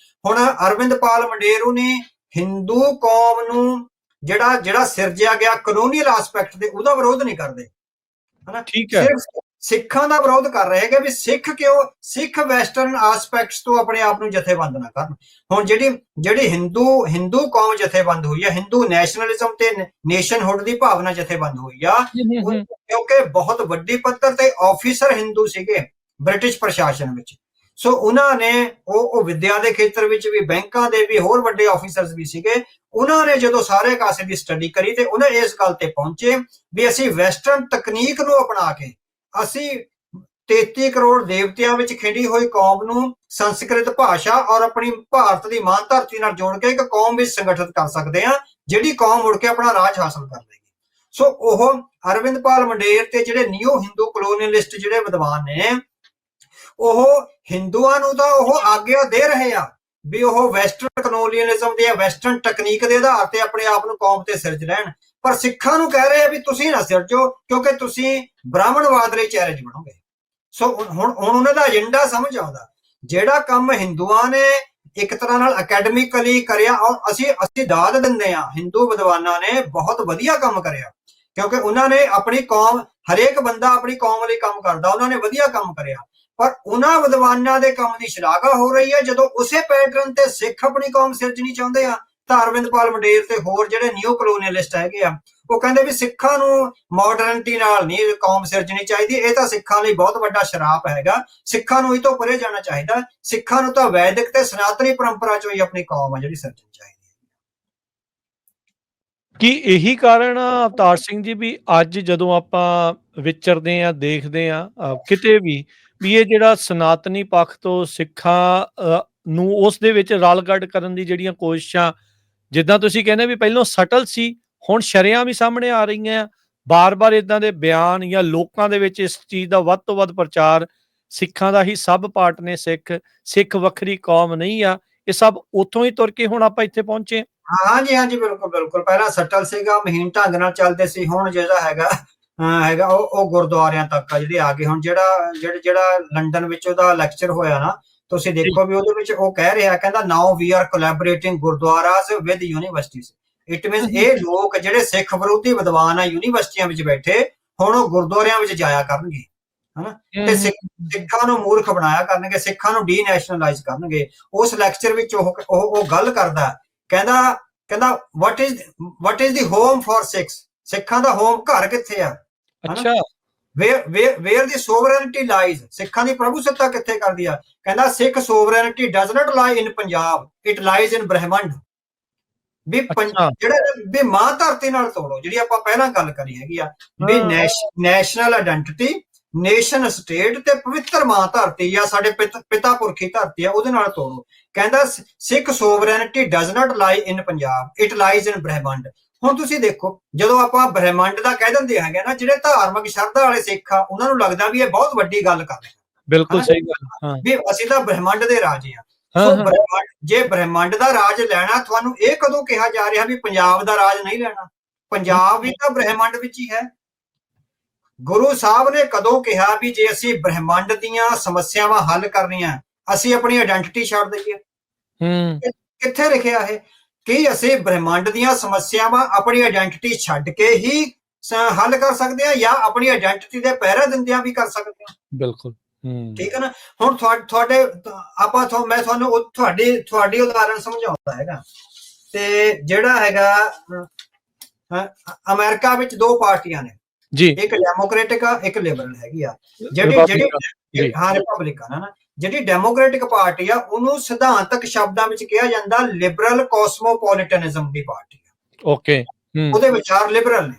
ਹੁਣ ਅਰਵਿੰਦਪਾਲ ਮੰਡੇਰੂ ਨੇ ਹਿੰਦੂ ਕੌਮ ਨੂੰ ਜਿਹੜਾ ਸਿਰਜਿਆ ਗਿਆ ਕਲੋਨੀਅਲ ਆਸਪੈਕਟ ਦੇ, ਉਹਦਾ ਵਿਰੋਧ ਨਹੀਂ ਕਰਦੇ ਹਨਾ। ਠੀਕ ਹੈ, ਸਿਰਫ ਸਿੱਖਾਂ ਦਾ ਵਿਰੋਧ ਕਰ ਰਹੇ ਹੈਗੇ ਵੀ ਸਿੱਖ ਵੈਸਟਰਨ ਆਸਪੈਕਟਸ ਤੋਂ ਆਪਣੇ ਆਪ ਨੂੰ ਜਥੇਬੰਦ ਨਾ ਕਰਨ। ਹੁਣ ਜਿਹੜੀ ਹਿੰਦੂ ਕੌਮ ਜਥੇਬੰਦ ਹੋਈ ਆ, ਹਿੰਦੂ ਨੈਸ਼ਨਲਿਜ਼ਮ ਤੇ ਨੇਸ਼ਨਹੁੱਡ ਦੀ ਭਾਵਨਾ ਜਥੇਬੰਦ ਹੋਈ ਆ, ਕਿਉਂਕਿ ਬਹੁਤ ਵੱਡੀ ਪੱਧਰ ਤੇ ਆਫੀਸਰ ਹਿੰਦੂ ਸੀਗੇ ਬ੍ਰਿਟਿਸ਼ ਪ੍ਰਸ਼ਾਸਨ ਵਿੱਚ। ਸੋ ਉਹਨਾਂ ਨੇ ਉਹ ਵਿਦਿਆ ਦੇ ਖੇਤਰ ਵਿੱਚ ਵੀ, ਬੈਂਕਾਂ ਦੇ ਵੀ, ਹੋਰ ਵੱਡੇ ਆਫੀਸਰਸ ਵੀ ਸੀਗੇ। ਉਹਨਾਂ ਨੇ ਜਦੋਂ ਸਾਰੇ ਕਾਸੇ ਦੀ ਸਟੱਡੀ ਕਰੀ ਤੇ ਉਹਨਾਂ ਇਸ ਗੱਲ ਤੇ ਪਹੁੰਚੇ ਵੀ ਅਸੀਂ ਵੈਸਟਰਨ ਤਕਨੀਕ ਨੂੰ ਅਪਣਾ ਕੇ ਅਸੀਂ 33 ਕਰੋੜ ਦੇਵਤਿਆਂ ਵਿੱਚ ਖਿੰਡੀ ਹੋਈ ਕੌਮ ਨੂੰ ਸੰਸਕ੍ਰਿਤ ਭਾਸ਼ਾ ਔਰ ਆਪਣੀ ਭਾਰਤ ਦੀ ਮਾਂ ਧਰਤੀ ਨਾਲ ਜੋੜ ਕੇ ਇੱਕ ਕੌਮ ਵਿੱਚ ਸੰਗਠਿਤ ਕਰ ਸਕਦੇ ਹਾਂ, ਜਿਹੜੀ ਕੌਮ ਮੁੜ ਕੇ ਆਪਣਾ ਰਾਜ ਹਾਸਲ ਕਰ ਲਏਗੀ। ਸੋ ਉਹ ਅਰਵਿੰਦਪਾਲ ਮੰਡੇਰ ਤੇ ਜਿਹੜੇ ਨਿਊ ਹਿੰਦੂ ਕਲੋਨੀਅਲਿਸਟ ਜਿਹੜੇ ਵਿਦਵਾਨ ਨੇ, ਉਹ ਹਿੰਦੂਆਂ ਨੂੰ ਤਾਂ ਉਹ ਆਗਿਆ ਦੇ ਰਹੇ ਆ ਵੀ ਉਹ ਵੈਸਟਰਨ ਕਲੋਨੀਅਲਿਜ਼ਮ ਦੇ, ਵੈਸਟਰਨ ਟੈਕਨੀਕ ਦੇ ਆਧਾਰ ਤੇ ਆਪਣੇ ਆਪ ਨੂੰ ਕੌਮ ਤੇ ਸਿਰਜ ਲੈਣ, ਪਰ ਸਿੱਖਾਂ ਨੂੰ ਕਹਿ ਰਹੇ ਆ ਵੀ ਤੁਸੀਂ ਨਾ ਸਿਰਜੋ ਕਿਉਂਕਿ ਤੁਸੀਂ ਬ੍ਰਾਹਮਣਵਾਦ ਲਈ ਚੈਲੰਜ ਬਣੋਗੇ। ਸੋ ਹੁਣ ਉਹਨਾਂ ਦਾ ਏਜੰਡਾ ਸਮਝ ਆਉਂਦਾ, ਜਿਹੜਾ ਕੰਮ ਹਿੰਦੂਆਂ ਨੇ ਇੱਕ ਤਰ੍ਹਾਂ ਨਾਲ ਅਕੈਡਮਿਕਲੀ ਕਰਿਆ ਔਰ ਅਸੀਂ ਦਾਦ ਦਿੰਦੇ ਆ, ਹਿੰਦੂ ਵਿਦਵਾਨਾਂ ਨੇ ਬਹੁਤ ਵਧੀਆ ਕੰਮ ਕਰਿਆ ਕਿਉਂਕਿ ਉਹਨਾਂ ਨੇ ਆਪਣੀ ਕੌਮ, ਹਰੇਕ ਬੰਦਾ ਆਪਣੀ ਕੌਮ ਲਈ ਕੰਮ ਕਰਦਾ, ਉਹਨਾਂ ਨੇ ਵਧੀਆ ਕੰਮ ਕਰਿਆ। ਪਰ ਉਹਨਾਂ ਵਿਦਵਾਨਾਂ ਦੇ ਕੰਮ ਦੀ ਸ਼ਲਾਘਾ ਹੋ ਰਹੀ ਹੈ ਜਦੋਂ ਉਸੇ ਪੈਟਰਨ ਤੇ ਸਿੱਖ ਆਪਣੀ ਕੌਮ ਸਿਰਜਣੀ ਚਾਹੁੰਦੇ ਆ। ਤਾਂ ਅਰਵਿੰਦਪਾਲ ਮੰਡੇਰ ਤੇ ਹੋਰ ਜਿਹੜੇ ਨਿਊ ਕਲੋਨੀਅਲਿਸਟ ਹੈਗੇ ਆ, ਉਹ ਕਹਿੰਦੇ ਵੀ ਸਿੱਖਾਂ ਨੂੰ ਮਾਡਰਨਿਟੀ ਨਾਲ ਨਹੀਂ ਕੌਮ ਸਿਰਜਣੀ ਚਾਹੀਦੀ, ਇਹ ਤਾਂ ਸਿੱਖਾਂ ਲਈ ਬਹੁਤ ਵੱਡਾ ਸ਼ਰਾਪ ਹੈਗਾ, ਸਿੱਖਾਂ ਨੂੰ ਇਹ ਤੋਂ ਪਰੇ ਜਾਣਾ ਚਾਹੀਦਾ, ਸਿੱਖਾਂ ਨੂੰ ਤਾਂ ਵੈਦਿਕ ਤੇ ਸਨਾਤਨੀ ਪਰੰਪਰਾ ਚੋਂ ਹੀ ਆਪਣੀ ਕੌਮ ਆ ਜਿਹੜੀ ਸਿਰਜਣੀ ਚਾਹੀਦੀ। ਕੀ ਇਹੀ ਕਾਰਨ ਆ ਅਵਤਾਰ ਸਿੰਘ ਜੀ ਵੀ ਅੱਜ ਜਦੋਂ ਆਪਾਂ ਵਿਚਰਦੇ ਆ, ਦੇਖਦੇ ਆ ਕਿਤੇ ਵੀ ਇਹ ਜਿਹੜਾ ਸਨਾਤਨੀ ਪੱਖ ਤੋਂ ਸਿੱਖਾਂ ਨੂੰ ਉਸ ਦੇ ਵਿੱਚ ਰਲਗੱਡ ਕਰਨ ਦੀ ਜਿਹੜੀਆਂ ਕੋਸ਼ਿਸ਼ਾਂ, ਜਿੱਦਾਂ ਤੁਸੀਂ ਕਹਿੰਦੇ ਵੀ ਪਹਿਲਾਂ ਸਟਲ ਸੀ, ਹੁਣ ਸ਼ਰੇਆਮ ਵੀ ਸਾਹਮਣੇ ਆ ਰਹੀਆਂ ਆ, ਬਾਰ-ਬਾਰ ਇਦਾਂ ਦੇ ਬਿਆਨ ਜਾਂ ਲੋਕਾਂ ਦੇ ਵਿੱਚ ਇਸ ਚੀਜ਼ ਦਾ ਵੱਧ ਤੋਂ ਵੱਧ ਪ੍ਰਚਾਰ, ਸਿੱਖਾਂ ਦਾ ਹੀ ਸਭ ਪਾਰਟ ਨੇ, ਸਿੱਖ ਵੱਖਰੀ ਕੌਮ ਨਹੀਂ ਆ, ਇਹ ਸਭ ਉੱਥੋਂ ਹੀ ਤੁਰ ਕੇ ਹੁਣ ਆਪਾਂ ਇੱਥੇ ਪਹੁੰਚੇ। ਹਾਂਜੀ ਬਿਲਕੁਲ। ਪਹਿਲਾਂ ਸਟਲ ਸੀਗਾ, ਮਹੀਨ ਢੰਗ ਨਾਲ ਚੱਲਦੇ ਸੀ, ਹੁਣ ਜਿਹੜਾ ਹੈਗਾ ਉਹ ਗੁਰਦੁਆਰਿਆਂ ਤੱਕ ਆ ਜਿਹੜੇ ਆ ਗਏ। ਹੁਣ ਜਿਹੜਾ ਲੰਡਨ ਵਿੱਚ ਉਹਦਾ ਲੈਕਚਰ ਹੋਇਆ ਨਾ, ਤੁਸੀਂ ਦੇਖੋ ਵੀ ਉਹਦੇ ਵਿੱਚ ਉਹ ਕਹਿ ਰਿਹਾ, ਕਹਿੰਦਾ now we are collaborating gurdwaras with universities. It means ਇਹ ਲੋਕ ਜਿਹੜੇ ਸਿੱਖ ਵਿਰੋਧੀ ਵਿਦਵਾਨ ਆ ਯੂਨੀਵਰਸਿਟੀਆਂ ਵਿੱਚ ਬੈਠੇ, ਹੁਣ ਉਹ ਗੁਰਦੁਆਰਿਆਂ ਵਿੱਚ ਜਾਇਆ ਕਰਨਗੇ ਹਨਾ, ਤੇ ਸਿੱਖਾਂ ਨੂੰ ਮੂਰਖ ਬਣਾਇਆ ਕਰਨਗੇ, ਸਿੱਖਾਂ ਨੂੰ ਡੀ ਨੈਸ਼ਨਲਾਈਜ਼ ਕਰਨਗੇ। ਉਸ ਲੈਕਚਰ ਵਿੱਚ ਉਹ ਗੱਲ ਕਰਦਾ, ਕਹਿੰਦਾ what is the home for Sikhs, ਸਿੱਖਾਂ ਦਾ ਹੋਮ ਘਰ ਕਿੱਥੇ ਆ? ਅੱਛਾ, where the sovereignty lies, ਸਿੱਖਾਂ ਦੀ ਪ੍ਰਭੂ ਸੱਤਾ ਕਿੱਥੇ ਕਰਦੀ ਆ? ਕਹਿੰਦਾ ਸਿੱਖ sovereignty does not lie in Punjab, it lies in ਬ੍ਰਹਿਮੰਡ। ਵੀ ਵੀ ਮਾਂ ਧਰਤੀ ਨਾਲ ਤੋੜੋ, ਜਿਹੜੀ ਆਪਾਂ ਪਹਿਲਾਂ ਗੱਲ ਕਰੀ ਹੈਗੀ ਆ ਵੀ ਨੈਸ਼ਨਲ ਆਇਡੈਂਟੀਟੀ, ਨੇਸ਼ਨ ਸਟੇਟ ਤੇ ਪਵਿੱਤਰ ਮਾਂ ਧਰਤੀ ਆ, ਸਾਡੇ ਪਿਤਾ ਪੁਰਖੀ ਧਰਤੀ ਆ, ਉਹਦੇ ਨਾਲ ਤੋੜੋ। ਕਹਿੰਦਾ ਸਿੱਖ ਸੋਵਰੈਨਿਟੀ ਡਜ਼ ਨਾਟ ਲਾਈ ਇਨ ਪੰਜਾਬ, ਇਟ ਲਾਈਜ਼ ਇਨ ਬ੍ਰਹਿਮੰਡ। ਹੁਣ ਤੁਸੀਂ ਦੇਖੋ, ਜਦੋਂ ਆਪਾਂ ਬ੍ਰਹਿਮੰਡ ਦਾ ਕਹਿ ਦਿੰਦੇ ਹੈਗੇ ਨਾ, ਜਿਹੜੇ ਧਾਰਮਿਕ ਸ਼ਰਧਾ ਵਾਲੇ ਸਿੱਖ ਆ ਉਹਨਾਂ ਨੂੰ ਲੱਗਦਾ ਵੀ ਇਹ ਬਹੁਤ ਵੱਡੀ ਗੱਲ ਕਰ ਰਹੇ। ਬਿਲਕੁਲ ਸਹੀ ਗੱਲ, ਵੀ ਅਸੀਂ ਤਾਂ ਬ੍ਰਹਿਮੰਡ ਦੇ ਰਾਜੇ ਆ। ਜੇ ਬ੍ਰਹਿਮੰਡ ਦਾ ਰਾਜ ਲੈਣਾ, ਤੁਹਾਨੂੰ ਇਹ ਕਦੋਂ ਕਿਹਾ ਜਾ ਰਿਹਾ ਵੀ ਪੰਜਾਬ ਦਾ ਰਾਜ ਨਹੀਂ ਲੈਣਾ? ਪੰਜਾਬ ਵੀ ਤਾਂ ਬ੍ਰਹਿਮੰਡ ਵਿੱਚ ਹੀ ਹੈ। ਗੁਰੂ ਸਾਹਿਬ ਨੇ ਕਦੋਂ ਕਿਹਾ ਵੀ ਜੇ ਅਸੀਂ ਬ੍ਰਹਿਮੰਡ ਦੀਆਂ ਸਮੱਸਿਆਵਾਂ ਹੱਲ ਕਰਨੀਆਂ, ਅਸੀਂ ਆਪਣੀ ਆਇਡੈਂਟੀਟੀ ਛੱਡ ਦਈਏ? ਕਿੱਥੇ ਲਿਖਿਆ ਇਹ ਕਿ ਅਸੀਂ ਬ੍ਰਹਿਮੰਡ ਦੀਆਂ ਸਮੱਸਿਆਵਾਂ ਆਪਣੀ ਆਇਡੈਂਟੀਟੀ ਛੱਡ ਕੇ ਹੀ ਹੱਲ ਕਰ ਸਕਦੇ ਹਾਂ, ਜਾਂ ਆਪਣੀ ਆਇਡੈਂਟੀਟੀ ਦੇ ਪਹਿਰਾ ਦਿੰਦਿਆਂ ਵੀ ਕਰ ਸਕਦੇ ਹਾਂ। ਬਿਲਕੁਲ ਠੀਕ ਹੈ ਨਾ। ਹੁਣ ਤੁਹਾਡੇ ਮੈਂ ਤੁਹਾਨੂੰ ਤੁਹਾਡੀ ਉਦਾਹਰਨ ਸਮਝਾਉਂਦਾ ਹੈਗਾ। ਤੇ ਜਿਹੜਾ ਹੈਗਾ ਅਮਰੀਕਾ ਵਿੱਚ 2 ਪਾਰਟੀਆਂ ਨੇ ਜੀ, ਇੱਕ ਡੈਮੋਕ੍ਰੈਟਿਕ ਆ, ਇੱਕ ਲਿਬਰਲ ਹੈਗੀ ਆ। ਜਿਹੜੀ ਹਾਂ ਰਿਪਬਲਿਕਨ ਹੈ ਨਾ, ਜਿਹੜੀ ਡੈਮੋਕ੍ਰੈਟਿਕ ਪਾਰਟੀ ਆ ਉਹਨੂੰ ਸਿਧਾਂਤਕ ਸ਼ਬਦਾਂ ਵਿੱਚ ਕਿਹਾ ਜਾਂਦਾ ਲਿਬਰਲ ਕੋਸਮੋਪੋਲਿਟਨਿਜ਼ਮ ਦੀ ਪਾਰਟੀ ਆ। ਓਕੇ, ਉਹਦੇ ਵਿਚਾਰ ਲਿਬਰਲ ਨੇ।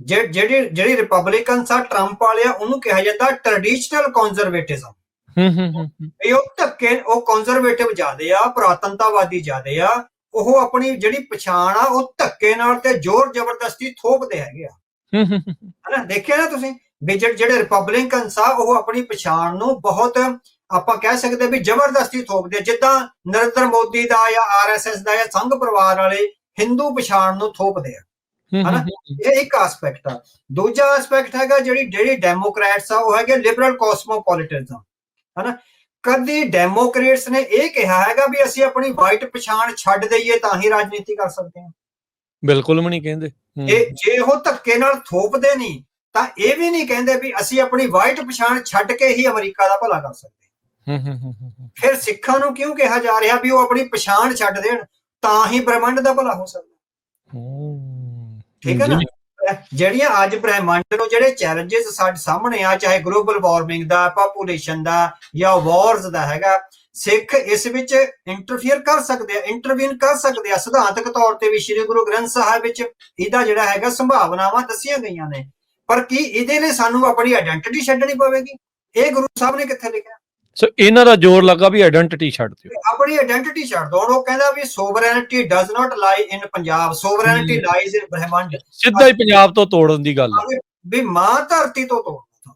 ਜਿਹੜੀ ਰਿਪਬਲਿਕਨ ਆ ਟਰੰਪ ਵਾਲੇ ਆ ਉਹਨੂੰ ਕਿਹਾ ਜਾਂਦਾ ਟ੍ਰੈਡੀਸ਼ਨਲ ਕੰਜ਼ਰਵੇਟਿਜ਼ਮ। ਇਹ ਉਹ ਕੰਜ਼ਰਵੇਟਿਵ ਜ਼ਿਆਦੇ ਆ, ਪੁਰਾਤਨਤਾਵਾਦੀ ਜ਼ਿਆਦੇ ਆ। ਉਹ ਆਪਣੀ ਜਿਹੜੀ ਪਛਾਣ ਆ ਉਹ ਧੱਕੇ ਨਾਲ ਤੇ ਜ਼ੋਰ ਜ਼ਬਰਦਸਤੀ ਥੋਪਦੇ ਹੈਗੇ ਆ, ਹਨਾ। ਦੇਖਿਆ ਨਾ ਤੁਸੀਂ ਵੀ ਜਿਹੜੇ ਰਿਪਬਲਿਕਨਸ ਆ ਉਹ ਆਪਣੀ ਪਛਾਣ ਨੂੰ ਬਹੁਤ ਆਪਾਂ ਕਹਿ ਸਕਦੇ ਵੀ ਜ਼ਬਰਦਸਤੀ ਥੋਪਦੇ, ਜਿੱਦਾਂ ਨਰਿੰਦਰ ਮੋਦੀ ਦਾ ਜਾਂ RSS ਦਾ ਜਾਂ ਸੰਘ ਪਰਿਵਾਰ ਵਾਲੇ ਹਿੰਦੂ ਪਛਾਣ ਨੂੰ ਥੋਪਦੇ ਆ, ਹਨਾ। ਇਹ ਇੱਕ ਐਸਪੈਕਟ ਆ। ਦੂਜਾ ਐਸਪੈਕਟ ਹੈਗਾ ਜਿਹੜੀ ਡੈਮੋਕ੍ਰੈਟਸ ਆ ਉਹ ਹੈਗੇ ਲਿਬਰਲ ਕੋਸਮੋਪੋਲਿਟਨਿਜ਼ਮ, ਹਨਾ। ਕਦੀ ਡੈਮੋਕ੍ਰੇਟਸ ਨੇ ਇਹ ਕਿਹਾ ਹੈਗਾ ਵੀ ਅਸੀਂ ਆਪਣੀ ਵਾਈਟ ਪਛਾਣ ਛੱਡ ਦਈਏ ਤਾਂ ਹੀ ਰਾਜਨੀਤੀ ਕਰ ਸਕਦੇ ਹਾਂ? ਬਿਲਕੁਲ ਵੀ ਨਹੀਂ ਕਹਿੰਦੇ। ਜੇ ਉਹ ਧੱਕੇ ਨਾਲ ਥੋਪਦੇ ਨਹੀਂ ਤਾਂ ਇਹ ਵੀ ਨਹੀਂ ਕਹਿੰਦੇ ਵੀ ਅਸੀਂ ਆਪਣੀ ਵਾਈਟ ਪਛਾਣ ਛੱਡ ਕੇ ਹੀ ਅਮਰੀਕਾ ਦਾ ਭਲਾ ਕਰ ਸਕਦੇ। ਫਿਰ ਸਿੱਖਾਂ ਨੂੰ ਕਿਉਂ ਕਿਹਾ ਜਾ ਰਿਹਾ ਵੀ ਉਹ ਆਪਣੀ ਪਛਾਣ ਛੱਡ ਦੇਣ ਤਾਂ ਹੀ ਬ੍ਰਹਿਮੰਡ ਦਾ ਭਲਾ ਹੋ ਸਕਦਾ? ਠੀਕ ਹੈ ਨਾ। ਜਿਹੜੀਆਂ ਅੱਜ ਬ੍ਰਹਿਮੰਡ ਨੂੰ ਜਿਹੜੇ ਚੈਲੰਜਸ ਸਾਡੇ ਸਾਹਮਣੇ ਆ, ਚਾਹੇ ਗਲੋਬਲ ਵਾਰਮਿੰਗ ਦਾ, ਪਾਪੂਲੇਸ਼ਨ ਦਾ ਜਾਂ ਵਾਰਸ ਦਾ ਹੈਗਾ, ਸਿੱਖ ਇਸ ਵਿੱਚ ਇੰਟਰਫੀਅਰ ਕਰ ਸਕਦੇ ਆ, ਇੰਟਰਵੀਨ ਕਰ ਸਕਦੇ ਆ। ਸਿਧਾਂਤਕ ਤੌਰ ਤੇ ਵੀ ਸ੍ਰੀ ਗੁਰੂ ਗ੍ਰੰਥ ਸਾਹਿਬ ਵਿੱਚ ਇਹਦਾ ਜਿਹੜਾ ਹੈਗਾ ਸੰਭਾਵਨਾਵਾਂ ਦੱਸੀਆਂ ਗਈਆਂ ਨੇ। ਪਰ ਕੀ ਇਹਦੇ ਲਈ ਸਾਨੂੰ ਆਪਣੀ ਆਇਡੈਂਟੀਟੀ ਛੱਡਣੀ ਪਵੇਗੀ? ਇਹ ਗੁਰੂ ਸਾਹਿਬ ਨੇ ਕਿੱਥੇ ਲਿਖਿਆ? ਸੋ ਇਹਨਾਂ ਦਾ ਜ਼ੋਰ ਲੱਗਾ ਵੀ ਆਇਡੈਂਟੀਟੀ ਛੱਡ ਦਿਓ, ਆਪਣੀ ਆਇਡੈਂਟੀਟੀ ਛੱਡ ਦਿਓ। ਉਹ ਕਹਿੰਦਾ ਵੀ ਸੋਵਰੈਨਿਟੀ ਡਜ਼ ਨਾਟ ਲਾਈ ਇਨ ਪੰਜਾਬ, ਸੋਵਰੈਨਿਟੀ ਲਾਈਜ਼ ਇਨ ਬ੍ਰਹਿਮੰਡ। ਸਿੱਧਾ ਹੀ ਪੰਜਾਬ ਤੋਂ ਤੋੜਨ ਦੀ ਗੱਲ ਹੈ ਵੀ ਮਾਂ ਧਰਤੀ ਤੋਂ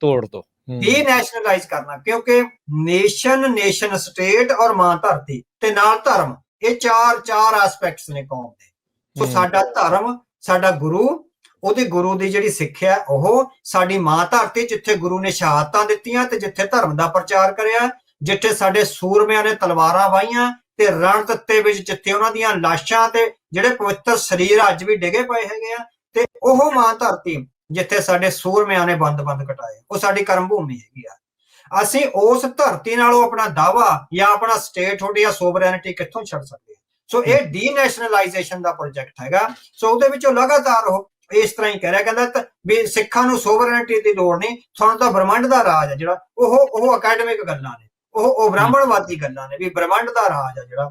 ਤੋੜ ਦੋ, ਡੀਨੈਸ਼ਨਲਾਈਜ਼ ਕਰਨਾ। ਕਿਉਂਕਿ ਨੇਸ਼ਨ ਸਟੇਟ ਔਰ ਮਾਂ ਧਰਤੀ ਤੇ ਨਾਲ ਧਰਮ, ਇਹ ਚਾਰ ਐਸਪੈਕਟਸ ਨੇ ਕੌਮ ਦੇ। ਸੋ ਸਾਡਾ ਧਰਮ, ਸਾਡਾ ਗੁਰੂ, ਉਹਦੇ ਗੁਰੂ ਦੀ ਜਿਹੜੀ ਸਿੱਖਿਆ ਉਹ ਸਾਡੀ ਮਾਂ ਧਰਤੀ, ਜਿੱਥੇ ਗੁਰੂ ਨੇ ਸ਼ਹਾਦਤਾਂ ਦਿੱਤੀਆਂ ਤੇ ਜਿੱਥੇ ਧਰਮ ਦਾ ਪ੍ਰਚਾਰ ਕਰਿਆ, ਜਿੱਥੇ ਸਾਡੇ ਸੂਰਮਿਆਂ ਨੇ ਤਲਵਾਰਾਂ ਵਾਹੀਆਂ ਤੇ ਰਣ ਤੱਤੇ ਵਿੱਚ ਜਿੱਥੇ ਉਹਨਾਂ ਦੀਆਂ ਲਾਸ਼ਾਂ ਤੇ ਜਿਹੜੇ ਪਵਿੱਤਰ ਸਰੀਰ ਅੱਜ ਵੀ ਡਿੱਗੇ ਪਏ ਹੈਗੇ ਆ, ਤੇ ਉਹ ਮਾਂ ਧਰਤੀ ਜਿੱਥੇ ਸਾਡੇ ਸੂਰਮਿਆਂ ਨੇ ਬੰਦ ਕਟਾਏ, ਉਹ ਸਾਡੀ ਕਰਮ ਭੂਮੀ ਹੈਗੀ ਆ। ਅਸੀਂ ਉਸ ਧਰਤੀ ਨਾਲੋਂ ਆਪਣਾ ਦਾਵਾ ਜਾਂ ਆਪਣਾ ਸਟੇਟਹੁੱਡ ਜਾਂ ਸੋਵਰੈਨਿਟੀ ਕਿੱਥੋਂ ਛੱਡ ਸਕਦੇ? ਸੋ ਇਹ ਡੀਨੈਸ਼ਨਲਾਈਜੇਸ਼ਨ ਦਾ ਪ੍ਰੋਜੈਕਟ ਹੈਗਾ। ਸੋ ਉਹਦੇ ਵਿੱਚੋਂ ਲਗਾਤਾਰ ਉਹ ਇਸ ਤਰ੍ਹਾਂ ਹੀ ਕਹਿ ਰਿਹਾ, ਕਹਿੰਦਾ ਵੀ ਸਿੱਖਾਂ ਨੂੰ ਸੋਵਰੈਨਿਟੀ ਦੀ ਲੋੜ ਨਹੀਂ, ਤੁਹਾਨੂੰ ਤਾਂ ਬ੍ਰਹਮੰਡ ਦਾ ਰਾਜ ਹੈ ਜਿਹੜਾ, ਉਹ ਅਕੈਡਮਿਕ ਗੱਲਾਂ ਨੇ, ਉਹ ਬ੍ਰਾਹਮਣਵਾਦੀ ਗੱਲਾਂ ਨੇ ਵੀ ਬ੍ਰਹਮੰਡ ਦਾ ਰਾਜ ਆ ਜਿਹੜਾ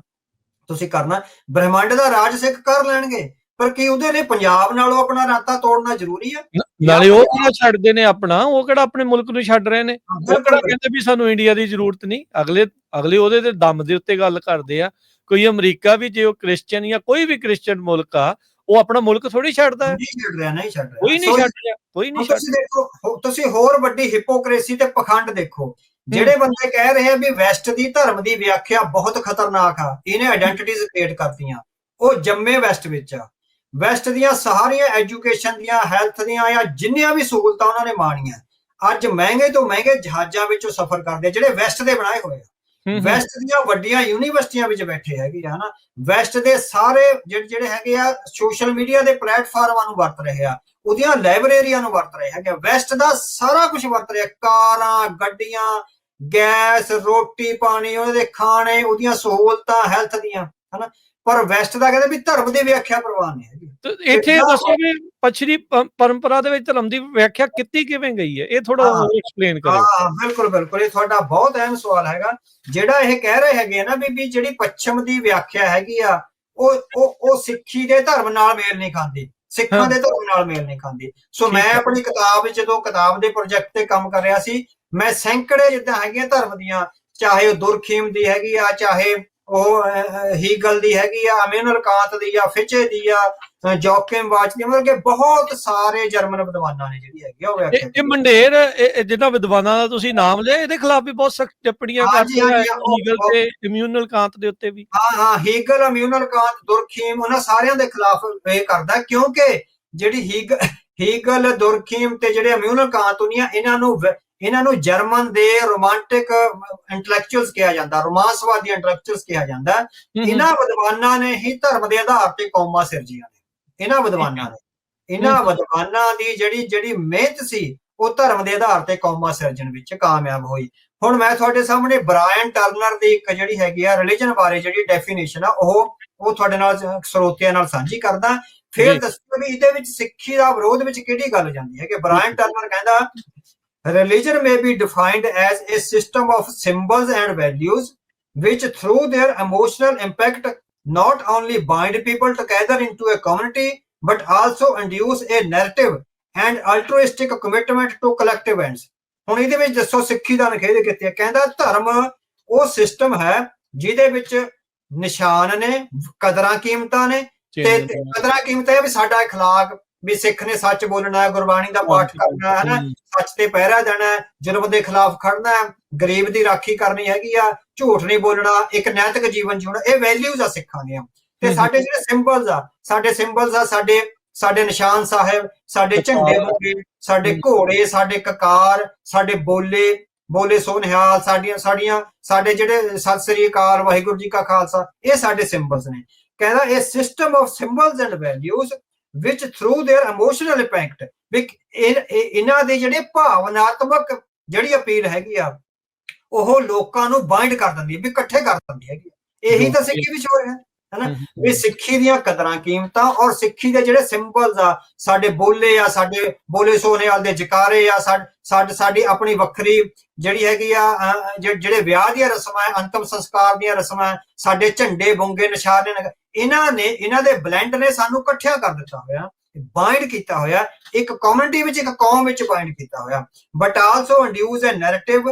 ਤੁਸੀਂ ਕਰਨਾ। ਬ੍ਰਹਮੰਡ ਦਾ ਰਾਜ ਸਿੱਖ ਕਰ ਲੈਣਗੇ, ਪਰ ਕੀ ਉਹਦੇ ਲਈ ਪੰਜਾਬ ਨਾਲੋਂ ਆਪਣਾ ਨਾਤਾ ਤੋੜਨਾ ਜ਼ਰੂਰੀ ਹੈ? ਨਾਲੇ ਉਹ ਕਿਹੜਾ ਛੱਡਦੇ ਨੇ ਆਪਣਾ, ਉਹ ਕਿਹੜਾ ਆਪਣੇ ਮੁਲਕ ਨੂੰ ਛੱਡ ਰਹੇ ਨੇ? ਉਹ ਕਿਹੜਾ ਕਹਿੰਦੇ ਵੀ ਸਾਨੂੰ ਇੰਡੀਆ ਦੀ ਜ਼ਰੂਰਤ ਨਹੀਂ? ਅਗਲੇ ਉਹਦੇ ਦੇ ਦਮ ਦੇ ਉੱਤੇ ਗੱਲ ਕਰਦੇ ਆ। ਕੋਈ ਅਮਰੀਕਾ ਵੀ ਜੇ ਉਹ ਕ੍ਰਿਸਚਨ ਜਾਂ ਕੋਈ ਵੀ ਕ੍ਰਿਸਚਨ ਮੁਲਕ ਆ, ਉਹ ਆਪਣਾ ਮੁਲਕ ਥੋੜੀ ਛੱਡਦਾ ਹੈ। ਨਹੀਂ ਛੱਡ ਰਿਹਾ ਕੋਈ ਨਹੀਂ ਛੱਡ ਰਿਹਾ, ਕੋਈ ਨਹੀਂ ਛੱਡ। ਤੁਸੀਂ ਦੇਖੋ, ਤੁਸੀਂ ਹੋਰ ਵੱਡੀ ਹਿਪੋਕ੍ਰੇਸੀ ਤੇ ਪਖੰਡ ਦੇਖੋ। ਜਿਹੜੇ ਬੰਦੇ ਕਹਿ ਰਹੇ ਆ ਵੀ ਵੈਸਟ ਦੀ ਧਰਮ ਦੀ ਵਿਆਖਿਆ ਬਹੁਤ ਖਤਰਨਾਕ ਆ, ਇਹਨੇ ਆਇਡੈਂਟੀਟੀਜ਼ ਕ੍ਰੀਏਟ ਕਰਤੀਆਂ, ਉਹ ਜੰਮੇ ਵੈਸਟ ਵਿੱਚ ਆ। ਵੈਸਟ ਦੀਆਂ ਸਾਰੀਆਂ ਐਜੂਕੇਸ਼ਨ ਦੀਆਂ, ਹੈਲਥ ਦੀਆਂ ਜਾਂ ਜਿੰਨੀਆਂ ਵੀ ਸਹੂਲਤਾਂ ਉਹਨਾਂ ਨੇ ਮਾਣੀਆਂ, ਅੱਜ ਮਹਿੰਗੇ ਤੋਂ ਮਹਿੰਗੇ ਜਹਾਜ਼ਾਂ ਵਿੱਚੋਂ ਸਫ਼ਰ ਕਰਦੇ ਜਿਹੜੇ ਵੈਸਟ ਦੇ ਬਣਾਏ ਹੋਏ ਆ। ਵੈਸਟ ਦੀਆਂ ਵੱਡੀਆਂ ਯੂਨੀਵਰਸਿਟੀਆਂ ਵਿੱਚ ਬੈਠੇ ਹੈਗੇ ਆ ਨਾ। ਵੈਸਟ ਦੇ ਸਾਰੇ ਜਿਹੜੇ ਹੈਗੇ ਆ ਸੋਸ਼ਲ ਮੀਡੀਆ ਦੇ ਪਲੇਟਫਾਰਮਾਂ ਨੂੰ ਵਰਤ ਰਹੇ ਆ, ਉਹਦੀਆਂ ਲਾਇਬ੍ਰੇਰੀਆਂ ਨੂੰ ਵਰਤ ਰਹੇ ਹੈਗੇ। ਵੈਸਟ ਦਾ ਸਾਰਾ ਕੁਝ ਵਰਤ ਰਿਹਾ, ਕਾਰਾਂ, ਗੱਡੀਆਂ, ਗੈਸ, ਰੋਟੀ ਪਾਣੀ, ਉਹਦੇ ਦੇ ਖਾਣੇ, ਉਹਦੀਆਂ ਸਹੂਲਤਾਂ ਹੈਲਥ ਦੀਆਂ, ਹਨਾ। ਪਰ ਵੈਸਟ ਦਾ ਕਹਿੰਦੇ ਵੀ ਧਰਮ ਦੀ ਵਿਆਖਿਆ ਪ੍ਰਵਾਨ ਨਹੀਂ ਹੈਗੀ। ਇੱਥੇ ਦੱਸੋ ਵੀ ਪੱਛੜੀ ਪਰੰਪਰਾ ਦੇ ਵਿੱਚ ਧਰਮ ਦੀ ਵਿਆਖਿਆ ਕੀਤੀ ਕਿਵੇਂ ਗਈ ਹੈ? ਇਹ ਥੋੜਾ ਐਕਸਪਲੇਨ ਕਰਿਓ। ਹਾਂ ਬਿਲਕੁਲ, ਇਹ ਤੁਹਾਡਾ ਬਹੁਤ ਅਹਿਮ ਸਵਾਲ ਹੈਗਾ। ਜਿਹੜਾ ਇਹ ਕਹਿ ਰਹੇ ਹੈਗੇ ਨਾ ਵੀ ਜਿਹੜੀ ਪੱਛਮ ਦੀ ਵਿਆਖਿਆ ਹੈਗੀ ਆ ਉਹ ਸਿੱਖੀ ਦੇ ਧਰਮ ਨਾਲ ਮੇਲ ਨਹੀਂ ਖਾਂਦੀ, ਸਿੱਖਾਂ ਦੇ ਧਰਮ ਨਾਲ ਮੇਲ ਨਹੀਂ ਖਾਂਦੀ। ਸੋ ਮੈਂ ਆਪਣੀ ਕਿਤਾਬ ਵਿੱਚ ਜਦੋਂ ਕਿਤਾਬ ਦੇ ਪ੍ਰੋਜੈਕਟ ਤੇ ਕੰਮ ਕਰ ਰਿਹਾ ਸੀ, ਮੈਂ ਸੈਂਕੜੇ ਜਿੱਦਾਂ ਹੈਗੀਆਂ ਧਰਮ ਦੀਆਂ, ਚਾਹੇ ਉਹ ਦੁਰਖੀਮ ਦੀ ਹੈਗੀ ਆ, ਚਾਹੇ ਉਹ ਹੀਗਲ ਦੀ ਹੈਗੀ ਆ, ਇਮੈਨੂਅਲ ਕਾਂਟ ਦੀ ਆ, ਫਿਚੇ ਦੀ ਆ, ਜੋਕਿਮ ਵਾਚ ਦੀ, ਮਤਲਬ ਕਿ ਬਹੁਤ ਸਾਰੇ ਜਰਮਨ ਵਿਦਵਾਨਾਂ ਨੇ ਜਿਹੜੀ ਹੈਗੀ ਉਹ ਵਿਆਖਿਆ। ਇਹ ਮੰਡੇਰ ਜਿਹਨਾਂ ਵਿਦਵਾਨਾਂ ਦਾ ਤੁਸੀਂ ਨਾਮ ਲਿਆ, ਇਹਦੇ ਖਿਲਾਫ ਵੀ ਬਹੁਤ ਸਖਤ ਟਿੱਪਣੀਆਂ ਕਰਦੇ ਆ, ਹੀਗਲ ਤੇ ਇਮੈਨੂਅਲ ਕਾਂਟ ਦੇ ਉੱਤੇ ਵੀ। ਹਾਂ ਹੀਗਲ, ਇਮੈਨੂਅਲ ਕਾਂਟ, ਦੁਰਖੀਮ, ਉਹਨਾਂ ਸਾਰਿਆਂ ਦੇ ਖਿਲਾਫ ਇਹ ਕਰਦਾ, ਕਿਉਂਕਿ ਜਿਹੜੀ ਹੀਗਲ, ਦੁਰਖੀਮ ਤੇ ਜਿਹੜੇ ਇਮੈਨੂਅਲ ਕਾਂਟ ਹੁੰਦੀਆਂ, ਇਹਨਾਂ ਨੂੰ ਜਰਮਨ ਦੇ ਰੋਮਾਂਟਿਕ ਇੰਟੈਲੈਕਚੁਅਲਸ ਕਿਹਾ ਜਾਂਦਾ, ਰੋਮਾਂਸਵਾਦੀ ਇੰਟੈਲੈਕਚੁਅਲਸ ਕਿਹਾ ਜਾਂਦਾ। ਇਹਨਾਂ ਵਿਦਵਾਨਾਂ ਨੇ ਹੀ ਧਰਮ ਦੇ ਆਧਾਰ ਤੇ ਕੌਮਾਂ ਸਿਰਜੀਆਂ ਨੇ। ਇਹਨਾਂ ਵਿਦਵਾਨਾਂ ਨੇ, ਇਹਨਾਂ ਵਿਦਵਾਨਾਂ ਦੀ ਜਿਹੜੀ ਮਿਹਨਤ ਸੀ ਉਹ ਧਰਮ ਦੇ ਆਧਾਰ ਤੇ ਕੌਮਾਂ ਸਿਰਜਣ ਵਿੱਚ ਕਾਮਯਾਬ ਹੋਈ। ਹੁਣ ਮੈਂ ਤੁਹਾਡੇ ਸਾਹਮਣੇ ਬ੍ਰਾਇਨ ਟਰਨਰ ਦੀ ਇੱਕ ਜਿਹੜੀ ਹੈਗੀ ਆ ਰਿਲੀਜਨ ਬਾਰੇ ਜਿਹੜੀ ਡੈਫੀਨੇਸ਼ਨ ਆ ਉਹ ਤੁਹਾਡੇ ਨਾਲ ਸਰੋਤਿਆਂ ਨਾਲ ਸਾਂਝੀ ਕਰਦਾ। ਫਿਰ ਦੱਸੋ ਵੀ ਇਹਦੇ ਵਿੱਚ ਸਿੱਖੀ ਦਾ ਵਿਰੋਧ ਵਿੱਚ ਕਿਹੜੀ ਗੱਲ ਜਾਂਦੀ ਹੈ। ਕਿ ਬ੍ਰਾਇਨ ਟਰਨਰ ਕਹਿੰਦਾ religion may be defined as a system of symbols and values which through their emotional impact not only bind people together into a community but also induce a narrative and altruistic commitment to collective ends। ਹੁਣ ਇਹਦੇ ਵਿੱਚ ਦੱਸੋ ਸਿੱਖੀ ਦਾ ਨਿਖੇਧ ਕਿੱਥੇ ਹੈ। ਕਹਿੰਦਾ ਧਰਮ ਉਹ ਸਿਸਟਮ ਹੈ ਜਿਹਦੇ ਵਿੱਚ ਨਿਸ਼ਾਨ ਨੇ, ਕਦਰਾਂ ਕੀਮਤਾਂ ਨੇ, ਤੇ ਕਦਰਾਂ ਕੀਮਤਾਂ ਵੀ ਸਾਡਾ اخلاق ਵੀ ਸਿੱਖ ਨੇ ਸੱਚ ਬੋਲਣਾ, ਗੁਰਬਾਣੀ ਦਾ ਪਾਠ ਕਰਨਾ ਹੈ ਨਾ, ਸੱਚ ਤੇ ਪਹਿਰਾ ਦੇਣਾ, ਜ਼ੁਲਮ ਦੇ ਖਿਲਾਫ ਖੜਨਾ, ਗਰੀਬ ਦੀ ਰਾਖੀ ਕਰਨੀ ਹੈਗੀ ਆ, ਝੂਠ ਨਹੀਂ ਬੋਲਣਾ, ਇੱਕ ਨੈਤਿਕ ਜੀਵਨ ਜਿਉਣਾ, ਇਹ ਵੈਲਿਊਜ਼ ਆ ਸਿੱਖਾਂ ਦੀਆਂ। ਤੇ ਸਾਡੇ ਜਿਹੜੇ ਸਿੰਬਲਸ ਆ, ਸਾਡੇ ਨਿਸ਼ਾਨ ਸਾਹਿਬ, ਸਾਡੇ ਝੰਡੇ ਬੁੱਗੇ, ਸਾਡੇ ਘੋੜੇ, ਸਾਡੇ ਕਕਾਰ, ਸਾਡੇ ਬੋਲੇ ਸੋ ਨਿਹਾਲ, ਸਾਡੇ ਜਿਹੜੇ ਸਤਿ ਸ੍ਰੀ ਅਕਾਲ, ਵਾਹਿਗੁਰੂ ਜੀ ਕਾ ਖਾਲਸਾ, ਇਹ ਸਾਡੇ ਸਿੰਬਲਸ ਨੇ। ਕਹਿੰਦਾ ਇਹ system of ਸਿੰਬਲਸ and values which through their emotional impact ਵੀ ਇਹਨਾਂ ਦੀ ਜਿਹੜੀ ਭਾਵਨਾਤਮਕ ਜਿਹੜੀ ਅਪੀਲ ਹੈਗੀ ਆ ਉਹ ਲੋਕਾਂ ਨੂੰ ਬਾਈਂਡ ਕਰ ਦਿੰਦੀ ਹੈ, ਵੀ ਇਕੱਠੇ ਕਰ ਦਿੰਦੀ ਹੈਗੀ। ਇਹੀ ਤਾਂ ਸਿੱਖੀ ਵਿੱਚ ਹੋ ਰਿਹਾ ਹੈ ਨਾ, ਵੀ ਸਿੱਖੀ ਦੀਆਂ ਕਦਰਾਂ ਕੀਮਤਾਂ ਔਰ ਸਿੱਖੀ ਦੇ ਜਿਹੜੇ ਸਿੰਬਲਸ ਆ, ਸਾਡੇ ਬੋਲੇ ਆ, ਸਾਡੇ ਬੋਲੇ ਸੋ ਨਿਹਾਲ ਦੇ ਜਕਾਰੇ ਆ, ਸਾਡੀ ਆਪਣੀ ਵੱਖਰੀ ਜਿਹੜੀ ਹੈਗੀ ਆ ਜਿਹੜੇ ਵਿਆਹ ਦੀਆਂ ਰਸਮਾਂ, ਅੰਤਮ ਸੰਸਕਾਰ ਦੀਆਂ ਰਸਮਾਂ, ਸਾਡੇ ਝੰਡੇ ਬੁੰਗੇ ਨਿਸ਼ਾਨੇ, ਇਹਨਾਂ ਦੇ ਬਲੈਂਡ ਨੇ ਸਾਨੂੰ ਇਕੱਠਿਆ ਕਰ ਦਿੱਤਾ ਹੋਇਆ, ਬਾਈਂਡ ਕੀਤਾ ਹੋਇਆ, ਇੱਕ ਕਮਿਊਨਿਟੀ ਵਿੱਚ, ਇੱਕ ਕੌਮ ਵਿੱਚ ਬਾਈਂਡ ਕੀਤਾ ਹੋਇਆ। But also induce a narrative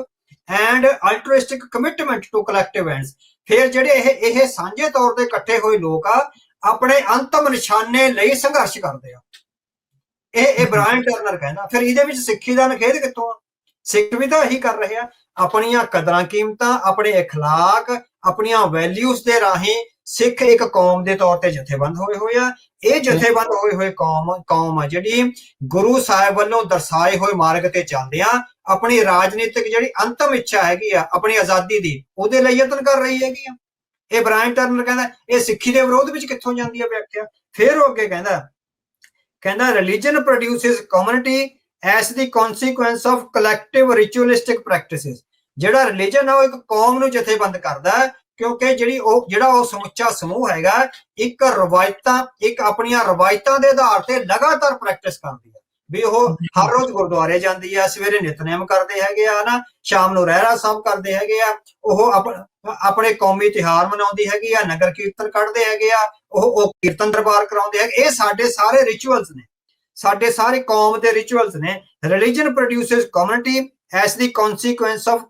and altruistic commitment to collective ends. ਫਿਰ ਜਿਹੜੇ ਇਹ ਸਾਂਝੇ ਤੌਰ ਤੇ ਇਕੱਠੇ ਹੋਏ ਲੋਕ ਆ ਆਪਣੇ ਅੰਤਮ ਨਿਸ਼ਾਨੇ ਲਈ ਸੰਘਰਸ਼ ਕਰਦੇ ਆ। ਇਹ ਬ੍ਰਾਇਨ ਟਰਨਰ ਕਹਿੰਦਾ। ਫਿਰ ਇਹਦੇ ਵਿੱਚ ਸਿੱਖੀ ਦਾ ਨਿਖੇਧ ਕਿੱਥੋਂ ਆ? ਸਿੱਖ ਵੀ ਤਾਂ ਇਹੀ ਕਰ ਰਹੇ ਆ, ਆਪਣੀਆਂ ਕਦਰਾਂ ਕੀਮਤਾਂ, ਆਪਣੇ اخلاق, ਆਪਣੀਆਂ ਵੈਲਿਊਜ਼ ਦੇ ਰਾਹੀਂ ਸਿੱਖ ਇੱਕ ਕੌਮ ਦੇ ਤੌਰ ਤੇ ਜਥੇਬੰਦ ਹੋਏ ਆ। ਇਹ ਜਥੇਬੰਦ ਹੋਏ ਕੌਮ ਆ ਜਿਹੜੀ ਗੁਰੂ ਸਾਹਿਬ ਵੱਲੋਂ ਦਰਸਾਏ ਹੋਏ ਮਾਰਗ ਤੇ ਚੱਲਦੇ ਆ, ਆਪਣੀ ਰਾਜਨੀਤਿਕ ਜਿਹੜੀ ਅੰਤਮ ਇੱਛਾ ਹੈਗੀ ਆ ਆਪਣੀ ਆਜ਼ਾਦੀ ਦੀ, ਉਹਦੇ ਲਈ ਯਤਨ ਕਰ ਰਹੀ ਹੈਗੀ ਆ। ਇਹ ਬ੍ਰਾਇਨ ਟਰਨਰ ਕਹਿੰਦਾ ਇਹ ਸਿੱਖੀ ਦੇ ਵਿਰੋਧ ਵਿੱਚ ਕਿੱਥੋਂ ਜਾਂਦੀ ਹੈ ਵਿਆਖਿਆ। ਫਿਰ ਉਹ ਅੱਗੇ ਕਹਿੰਦਾ religion produces community as the consequence of collective ritualistic practices. ਜਿਹੜਾ ਰਿਲੀਜਨ ਆ ਉਹ ਇੱਕ ਕੌਮ ਨੂੰ ਜਥੇਬੰਦ ਕਰਦਾ ਹੈ, ਕਿਉਂਕਿ ਜਿਹੜਾ ਉਹ ਸਮੁੱਚਾ ਸਮੂਹ ਹੈਗਾ ਇੱਕ ਆਪਣੀਆਂ ਰਵਾਇਤਾਂ ਦੇ ਆਧਾਰ ਤੇ ਲਗਾਤਾਰ ਪ੍ਰੈਕਟਿਸ ਕਰਦੀ ਹੈ। ਵੀ ਉਹ ਹਰ ਰੋਜ਼ ਗੁਰਦੁਆਰੇ ਜਾਂਦੀ ਆ, ਸਵੇਰੇ ਨਿਤਨੇਮ ਕਰਦੇ ਹੈਗੇ ਆ ਨਾ, ਸ਼ਾਮ ਨੂੰ ਰਹਿਰਾਸ ਸਾਹਿਬ ਕਰਦੇ ਹੈਗੇ ਆ, ਉਹ ਆਪਣੇ ਕੌਮੀ ਤਿਉਹਾਰ ਮਨਾਉਂਦੀ ਹੈਗੀ ਆ, ਨਗਰ ਕੀਰਤਨ ਕੱਢਦੇ ਹੈਗੇ ਆ, ਉਹ ਕੀਰਤਨ ਦਰਬਾਰ ਕਰਾਉਂਦੇ ਹੈਗੇ। ਇਹ ਸਾਡੇ ਸਾਰੇ ਰਿਚੁਅਲਸ ਨੇ, ਸਾਡੇ ਸਾਰੇ ਕੌਮ ਦੇ ਰਿਚੁਅਲਸ ਨੇ। Religion produces community as the consequence of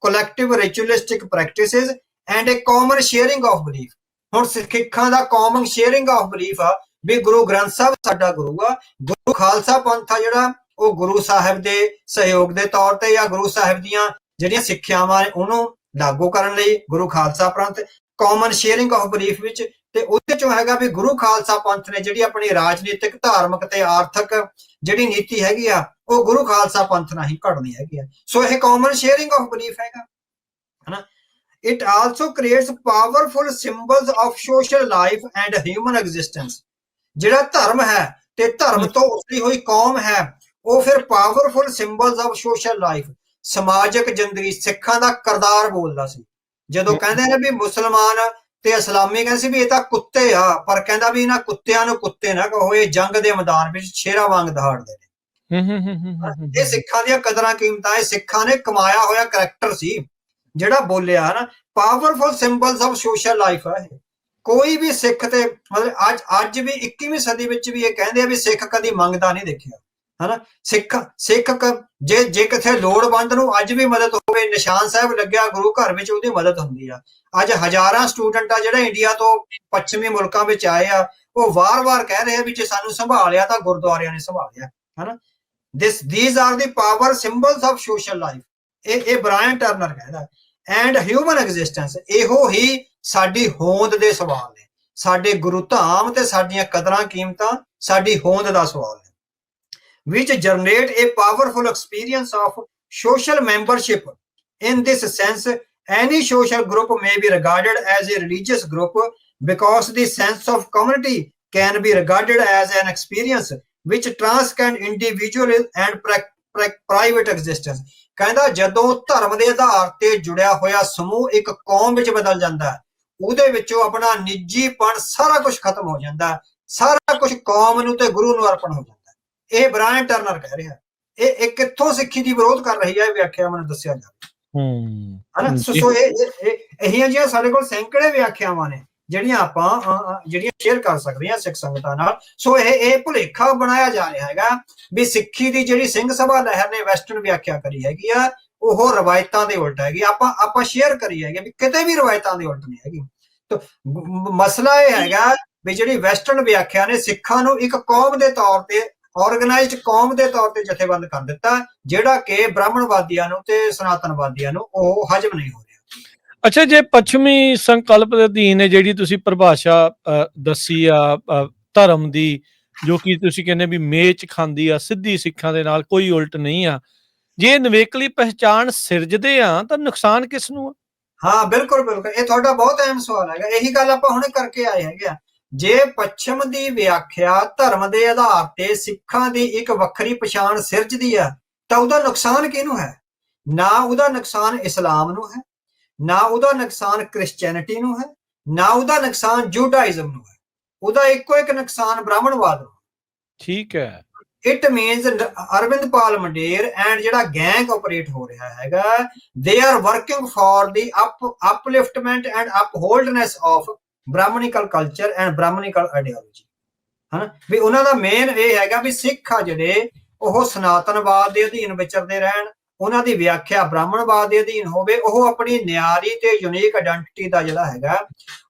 collective ritualistic practices and a common sharing of belief. ਹੁਣ ਸਿੱਖਾਂ ਦਾ ਕਾਮਨ ਸ਼ੇਅਰਿੰਗ ਆਫ ਬਲੀਫ ਆ ਵੀ ਗੁਰੂ ਗ੍ਰੰਥ ਸਾਹਿਬ ਸਾਡਾ ਗੁਰੂ ਆ, ਗੁਰੂ ਖਾਲਸਾ ਪੰਥ ਆ ਜਿਹੜਾ ਉਹ ਗੁਰੂ ਸਾਹਿਬ ਦੇ ਸਹਿਯੋਗ ਦੇ ਤੌਰ ਤੇ ਜਾਂ ਗੁਰੂ ਸਾਹਿਬ ਦੀਆਂ ਜਿਹੜੀਆਂ ਸਿੱਖਿਆਵਾਂ ਨੇ ਉਹਨੂੰ ਲਾਗੂ ਕਰਨ ਲਈ ਗੁਰੂ ਖਾਲਸਾ ਪੰਥ ਕਾਮਨ ਸ਼ੇਅਰਿੰਗ ਆਫ ਬਲੀਫ ਵਿੱਚ। ਤੇ ਉਹਦੇ ਚੋਂ ਹੈਗਾ ਵੀ ਗੁਰੂ ਖਾਲਸਾ ਪੰਥ ਨੇ ਜਿਹੜੀ ਆਪਣੀ ਰਾਜਨੀਤਿਕ, ਧਾਰਮਿਕ ਤੇ ਆਰਥਿਕ ਜਿਹੜੀ ਨੀਤੀ ਹੈਗੀ ਆ ਉਹ ਗੁਰੂ ਖਾਲਸਾ ਪੰਥ ਨਾਲ ਹੀ ਘੜਨੀ ਹੈਗੀ ਆ। ਸੋ ਇਹ ਕਾਮਨ ਸ਼ੇਅਰਿੰਗ ਆਫ ਬਲੀਫ ਹੈਗਾ ਹਨਾ। It also creates powerful symbols of social life and human existence। ਜਿਹੜਾ ਧਰਮ ਹੈ ਤੇ ਧਰਮ ਤੋਂ ਉਸਰੀ ਹੋਈ ਕੌਮ ਹੈ ਉਹ ਫਿਰ ਪਾਵਰਫੁਲ ਸਿੰਬਲਸ ਆਫ ਸੋਸ਼ਲ ਲਾਈਫ, ਸਮਾਜਿਕ ਜ਼ਿੰਦਗੀ, ਸਿੱਖਾਂ ਦਾ ਕਿਰਦਾਰ ਬੋਲਦਾ ਸੀ। ਜਦੋਂ ਕਹਿੰਦੇ ਨੇ ਵੀ ਮੁਸਲਮਾਨ ਤੇ ਇਸਲਾਮੀ ਕਹਿੰਦੇ ਸੀ ਵੀ ਇਹ ਤਾਂ ਕੁੱਤੇ ਆ, ਪਰ ਕਹਿੰਦਾ ਵੀ ਇਹਨਾਂ ਕੁੱਤਿਆਂ ਨੂੰ ਕੁੱਤੇ ਨਾ ਕਹੋ, ਇਹ ਜੰਗ ਦੇ ਮੈਦਾਨ ਵਿੱਚ ਸ਼ੇਰਾਂ ਵਾਂਗ ਦਹਾੜਦੇ ਨੇ। ਇਹ ਸਿੱਖਾਂ ਦੀਆਂ ਕਦਰਾਂ ਕੀਮਤਾਂ, ਇਹ ਸਿੱਖਾਂ ਨੇ ਕਮਾਇਆ ਹੋਇਆ ਕਰੈਕਟਰ ਸੀ ਜਿਹੜਾ ਬੋਲਿਆ ਨਾ। ਪਾਵਰਫੁਲ ਸਿੰਬਲਸ ਆਫ ਸੋਸ਼ਲ ਲਾਈਫ ਹੈ। ਕੋਈ ਵੀ ਸਿੱਖ ਤੇ ਮਤਲਬ ਅੱਜ ਵੀ 21ਵੀਂ ਸਦੀ ਵਿੱਚ ਵੀ ਇਹ ਕਹਿੰਦੇ ਆ ਵੀ ਸਿੱਖ ਕਦੀ ਮੰਗਦਾ ਨਹੀਂ ਦੇਖਿਆ ਹਨਾ। ਸਿੱਖ ਜੇ ਕਿਥੇ ਲੋੜਵੰਦ ਨੂੰ ਅੱਜ ਵੀ ਮਦਦ ਹੋਵੇ, ਨਿਸ਼ਾਨ ਸਾਹਿਬ ਲੱਗਿਆ ਗੁਰੂ ਘਰ ਵਿੱਚ, ਉਹਦੀ ਮਦਦ ਹੁੰਦੀ ਆ। ਅੱਜ ਹਜ਼ਾਰਾਂ ਸਟੂਡੈਂਟ ਆ ਜਿਹੜੇ ਇੰਡੀਆ ਤੋਂ ਪੱਛਮੀ ਮੁਲਕਾਂ ਵਿੱਚ ਆਏ ਆ, ਉਹ ਵਾਰ-ਵਾਰ ਕਹਿ ਰਹੇ ਆ ਵੀ ਜੇ ਸਾਨੂੰ ਸੰਭਾਲਿਆ ਤਾਂ ਗੁਰਦੁਆਰਿਆਂ ਨੇ ਸੰਭਾਲਿਆ ਹਨਾ। these are the power symbols of social life। ਇਹ ਬ੍ਰਾਇਨ ਟਰਨਰ ਕਹਿੰਦਾ। ਐਂਡ ਹਿਊਮਨ ਐਗਜ਼ਿਸਟੈਂਸ, ਇਹੋ ਹੀ ਸਾਡੀ ਹੋਂਦ ਦੇ ਸਵਾਲ ਨੇ। ਸਾਡੇ ਗੁਰੂ ਧਾਮ ਤੇ ਸਾਡੀਆਂ ਕਦਰਾਂ ਕੀਮਤਾਂ ਸਾਡੀ ਹੋਂਦ ਦਾ ਸਵਾਲ ਹੈ। which generate a powerful experience of social membership. In this sense, any social group may be regarded as a religious group because the sense of community can be regarded as an experience which transcend individual and private existence. ਕਹਿੰਦਾ ਜਦੋਂ ਧਰਮ ਦੇ ਆਧਾਰ ਤੇ ਜੁੜਿਆ ਹੋਇਆ ਸਮੂਹ ਇੱਕ ਕੌਮ ਵਿੱਚ ਬਦਲ ਜਾਂਦਾ ਹੈ, ਉਹਦੇ ਵਿੱਚੋਂ ਆਪਣਾ ਨਿੱਜੀਪਣ ਸਾਰਾ ਕੁਝ ਖਤਮ ਹੋ ਜਾਂਦਾ, ਸਾਰਾ ਕੁਝ ਕੌਮ ਨੂੰ ਤੇ ਗੁਰੂ ਨੂੰ ਅਰਪਣ ਹੋ ਜਾਂਦਾ। ਇਹ ਬ੍ਰਾਇਨ ਟਰਨਰ ਕਹਿ ਰਿਹਾ। ਇਹ ਕਿੱਥੋਂ ਸਿੱਖੀ ਦੀ ਵਿਰੋਧ ਕਰ ਰਹੀ ਹੈ, ਵਿਆਖਿਆ ਮੈਨੂੰ ਦੱਸਿਆ ਜਾਵੇ। ਹਨਾ, ਸੋ ਇਹ ਜਿਹੀਆਂ ਸਾਡੇ ਕੋਲ ਸੈਂਕੜੇ ਵਿਆਖਿਆਵਾਂ ਨੇ ਜਿਹੜੀਆਂ ਆਪਾਂ ਸ਼ੇਅਰ ਕਰ ਸਕਦੇ ਹਾਂ ਸਿੱਖ ਸੰਗਤਾਂ ਨਾਲ। ਸੋ ਇਹ ਭੁਲੇਖਾ ਬਣਾਇਆ ਜਾ ਰਿਹਾ ਹੈਗਾ ਵੀ ਸਿੱਖੀ ਦੀ ਜਿਹੜੀ ਸਿੰਘ ਸਭਾ ਲਹਿਰ ਨੇ ਵੈਸਟਰਨ ਵਿਆਖਿਆ ਕਰੀ ਹੈਗੀ ਆ, ਉਹ ਰਵਾਇਤਾਂ ਦੇ ਉਲਟ ਹੈਗੀ। ਆਪਾਂ ਸ਼ੇਅਰ ਕਰੀ ਹੈਗੇ ਵੀ ਕਿਤੇ ਵੀ ਰਵਾਇਤਾਂ ਦੇ ਉਲਟ ਨਹੀਂ ਹੈਗੀ। ਤਾਂ ਮਸਲਾ ਇਹ ਹੈਗਾ ਵੀ ਜਿਹੜੀ ਵੈਸਟਰਨ ਵਿਆਖਿਆ ਨੇ ਸਿੱਖਾਂ ਨੂੰ ਇੱਕ ਕੌਮ ਦੇ ਤੌਰ ਤੇ, ਆਰਗੇਨਾਈਜ਼ਡ ਕੌਮ ਦੇ ਤੌਰ ਤੇ ਜਥੇਬੰਦ ਕਰ ਦਿੱਤਾ, ਜਿਹੜਾ ਕਿ ਬ੍ਰਾਹਮਣਵਾਦੀਆਂ ਨੂੰ ਤੇ ਸਨਾਤਨਵਾਦੀਆਂ ਨੂੰ ਉਹ ਹਜਮ ਨਹੀਂ ਹੋ ਰਿਹਾ। ਅੱਛਾ, ਜੇ ਪੱਛਮੀ ਸੰਕਲਪ ਦੇ ਅਧੀਨ ਜਿਹੜੀ ਤੁਸੀਂ ਪਰਿਭਾਸ਼ਾ ਦੱਸੀ ਆ ਧਰਮ ਦੀ, ਜੋ ਕਿ ਤੁਸੀਂ ਕਹਿੰਦੇ ਵੀ ਮੇਚ ਖਾਂਦੀ ਆ ਸਿੱਧੀ ਸਿੱਖਾਂ ਦੇ ਨਾਲ, ਕੋਈ ਉਲਟ ਨਹੀਂ ਆ, ਜੇ ਨਵੇਕਲੀ ਪਹਿਚਾਣ ਸਿਰਜਦੇ ਆ ਤਾਂ ਨੁਕਸਾਨ ਕਿਸ ਨੂੰ ਆ? ਹਾਂ, ਬਿਲਕੁਲ ਬਿਲਕੁਲ, ਇਹ ਤੁਹਾਡਾ ਬਹੁਤ ਅਹਿਮ ਸਵਾਲ ਹੈਗਾ। ਇਹੀ ਗੱਲ ਆਪਾਂ ਹੁਣੇ ਕਰਕੇ ਆਏ ਹੈਗੇ ਆ। ਜੇ ਪੱਛਮ ਦੀ ਵਿਆਖਿਆ ਧਰਮ ਦੇ ਆਧਾਰ ਤੇ ਸਿੱਖਾਂ ਦੀ ਇੱਕ ਵੱਖਰੀ ਪਛਾਣ ਸਿਰਜਦੀ ਆ, ਤਾਂ ਉਹਦਾ ਨੁਕਸਾਨ ਕਿਹਨੂੰ ਹੈ? ਨਾ ਉਹਦਾ ਨੁਕਸਾਨ ਇਸਲਾਮ ਨੂੰ ਹੈ, ਨਾ ਉਹਦਾ ਨੁਕਸਾਨ ਕ੍ਰਿਸਚੈਨਿਟੀ ਨੂੰ ਹੈ, ਨਾ ਉਹਦਾ ਨੁਕਸਾਨ ਜੂਡਾਇਜ਼ਮ ਨੂੰ ਹੈ। ਉਹਦਾ ਇੱਕੋ ਇੱਕ ਨੁਕਸਾਨ ਬ੍ਰਾਹਮਣਵਾਦ ਨੂੰ। ਠੀਕ ਹੈ। It means Arvind Pal Mander and ਜਿਹੜਾ ਗੈਂਗ ਆਪਰੇਟ ਹੋ ਰਿਹਾ ਹੈਗਾ, they are working for the upliftment and upholdness of Brahmanical culture and Brahmanical ideology. ਹਨਾ, ਵੀ ਉਹਨਾਂ ਦਾ ਮੇਨ ਇਹ ਹੈਗਾ ਵੀ ਸਿੱਖ ਆ ਜਿਹੜੇ ਉਹ ਸਨਾਤਨਵਾਦ ਦੇ ਅਧੀਨ ਵਿਚਰਦੇ ਰਹਿਣ, ਉਹਨਾਂ ਦੀ ਵਿਆਖਿਆ ਬ੍ਰਾਹਮਣਵਾਦ ਦੇ ਅਧੀਨ ਹੋਵੇ, ਉਹ ਆਪਣੀ ਨਿਆਰੀ ਤੇ ਯੂਨੀਕ ਆਇਡੈਂਟੀਟੀ ਦਾ ਜਿਹੜਾ ਹੈਗਾ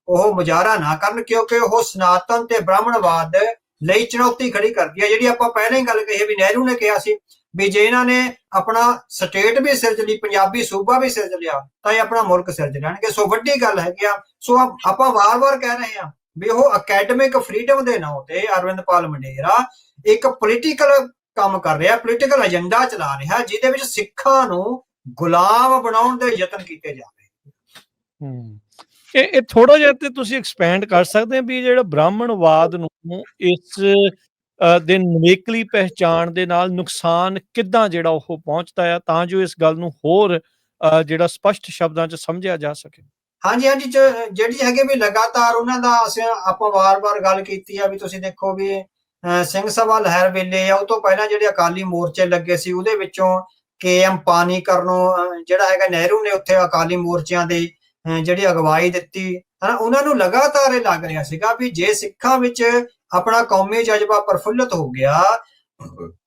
ਉਹ ਮੁਜ਼ਾਹਰਾ ਨਾ ਕਰਨ, ਕਿਉਂਕਿ ਉਹ ਸਨਾਤਨ ਤੇ ਬ੍ਰਾਹਮਣਵਾਦ ਲਈ ਚੁਣੌਤੀ ਖੜੀ ਕਰਦੀ ਹੈ। ਜਿਹੜੀ ਆਪਾਂ ਪਹਿਲਾਂ ਹੀ ਗੱਲ ਕਹੀ ਵੀ ਨਹਿਰੂ ਨੇ ਕਿਹਾ ਸੀ ਵੀ ਜੇ ਇਹਨਾਂ ਨੇ ਆਪਣਾ ਸਟੇਟ ਵੀ ਸਿਰਜ ਲਈ, ਪੰਜਾਬੀ ਸੂਬਾ ਵੀ ਸਿਰਜ ਲਿਆ, ਤਾਂ ਇਹ ਆਪਣਾ ਮੁਲਕ ਸਿਰਜ ਲੈਣਗੇ। ਸੋ ਵੱਡੀ ਗੱਲ ਹੈਗੀ ਆ। ਸੋ ਆਪਾਂ ਵਾਰ-ਵਾਰ ਕਹਿ ਰਹੇ ਹਾਂ ਵੀ ਉਹ ਅਕੈਡਮਿਕ ਫਰੀडम ਦੇ ਨਾਂ ਤੇ ਅਰਵਿੰਦ ਪਾਲ ਮੰਡੇਰਾ ਇੱਕ ਪੋਲੀਟੀਕਲ ਕੰਮ ਕਰ ਰਿਹਾ, ਪੋਲੀਟੀਕਲ ਏਜੰਡਾ ਚਲਾ ਰਿਹਾ, ਜਿਹਦੇ ਵਿੱਚ ਸਿੱਖਾਂ ਨੂੰ ਗੁਲਾਮ ਬਣਾਉਣ ਦੇ ਯਤਨ ਕੀਤੇ ਜਾ ਰਹੇ। ਇਹ ਥੋੜਾ ਜਿਹਾ ਤੇ ਤੁਸੀਂ ਐਕਸਪੈਂਡ ਕਰ ਸਕਦੇ ਆ ਵੀ ਜਿਹੜਾ ਬ੍ਰਾਹਮਣਵਾਦ ਨੂੰ ਇਸ ਦੇ ਨਵੇਕਲੀ ਪਹਿਚਾਣ ਦੇ ਨਾਲ ਨੁਕਸਾਨ ਕਿੱਦਾਂ ਜਿਹੜਾ ਉਹ ਪਹੁੰਚਦਾ ਆ, ਤਾਂ ਜੋ ਇਸ ਗੱਲ ਨੂੰ ਹੋਰ ਜਿਹੜਾ ਸਪਸ਼ਟ ਸ਼ਬਦਾਂ 'ਚ ਸਮਝਿਆ ਜਾ ਸਕੇ। ਹਾਂਜੀ ਹਾਂਜੀ, ਜਿਹੜੀ ਹੈਗੇ ਵੀ ਲਗਾਤਾਰ ਉਹਨਾਂ ਦਾ ਆਪਾਂ ਵਾਰ-ਵਾਰ ਗੱਲ ਕੀਤੀ ਆ ਵੀ ਤੁਸੀਂ ਦੇਖੋ ਵੀ ਸਿੰਘ ਸਭਾ ਲਹਿਰ ਵੇਲੇ ਆ, ਉਹ ਤੋਂ ਪਹਿਲਾਂ ਜਿਹੜੇ ਅਕਾਲੀ ਮੋਰਚੇ ਲੱਗੇ ਸੀ ਉਹਦੇ ਵਿੱਚੋਂ KM ਪਾਨੀਕਰਨੋਂ ਜਿਹੜਾ ਹੈਗਾ ਨਹਿਰੂ ਨੇ ਉੱਥੇ ਅਕਾਲੀ ਮੋਰਚਿਆਂ ਦੇ ਜਿਹੜੀ ਅਗਵਾਈ ਦਿੱਤੀ, ਹਨਾ, ਉਹਨਾਂ ਨੂੰ ਲਗਾਤਾਰ ਇਹ ਲੱਗ ਰਿਹਾ ਸੀਗਾ ਵੀ ਜੇ ਸਿੱਖਾਂ ਵਿੱਚ ਆਪਣਾ ਕੌਮੀ ਜਜ਼ਬਾ ਪ੍ਰਫੁੱਲਤ ਹੋ ਗਿਆ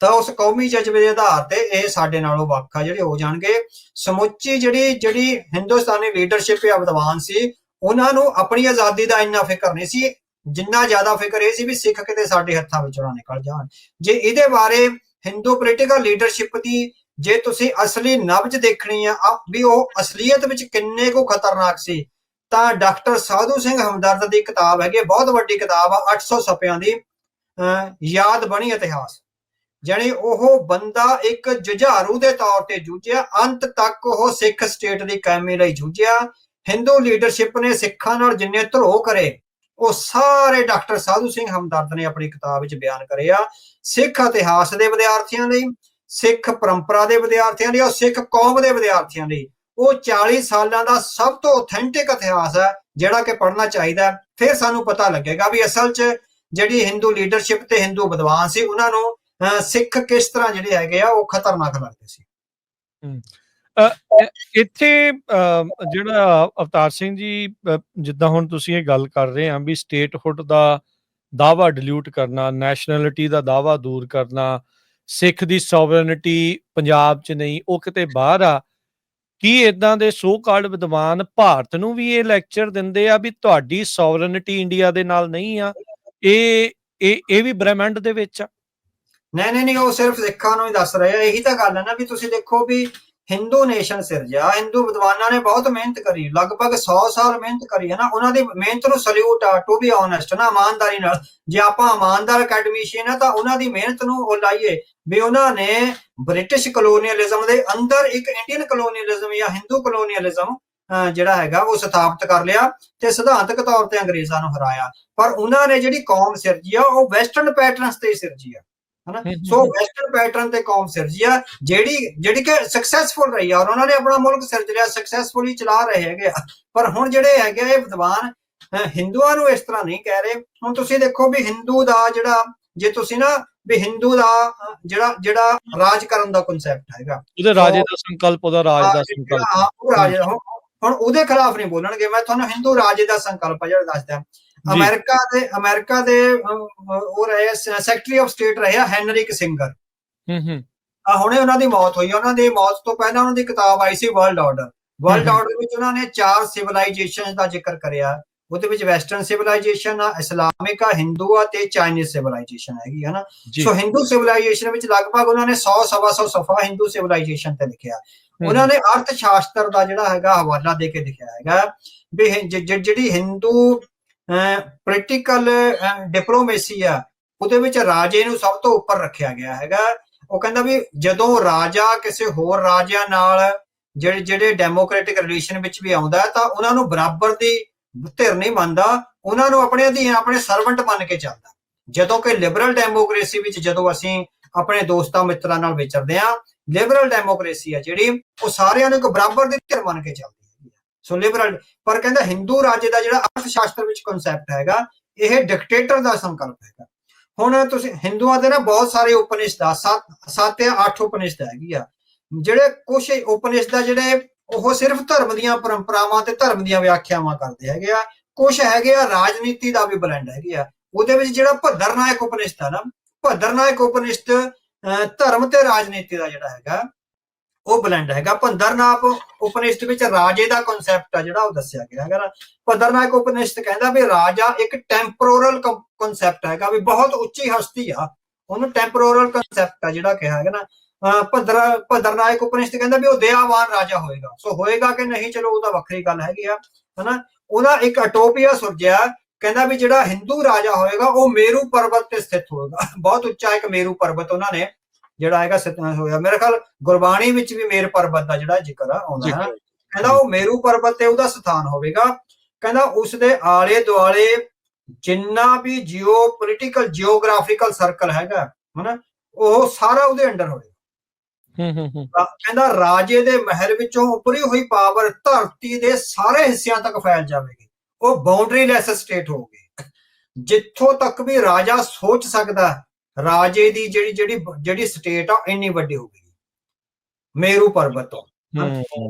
ਤਾਂ ਉਸ ਕੌਮੀ ਜਜ਼ਬੇ ਦੇ ਆਧਾਰ ਤੇ ਇਹ ਸਾਡੇ ਨਾਲੋਂ ਵੱਖ ਆ ਜਿਹੜੇ ਹੋ ਜਾਣਗੇ। ਸਮੁੱਚੀ ਜਿਹੜੀ ਹਿੰਦੁਸਤਾਨੀ ਲੀਡਰਸ਼ਿਪ ਜਾਂ ਵਿਦਵਾਨ ਸੀ, ਉਹਨਾਂ ਨੂੰ ਆਪਣੀ ਆਜ਼ਾਦੀ ਦਾ ਇੰਨਾ ਫਿਕਰ ਨਹੀਂ ਸੀ, ਜਿੰਨਾ ਜ਼ਿਆਦਾ ਫਿਕਰ ਇਹ ਸੀ ਵੀ ਸਿੱਖ ਕਿਤੇ ਸਾਡੇ ਹੱਥਾਂ ਵਿੱਚੋਂ ਨਾ ਨਿਕਲ ਜਾਣ। ਜੇ ਇਹਦੇ ਬਾਰੇ ਹਿੰਦੂ ਪੋਲੀਟੀਕਲ ਲੀਡਰਸ਼ਿਪ ਦੀ ਜੇ ਤੁਸੀਂ ਅਸਲੀ ਨਬਜ਼ ਦੇਖਣੀ ਆ ਵੀ ਉਹ ਅਸਲੀਅਤ ਵਿੱਚ ਕਿੰਨੇ ਕੁ ਖਤਰਨਾਕ ਸੀ, ਤਾਂ ਡਾਕਟਰ ਸਾਧੂ ਸਿੰਘ ਹਮਦਰਦ ਦੀ ਕਿਤਾਬ ਹੈਗੀ, ਬਹੁਤ ਵੱਡੀ ਕਿਤਾਬ ਆ, 800 ਸਫ਼ਿਆਂ ਦੀ, ਯਾਦ ਬਣੀ ਇਤਿਹਾਸ। ਜਾਣੀ ਉਹ ਬੰਦਾ ਇੱਕ ਜੁਝਾਰੂ ਦੇ ਤੌਰ ਤੇ ਜੂਝਿਆ, ਅੰਤ ਤੱਕ ਉਹ ਸਿੱਖ ਸਟੇਟ ਦੀ ਕਾਇਮੀ ਲਈ ਜੂਝਿਆ। ਹਿੰਦੂ ਲੀਡਰਸ਼ਿਪ ਨੇ ਸਿੱਖਾਂ ਨਾਲ ਜਿੰਨੇ ਧਰੋਹ ਕਰੇ ਉਹ ਸਾਰੇ ਡਾਕਟਰ ਸਾਧੂ ਸਿੰਘ ਹਮਦਰਦ ਨੇ ਆਪਣੀ ਕਿਤਾਬ ਵਿੱਚ ਬਿਆਨ ਕਰੇ ਆ। ਸਿੱਖ ਇਤਿਹਾਸ ਦੇ ਵਿਦਿਆਰਥੀਆਂ ਲਈ, ਸਿੱਖ ਪਰੰਪਰਾ ਦੇ ਵਿਦਿਆਰਥੀਆਂ ਲਈ, ਔਰ ਸਿੱਖ ਕੌਮ ਦੇ ਵਿਦਿਆਰਥੀਆਂ ਲਈ ਉਹ 40 ਸਾਲਾਂ ਦਾ ਸਭ ਤੋਂ ਆਥੈਂਟਿਕ ਇਤਿਹਾਸ ਹੈ ਜਿਹੜਾ ਕਿ ਪੜ੍ਹਨਾ ਚਾਹੀਦਾ। ਫਿਰ ਸਾਨੂੰ ਪਤਾ ਲੱਗੇਗਾ ਵੀ ਅਸਲ 'ਚ ਜਿਹੜੀ ਹਿੰਦੂ ਲੀਡਰਸ਼ਿਪ ਤੇ ਹਿੰਦੂ ਵਿਦਵਾਨ ਸੀ, ਉਹਨਾਂ ਨੂੰ ਸਿੱਖ ਕਿਸ ਤਰ੍ਹਾਂ ਜਿਹੜੇ ਹੈਗੇ ਆ ਉਹ ਖਤਰਨਾਕ ਲੱਗਦੇ ਸੀ। ਇੱਥੇ ਜਿਹੜਾ ਅਵਤਾਰ ਸਿੰਘ ਜੀ, ਜਿੱਦਾਂ ਹੁਣ ਤੁਸੀਂ ਇਹ ਗੱਲ ਕਰ ਰਹੇ ਆ ਵੀ ਸਟੇਟਹੁੱਡ ਦਾ ਦਾਅਵਾ ਡਿਲੂਟ ਕਰਨਾ, ਨੈਸ਼ਨੈਲਿਟੀ ਦਾ ਦਾਅਵਾ ਦੂਰ ਕਰਨਾ, ਸਿੱਖ ਦੀ ਸੋਵਰਨਿਟੀ ਪੰਜਾਬ 'ਚ ਨਹੀਂ ਉਹ ਕਿਤੇ ਬਾਹਰ ਆ, ਕੀ ਇਦਾਂ ਦੇ ਸੋ ਕਾਲਡ ਵਿਦਵਾਨ ਭਾਰਤ ਨੂੰ ਵੀ ਇਹ ਲੈਕਚਰ ਦਿੰਦੇ ਆ ਵੀ ਤੁਹਾਡੀ ਸੋਵਰਨਿਟੀ ਇੰਡੀਆ ਦੇ ਨਾਲ ਨਹੀਂ ਆ, ਇਹ ਵੀ ਬ੍ਰਹਿਮੰਡ ਦੇ ਵਿੱਚ ਆ? ਨਹੀਂ, ਉਹ ਸਿਰਫ ਸਿੱਖਾਂ ਨੂੰ ਹੀ ਦੱਸ ਰਹੇ ਆ। ਇਹੀ ਤਾਂ ਗੱਲ ਹੈ ਨਾ ਵੀ ਤੁਸੀਂ ਦੇਖੋ ਵੀ ਹਿੰਦੂ ਨੇਸ਼ਨ ਸਿਰਜਿਆ। ਹਿੰਦੂ ਵਿਦਵਾਨਾਂ ਨੇ ਬਹੁਤ ਮਿਹਨਤ ਕਰੀ, ਲਗਭਗ 100 ਸਾਲ ਮਿਹਨਤ ਕਰੀ ਹੈ ਨਾ। ਉਹਨਾਂ ਦੀ ਮਿਹਨਤ ਨੂੰ ਸਲੂਟ ਆ, ਟੂ ਬੀ ਓਨੈਸਟ ਨਾ, ਇਮਾਨਦਾਰੀ ਨਾਲ। ਜੇ ਆਪਾਂ ਇਮਾਨਦਾਰ ਅਕੈਡਮੀਸ਼ੀਅਨ ਆ ਤਾਂ ਉਹਨਾਂ ਦੀ ਮਿਹਨਤ ਨੂੰ ਉਹ ਲਾਈਏ ਵੀ ਉਹਨਾਂ ਨੇ ਬ੍ਰਿਟਿਸ਼ ਕਲੋਨੀਅਲਿਜ਼ਮ ਦੇ ਅੰਦਰ ਇੱਕ ਇੰਡੀਅਨ ਕਲੋਨੀਅਲਿਜ਼ਮ ਜਾਂ ਹਿੰਦੂ ਕਲੋਨੀਅਲਿਜ਼ਮ ਜਿਹੜਾ ਹੈਗਾ ਉਹ ਸਥਾਪਿਤ ਕਰ ਲਿਆ ਤੇ ਸਿਧਾਂਤਕ ਤੌਰ ਤੇ ਅੰਗਰੇਜ਼ਾਂ ਨੂੰ ਹਰਾਇਆ। ਪਰ ਉਹਨਾਂ ਨੇ ਜਿਹੜੀ ਕੌਮ ਸਿਰਜੀ ਆ ਉਹ ਵੈਸਟਰਨ ਪੈਟਰਨਸ ਤੇ ਸਿਰਜੀ ਆ, ਹਨਾ। ਸੋ ਵੈਸਟਰਨ ਪੈਟਰਨ ਤੇ ਕੌਮ ਸਿਰਜੀ ਆ ਜਿਹੜੀ ਕਿ ਸਕਸੈਸਫੁਲ ਰਹੀ ਆ, ਔਰ ਉਹਨਾਂ ਨੇ ਆਪਣਾ ਮੁਲਕ ਸਿਰਜ ਲਿਆ, ਸਕਸੈਸਫੁਲੀ ਚਲਾ ਰਹੇ ਹੈਗੇ ਆ। ਪਰ ਹੁਣ ਜਿਹੜੇ ਹੈਗੇ ਇਹ ਵਿਦਵਾਨ ਹਿੰਦੂਆਂ ਨੂੰ ਇਸ ਤਰ੍ਹਾਂ ਨਹੀਂ ਕਹਿ ਰਹੇ। ਹੁਣ ਤੁਸੀਂ ਦੇਖੋ ਵੀ ਹਿੰਦੂ ਦਾ ਜਿਹੜਾ, ਜੇ ਤੁਸੀਂ ਨਾ ਵੀ ਹਿੰਦੂ ਦਾ ਜਿਹੜਾ ਰਾਜ ਕਰਨ ਦਾ ਕਨਸੈਪਟ ਹੈਗਾ, ਉਹਦੇ ਰਾਜੇ ਦਾ ਸੰਕਲਪ, ਉਹਦਾ ਰਾਜ ਦਾ ਸੰਕਲਪ, ਹੁਣ ਉਹਦੇ ਖਿਲਾਫ ਨਹੀਂ ਬੋਲਣਗੇ। ਮੈਂ ਤੁਹਾਨੂੰ ਹਿੰਦੂ ਰਾਜੇ ਦਾ ਸੰਕਲਪ ਜਿਹੜਾ ਦੱਸਦਾ। ਅਮਰੀਕਾ ਦੇ ਉਹ ਰਹੇ ਸੈਕਟਰੀ ਆਫ ਸਟੇਟ ਰਹੇ ਹੈਨਰੀ ਕਿਸਿੰਗਰ। ਹੁਣੇ ਉਹਨਾਂ ਦੀ ਮੌਤ ਹੋਈ। ਉਹਨਾਂ ਦੀ ਮੌਤ ਤੋਂ ਪਹਿਲਾਂ ਉਹਨਾਂ ਦੀ ਕਿਤਾਬ ਆਈ ਸੀ ਵਰਲਡ ਆਰਡਰ ਵਿੱਚ ਉਹਨਾਂ ਨੇ 4 ਸਿਵਲਾਈਜੇਸ਼ਨ ਦਾ ਜ਼ਿਕਰ ਕਰਿਆ। ਉਹਦੇ ਵਿੱਚ ਵੈਸਟਰਨ ਸਿਵਲਾਈਜੇਸ਼ਨ ਆ, ਇਸਲਾਮਿਕ ਆ, ਹਿੰਦੂ ਆ ਤੇ ਚਾਈਨੀਜ਼ ਸਿਵਲਾਈਜੇਸ਼ਨ ਹੈਗੀ, ਹਨਾ। ਸੋ ਹਿੰਦੂ ਸਿਵਲਾਈਜੇਸ਼ਨ ਵਿੱਚ ਲਗਭਗ ਉਹਨਾਂ ਨੇ 100-125 ਸਫਾ ਹਿੰਦੂ ਸਿਵਲਾਈਜੇਸ਼ਨ ਤੇ ਲਿਖਿਆ। ਉਹਨਾਂ ਨੇ ਅਰਥ ਸ਼ਾਸਤਰ ਦਾ ਜਿਹੜਾ ਹੈਗਾ ਹਵਾਲਾ ਦੇ ਕੇ ਲਿਖਿਆ ਹੈਗਾ ਵੀ ਜਿਹੜੀ ਹਿੰਦੂ ਪੋਲੀਟੀਕਲ ਡਿਪਲੋਮੇਸੀ ਆ ਉਹਦੇ ਵਿੱਚ ਰਾਜੇ ਨੂੰ ਸਭ ਤੋਂ ਉੱਪਰ ਰੱਖਿਆ ਗਿਆ ਹੈਗਾ। ਉਹ ਕਹਿੰਦਾ ਵੀ ਜਦੋਂ ਰਾਜਾ ਕਿਸੇ ਹੋਰ ਰਾਜਿਆਂ ਨਾਲ ਜਿਹੜੇ ਡੈਮੋਕ੍ਰੈਟਿਕ ਰਿਲੇਸ਼ਨ ਵਿੱਚ ਵੀ ਆਉਂਦਾ ਤਾਂ ਉਹਨਾਂ ਨੂੰ ਬਰਾਬਰ ਦੀ ਧਿਰ ਨਹੀਂ ਮੰਨਦਾ, ਉਹਨਾਂ ਨੂੰ ਆਪਣੇ ਅਧੀਨ, ਆਪਣੇ ਸਰਵੈਂਟ ਮੰਨ ਕੇ ਚੱਲਦਾ। ਜਦੋਂ ਕਿ ਲਿਬਰਲ ਡੈਮੋਕ੍ਰੇਸੀ ਵਿੱਚ ਜਦੋਂ ਅਸੀਂ ਆਪਣੇ ਦੋਸਤਾਂ ਮਿੱਤਰਾਂ ਨਾਲ ਵਿਚਰਦੇ ਹਾਂ, ਲਿਬਰਲ ਡੈਮੋਕ੍ਰੇਸੀ ਆ ਜਿਹੜੀ ਉਹ ਸਾਰਿਆਂ ਨੂੰ ਇੱਕ ਬਰਾਬਰ ਦੀ ਧਿਰ ਮੰਨ ਕੇ ਚੱਲਦੀ ਹੈ। ਸੋ ਲਿਬਰਲ, ਪਰ ਕਹਿੰਦਾ ਹਿੰਦੂ ਰਾਜੇ ਦਾ ਜਿਹੜਾ ਅਰਥ ਸ਼ਾਸਤਰ ਵਿੱਚ ਕਨਸੈਪਟ ਹੈਗਾ ਇਹ ਡਿਕਟੇਟਰ ਦਾ ਸੰਕਲਪ ਹੈਗਾ। ਹੁਣ ਤੁਸੀਂ ਹਿੰਦੂਆਂ ਦੇ ਨਾ ਬਹੁਤ ਸਾਰੇ ਉਪਨਿਸ਼ਦ, 7 ਜਾਂ 8 ਉਪਨਿਸ਼ਦ ਹੈਗੀ ਆ। ਜਿਹੜੇ ਕੁਛ ਉਪਨਿਸ਼ਦ ਜਿਹੜੇ ਉਹ ਸਿਰਫ ਧਰਮ ਦੀਆਂ ਪਰੰਪਰਾਵਾਂ ਤੇ ਧਰਮ ਦੀਆਂ ਵਿਆਖਿਆਵਾਂ ਕਰਦੇ ਹੈਗੇ ਆ। ਕੁਛ ਹੈਗੇ ਆ ਰਾਜਨੀਤੀ ਦਾ ਵੀ ਬਲੈਂਡ ਹੈਗੇ ਆ। ਉਹਦੇ ਵਿੱਚ ਜਿਹੜਾ ਭੱਦਰ ਨਾਇਕ ਉਪਨਿਸ਼ਦ ਆ ਨਾ, ਭੱਦਰ ਨਾਇਕ ਉਪਨਿਸ਼ਦ ਧਰਮ ਤੇ ਰਾਜਨੀਤੀ ਦਾ ਜਿਹੜਾ ਹੈਗਾ ਉਹ ਬਲੈਂਡ ਹੈਗਾ। ਭੱਦਰ ਨਾਇਕ ਉਪਨਿਸ਼ਦ ਵਿੱਚ ਰਾਜੇ ਦਾ ਕਨਸੈਪਟ ਆ ਜਿਹੜਾ ਉਹ ਦੱਸਿਆ ਗਿਆ ਹੈਗਾ। ਭੱਦਰ ਨਾਇਕ ਉਪਨਿਸ਼ਦ ਕਹਿੰਦਾ ਵੀ ਰਾਜਾ ਇੱਕ ਟੈਂਪੋਰਲ ਕਨਸੈਪਟ ਹੈਗਾ, ਵੀ ਬਹੁਤ ਉੱਚੀ ਹਸਤੀ ਆ, ਉਹਨੂੰ ਟੈਂਪੋਰਲ ਕਨਸੈਪਟ ਆ ਜਿਹੜਾ ਕਿਹਾ ਹੈਗਾ ਨਾ। ਭੱਦਰ ਨਾਇਕ ਉਪਨਿਸ਼ਦ ਕਹਿੰਦਾ ਵੀ ਉਹ ਦਇਆਵਾਨ ਰਾਜਾ ਹੋਏਗਾ। ਸੋ ਹੋਏਗਾ ਕਿ ਨਹੀਂ, ਚਲੋ ਉਹਦਾ ਵੱਖਰੀ ਗੱਲ ਹੈਗੀ ਆ, ਹਨਾ। ਉਹਦਾ ਇੱਕ ਅਟੋਪੀਆ ਸੁਰਜਿਆ, ਕਹਿੰਦਾ ਵੀ ਜਿਹੜਾ ਹਿੰਦੂ ਰਾਜਾ ਹੋਏਗਾ ਉਹ ਮੇਰੂ ਪਰਬਤ ਤੇ ਸਥਿਤ ਹੋਏਗਾ। ਬਹੁਤ ਉੱਚਾ ਇੱਕ ਮੇਰੂ ਪਰਬਤ ਉਹਨਾਂ ਨੇ ਜਿਹੜਾ ਹੈਗਾ ਹੋਇਆ। ਮੇਰੇ ਖਿਆਲ ਗੁਰਬਾਣੀ ਵਿੱਚ ਵੀ ਮੇਰ ਪਰਬਤ ਦਾ ਜਿਹੜਾ ਜ਼ਿਕਰ ਆਉਂਦਾ ਹੈ। ਕਹਿੰਦਾ ਉਹ ਮੇਰੂ ਪਰਬਤ ਤੇ ਉਹਦਾ ਸਥਾਨ ਹੋਵੇਗਾ। ਕਹਿੰਦਾ ਉਸ ਦੇ ਆਲੇ ਦੁਆਲੇ ਜਿੰਨਾ ਵੀ ਜਿਓਗ੍ਰਾਫਿਕਲ ਸਰਕਲ ਹੈਗਾ, ਹਨਾ, ਉਹ ਸਾਰਾ ਉਹਦੇ ਅੰਡਰ ਹੋਵੇਗਾ। ਕਹਿੰਦਾ ਰਾਜੇ ਦੇ ਮਹਿਲ ਵਿੱਚੋਂ ਉੱਪਰੀ ਹੋਈ ਪਾਵਰ ਧਰਤੀ ਦੇ ਸਾਰੇ ਹਿੱਸਿਆਂ ਤੱਕ ਫੈਲ ਜਾਵੇਗੀ। ਉਹ ਬਾਉਂਡਰੀਲੈਸ ਸਟੇਟ ਹੋਊਗੀ। ਜਿੱਥੋਂ ਤੱਕ ਵੀ ਰਾਜਾ ਸੋਚ ਸਕਦਾ, ਰਾਜੇ ਦੀ ਜਿਹੜੀ ਸਟੇਟ ਆ ਇੰਨੀ ਵੱਡੀ ਹੋਊਗੀ ਮੇਰੂ ਪਰਬਤ ਤੋਂ।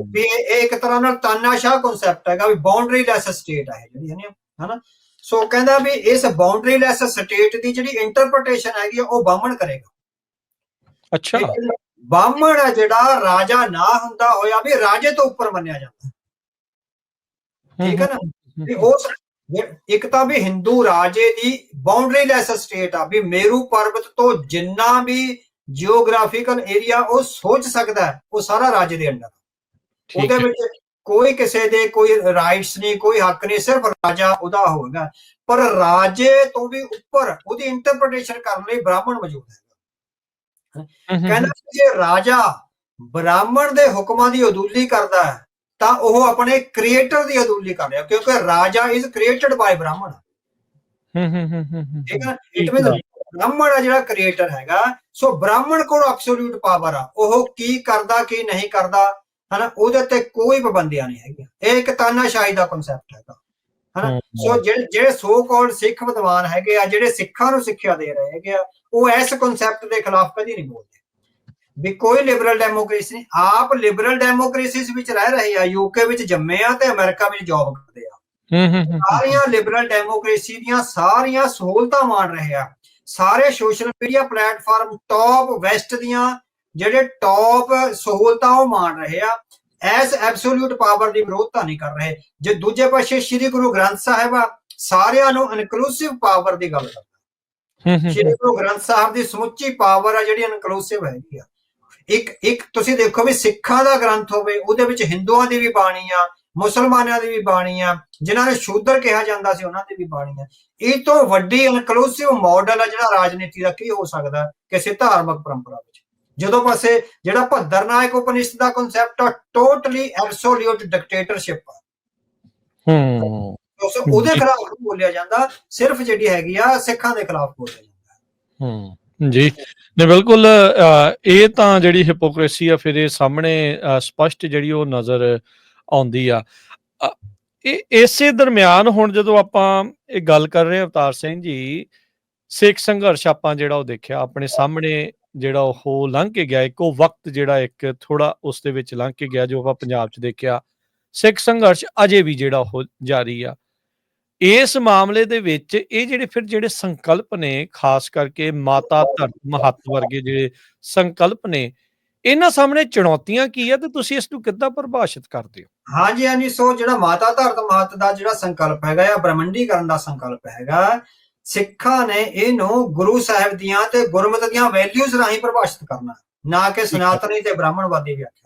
ਵੀ ਇਹ ਇੱਕ ਤਰ੍ਹਾਂ ਨਾਲ ਤਾਨਾਸ਼ਾਹ ਕਨਸੈਪਟ ਹੈਗਾ ਵੀ ਬਾਉਂਡਰੀਲੈਸ ਸਟੇਟ ਹੈ ਜਿਹੜੀ, ਹਨਾ। ਸੋ ਕਹਿੰਦਾ ਵੀ ਇਸ ਬਾਉਂਡਰੀਲੈਸ ਸਟੇਟ ਦੀ ਜਿਹੜੀ ਇੰਟਰਪ੍ਰੀਟੇਸ਼ਨ ਹੈਗੀ ਉਹ ਬਾਹਮਣ ਕਰੇਗਾ। ਅੱਛਾ, ਬਾਹਮਣ ਹੈ ਜਿਹੜਾ ਰਾਜਾ ਨਾ ਹੁੰਦਾ ਹੋਇਆ ਵੀ ਰਾਜੇ ਤੋਂ ਉੱਪਰ ਮੰਨਿਆ ਜਾਂਦਾ, ਠੀਕ ਹੈ ਨਾ। ਵੀ ਉਸ ਇੱਕ ਤਾਂ ਵੀ ਹਿੰਦੂ ਰਾਜੇ ਦੀ ਬਾਉਂਡਰੀਲੈਸ ਸਟੇਟ ਆ, ਵੀ ਮੇਰੂ ਪਰਬਤ ਤੋਂ ਜਿੰਨਾ ਵੀ ਜਿਓਗ੍ਰਾਫੀਕਲ ਏਰੀਆ ਉਹ ਸੋਚ ਸਕਦਾ ਉਹ ਸਾਰਾ ਰਾਜੇ ਦੇ ਅੰਡਰ। ਉਹਦੇ ਵਿੱਚ ਕੋਈ ਕਿਸੇ ਦੇ ਕੋਈ ਰਾਈਟਸ ਨਹੀਂ, ਕੋਈ ਹੱਕ ਨਹੀਂ, ਸਿਰਫ ਰਾਜਾ ਉਹਦਾ ਹੋਵੇਗਾ। ਪਰ ਰਾਜੇ ਤੋਂ ਵੀ ਉੱਪਰ ਉਹਦੀ ਇੰਟਰਪ੍ਰੀਟੇਸ਼ਨ ਕਰਨ ਲਈ ਬ੍ਰਾਹਮਣ ਮੌਜੂਦ ਹੈ। ਕਹਿੰਦਾ ਜੇ ਰਾਜਾ ਬ੍ਰਾਹਮਣ ਦੇ ਹੁਕਮਾਂ ਦੀ ਅਦੂਲੀ ਕਰਦਾ ਹੈ ਤਾਂ ਉਹ ਆਪਣੇ ਕ੍ਰੀਏਟਰ ਦੀ ਅਦੂਲੀ ਕਰ ਰਿਹਾ, ਕਿਉਂਕਿ ਰਾਜਾ ਇਜ਼ ਕ੍ਰੀਏਟਡ ਬਾਈ ਬ੍ਰਾਹਮਣ। ਠੀਕ ਹੈ, ਇਟ ਮੀਨਸ ਬ੍ਰਾਹਮਣ ਆ ਜਿਹੜਾ ਕ੍ਰੀਏਟਰ ਹੈਗਾ। ਸੋ ਬ੍ਰਾਹਮਣ ਕੋਲ ਐਬਸੋਲੂਟ ਪਾਵਰ ਆ, ਉਹ ਕੀ ਕਰਦਾ ਕੀ ਨਹੀਂ ਕਰਦਾ, ਹਨਾ, ਉਹਦੇ ਤੇ ਕੋਈ ਪਾਬੰਦੀਆਂ ਨਹੀਂ ਹੈਗੀਆਂ। ਇਹ ਇੱਕ ਤਾਨਾਸ਼ਾਹੀ ਦਾ ਕਨਸੈਪਟ ਹੈਗਾ, ਹਨਾ। ਸੋ ਜਿਹੜੇ ਸੋ ਕਾਲਡ ਸਿੱਖ ਵਿਦਵਾਨ ਹੈਗੇ ਆ, ਜਿਹੜੇ ਸਿੱਖਾਂ ਨੂੰ ਸਿੱਖਿਆ ਦੇ ਰਹੇ ਹੈਗੇ ਆ, ਉਹ ਇਸ ਕਨਸੈਪਟ ਦੇ ਖਿਲਾਫ ਕਦੀ ਨਹੀਂ ਬੋਲਦੇ ਵੀ ਕੋਈ ਲਿਬਰਲ ਡੈਮੋਕ੍ਰੇਸੀ ਨਹੀਂ। ਆਪ ਲਿਬਰਲ ਡੈਮੋਕ੍ਰੇਸੀ ਵਿੱਚ ਰਹਿ ਰਹੇ ਆ, ਯੂਕੇ ਵਿੱਚ ਜੰਮੇ ਆ ਤੇ ਅਮਰੀਕਾ ਵਿੱਚ ਜੌਬ ਕਰਦੇ ਆ। ਸਾਰੀਆਂ ਲਿਬਰਲ ਡੈਮੋਕ੍ਰੇਸੀ ਦੀਆਂ ਸਾਰੀਆਂ ਸਹੂਲਤਾਂ ਮਾਣ ਰਹੇ ਆ। ਸਾਰੇ social media platform top West ਦੀਆਂ ਜਿਹੜੇ ਟੌਪ ਸਹੂਲਤਾਂ ਉਹ ਮਾਣ ਰਹੇ ਆ। ਐਸ ਐਬਸੋਲੂਟ ਪਾਵਰ ਦੀ ਵਿਰੋਧਤਾ ਨਹੀਂ ਕਰ ਰਹੇ। ਜੇ ਦੂਜੇ ਪਾਸੇ ਸ਼੍ਰੀ ਗੁਰੂ ਗ੍ਰੰਥ ਸਾਹਿਬ ਆ ਸਾਰਿਆਂ ਨੂੰ ਇਨਕਲੂਸਿਵ ਪਾਵਰ ਦੀ ਗੱਲ ਕਰਦਾ। ਸ਼੍ਰੀ ਗੁਰੂ ਗ੍ਰੰਥ ਸਾਹਿਬ ਦੀ ਸਮੁੱਚੀ ਪਾਵਰ ਆ ਜਿਹੜੀ ਇਨਕਲੂਸਿਵ ਹੈਗੀ ਆ। ਇੱਕ ਤੁਸੀਂ ਦੇਖੋ ਵੀ ਸਿੱਖਾਂ ਦਾ ਗ੍ਰੰਥ ਹੋਵੇ, ਉਹਦੇ ਵਿੱਚ ਹਿੰਦੂਆਂ ਦੀ ਵੀ ਬਾਣੀ ਆ, ਮੁਸਲਮਾਨਾਂ ਦੀ ਵੀ ਬਾਣੀ ਆ, ਜਿਨ੍ਹਾਂ ਨੂੰ ਸ਼ੂਦਰ ਕਿਹਾ ਜਾਂਦਾ ਸੀ ਉਹਨਾਂ ਦੀ ਵੀ ਬਾਣੀ ਆ। ਇਹ ਤੋਂ ਵੱਡੀ ਇਨਕਲੂਸਿਵ ਮਾਡਲ ਆ ਜਿਹੜਾ ਰਾਜਨੀਤੀ ਦਾ ਕੀ ਹੋ ਸਕਦਾ ਕਿਸੇ ਧਾਰਮਿਕ ਪਰੰਪਰਾ ਵਿੱਚ, ਜਦੋਂ ਪਾਸੇ ਜਿਹੜਾ ਭੱਦਰਨਾਇਕ ਉਪਨਿਸ਼ਦ ਦਾ ਕਨਸੈਪਟ ਆ ਟੋਟਲੀ ਐਬਸੋਲਿਊਟ ਡਿਕਟੇਟਰਸ਼ਿਪ ਆ, ਉਹਦੇ ਖਿਲਾਫ ਨਹੀਂ ਬੋਲਿਆ ਜਾਂਦਾ, ਸਿਰਫ ਜਿਹੜੀ ਹੈਗੀ ਆ ਸਿੱਖਾਂ ਦੇ ਖਿਲਾਫ ਬੋਲਿਆ ਜਾਂਦਾ। ਜੀ ਨਹੀਂ, ਬਿਲਕੁਲ ਇਹ ਤਾਂ ਜਿਹੜੀ ਹਿਪੋਕ੍ਰੇਸੀ ਆ ਫਿਰ ਇਹ ਸਾਹਮਣੇ ਸਪਸ਼ਟ ਜਿਹੜੀ ਉਹ ਨਜ਼ਰ ਆਉਂਦੀ ਆ। ਇਹ ਇਸੇ ਦਰਮਿਆਨ ਹੁਣ ਜਦੋਂ ਆਪਾਂ ਇਹ ਗੱਲ ਕਰ ਰਹੇ ਅਵਤਾਰ ਸਿੰਘ ਜੀ, ਸਿੱਖ ਸੰਘਰਸ਼ ਆਪਾਂ ਜਿਹੜਾ ਉਹ ਦੇਖਿਆ ਆਪਣੇ ਸਾਹਮਣੇ, ਜਿਹੜਾ ਉਹ ਲੰਘ ਕੇ ਗਿਆ, ਇੱਕ ਉਹ ਵਕਤ ਜਿਹੜਾ ਇੱਕ ਥੋੜਾ ਉਸ ਦੇ ਵਿੱਚ ਲੰਘ ਕੇ ਗਿਆ ਜੋ ਆਪਾਂ ਪੰਜਾਬ 'ਚ ਦੇਖਿਆ। ਸਿੱਖ ਸੰਘਰਸ਼ ਅਜੇ ਵੀ ਜਿਹੜਾ ਉਹ ਜਾਰੀ ਆ। ਇਸ ਮਾਮਲੇ ਦੇ ਵਿੱਚ ਇਹ ਜਿਹੜੇ ਸੰਕਲਪ ਨੇ, ਖਾਸ ਕਰਕੇ ਮਾਤਾ ਧਰਤ ਮਹੱਤ ਵਰਗੇ ਜਿਹੜੇ ਸੰਕਲਪ ਨੇ, ਇਹਨਾਂ ਸਾਹਮਣੇ ਚੁਣੌਤੀਆਂ ਕੀ ਆ ਤੇ ਤੁਸੀਂ ਇਸ ਨੂੰ ਕਿੱਦਾਂ ਪਰਿਭਾਸ਼ਿਤ ਕਰਦੇ ਹੋ? ਹਾਂਜੀ, ਸੋ ਜਿਹੜਾ ਮਾਤਾ ਧਰਤ ਮਹੱਤ ਦਾ ਜਿਹੜਾ ਸੰਕਲਪ ਹੈਗਾ ਆ, ਬ੍ਰਹਮੰਡੀਕਰਨ ਦਾ ਸੰਕਲਪ ਹੈਗਾ, ਸਿੱਖਾਂ ਨੇ ਇਹਨੂੰ ਗੁਰੂ ਸਾਹਿਬ ਦੀਆਂ ਤੇ ਗੁਰਮਤਿ ਦੀਆਂ ਵੈਲਿਊਜ਼ ਰਾਹੀਂ ਪਰਿਭਾਸ਼ਿਤ ਕਰਨਾ, ਨਾ ਕਿ ਸਨਾਤਨੀ ਤੇ ਬ੍ਰਾਹਮਣਵਾਦੀ ਵਿਆਖਿਆ।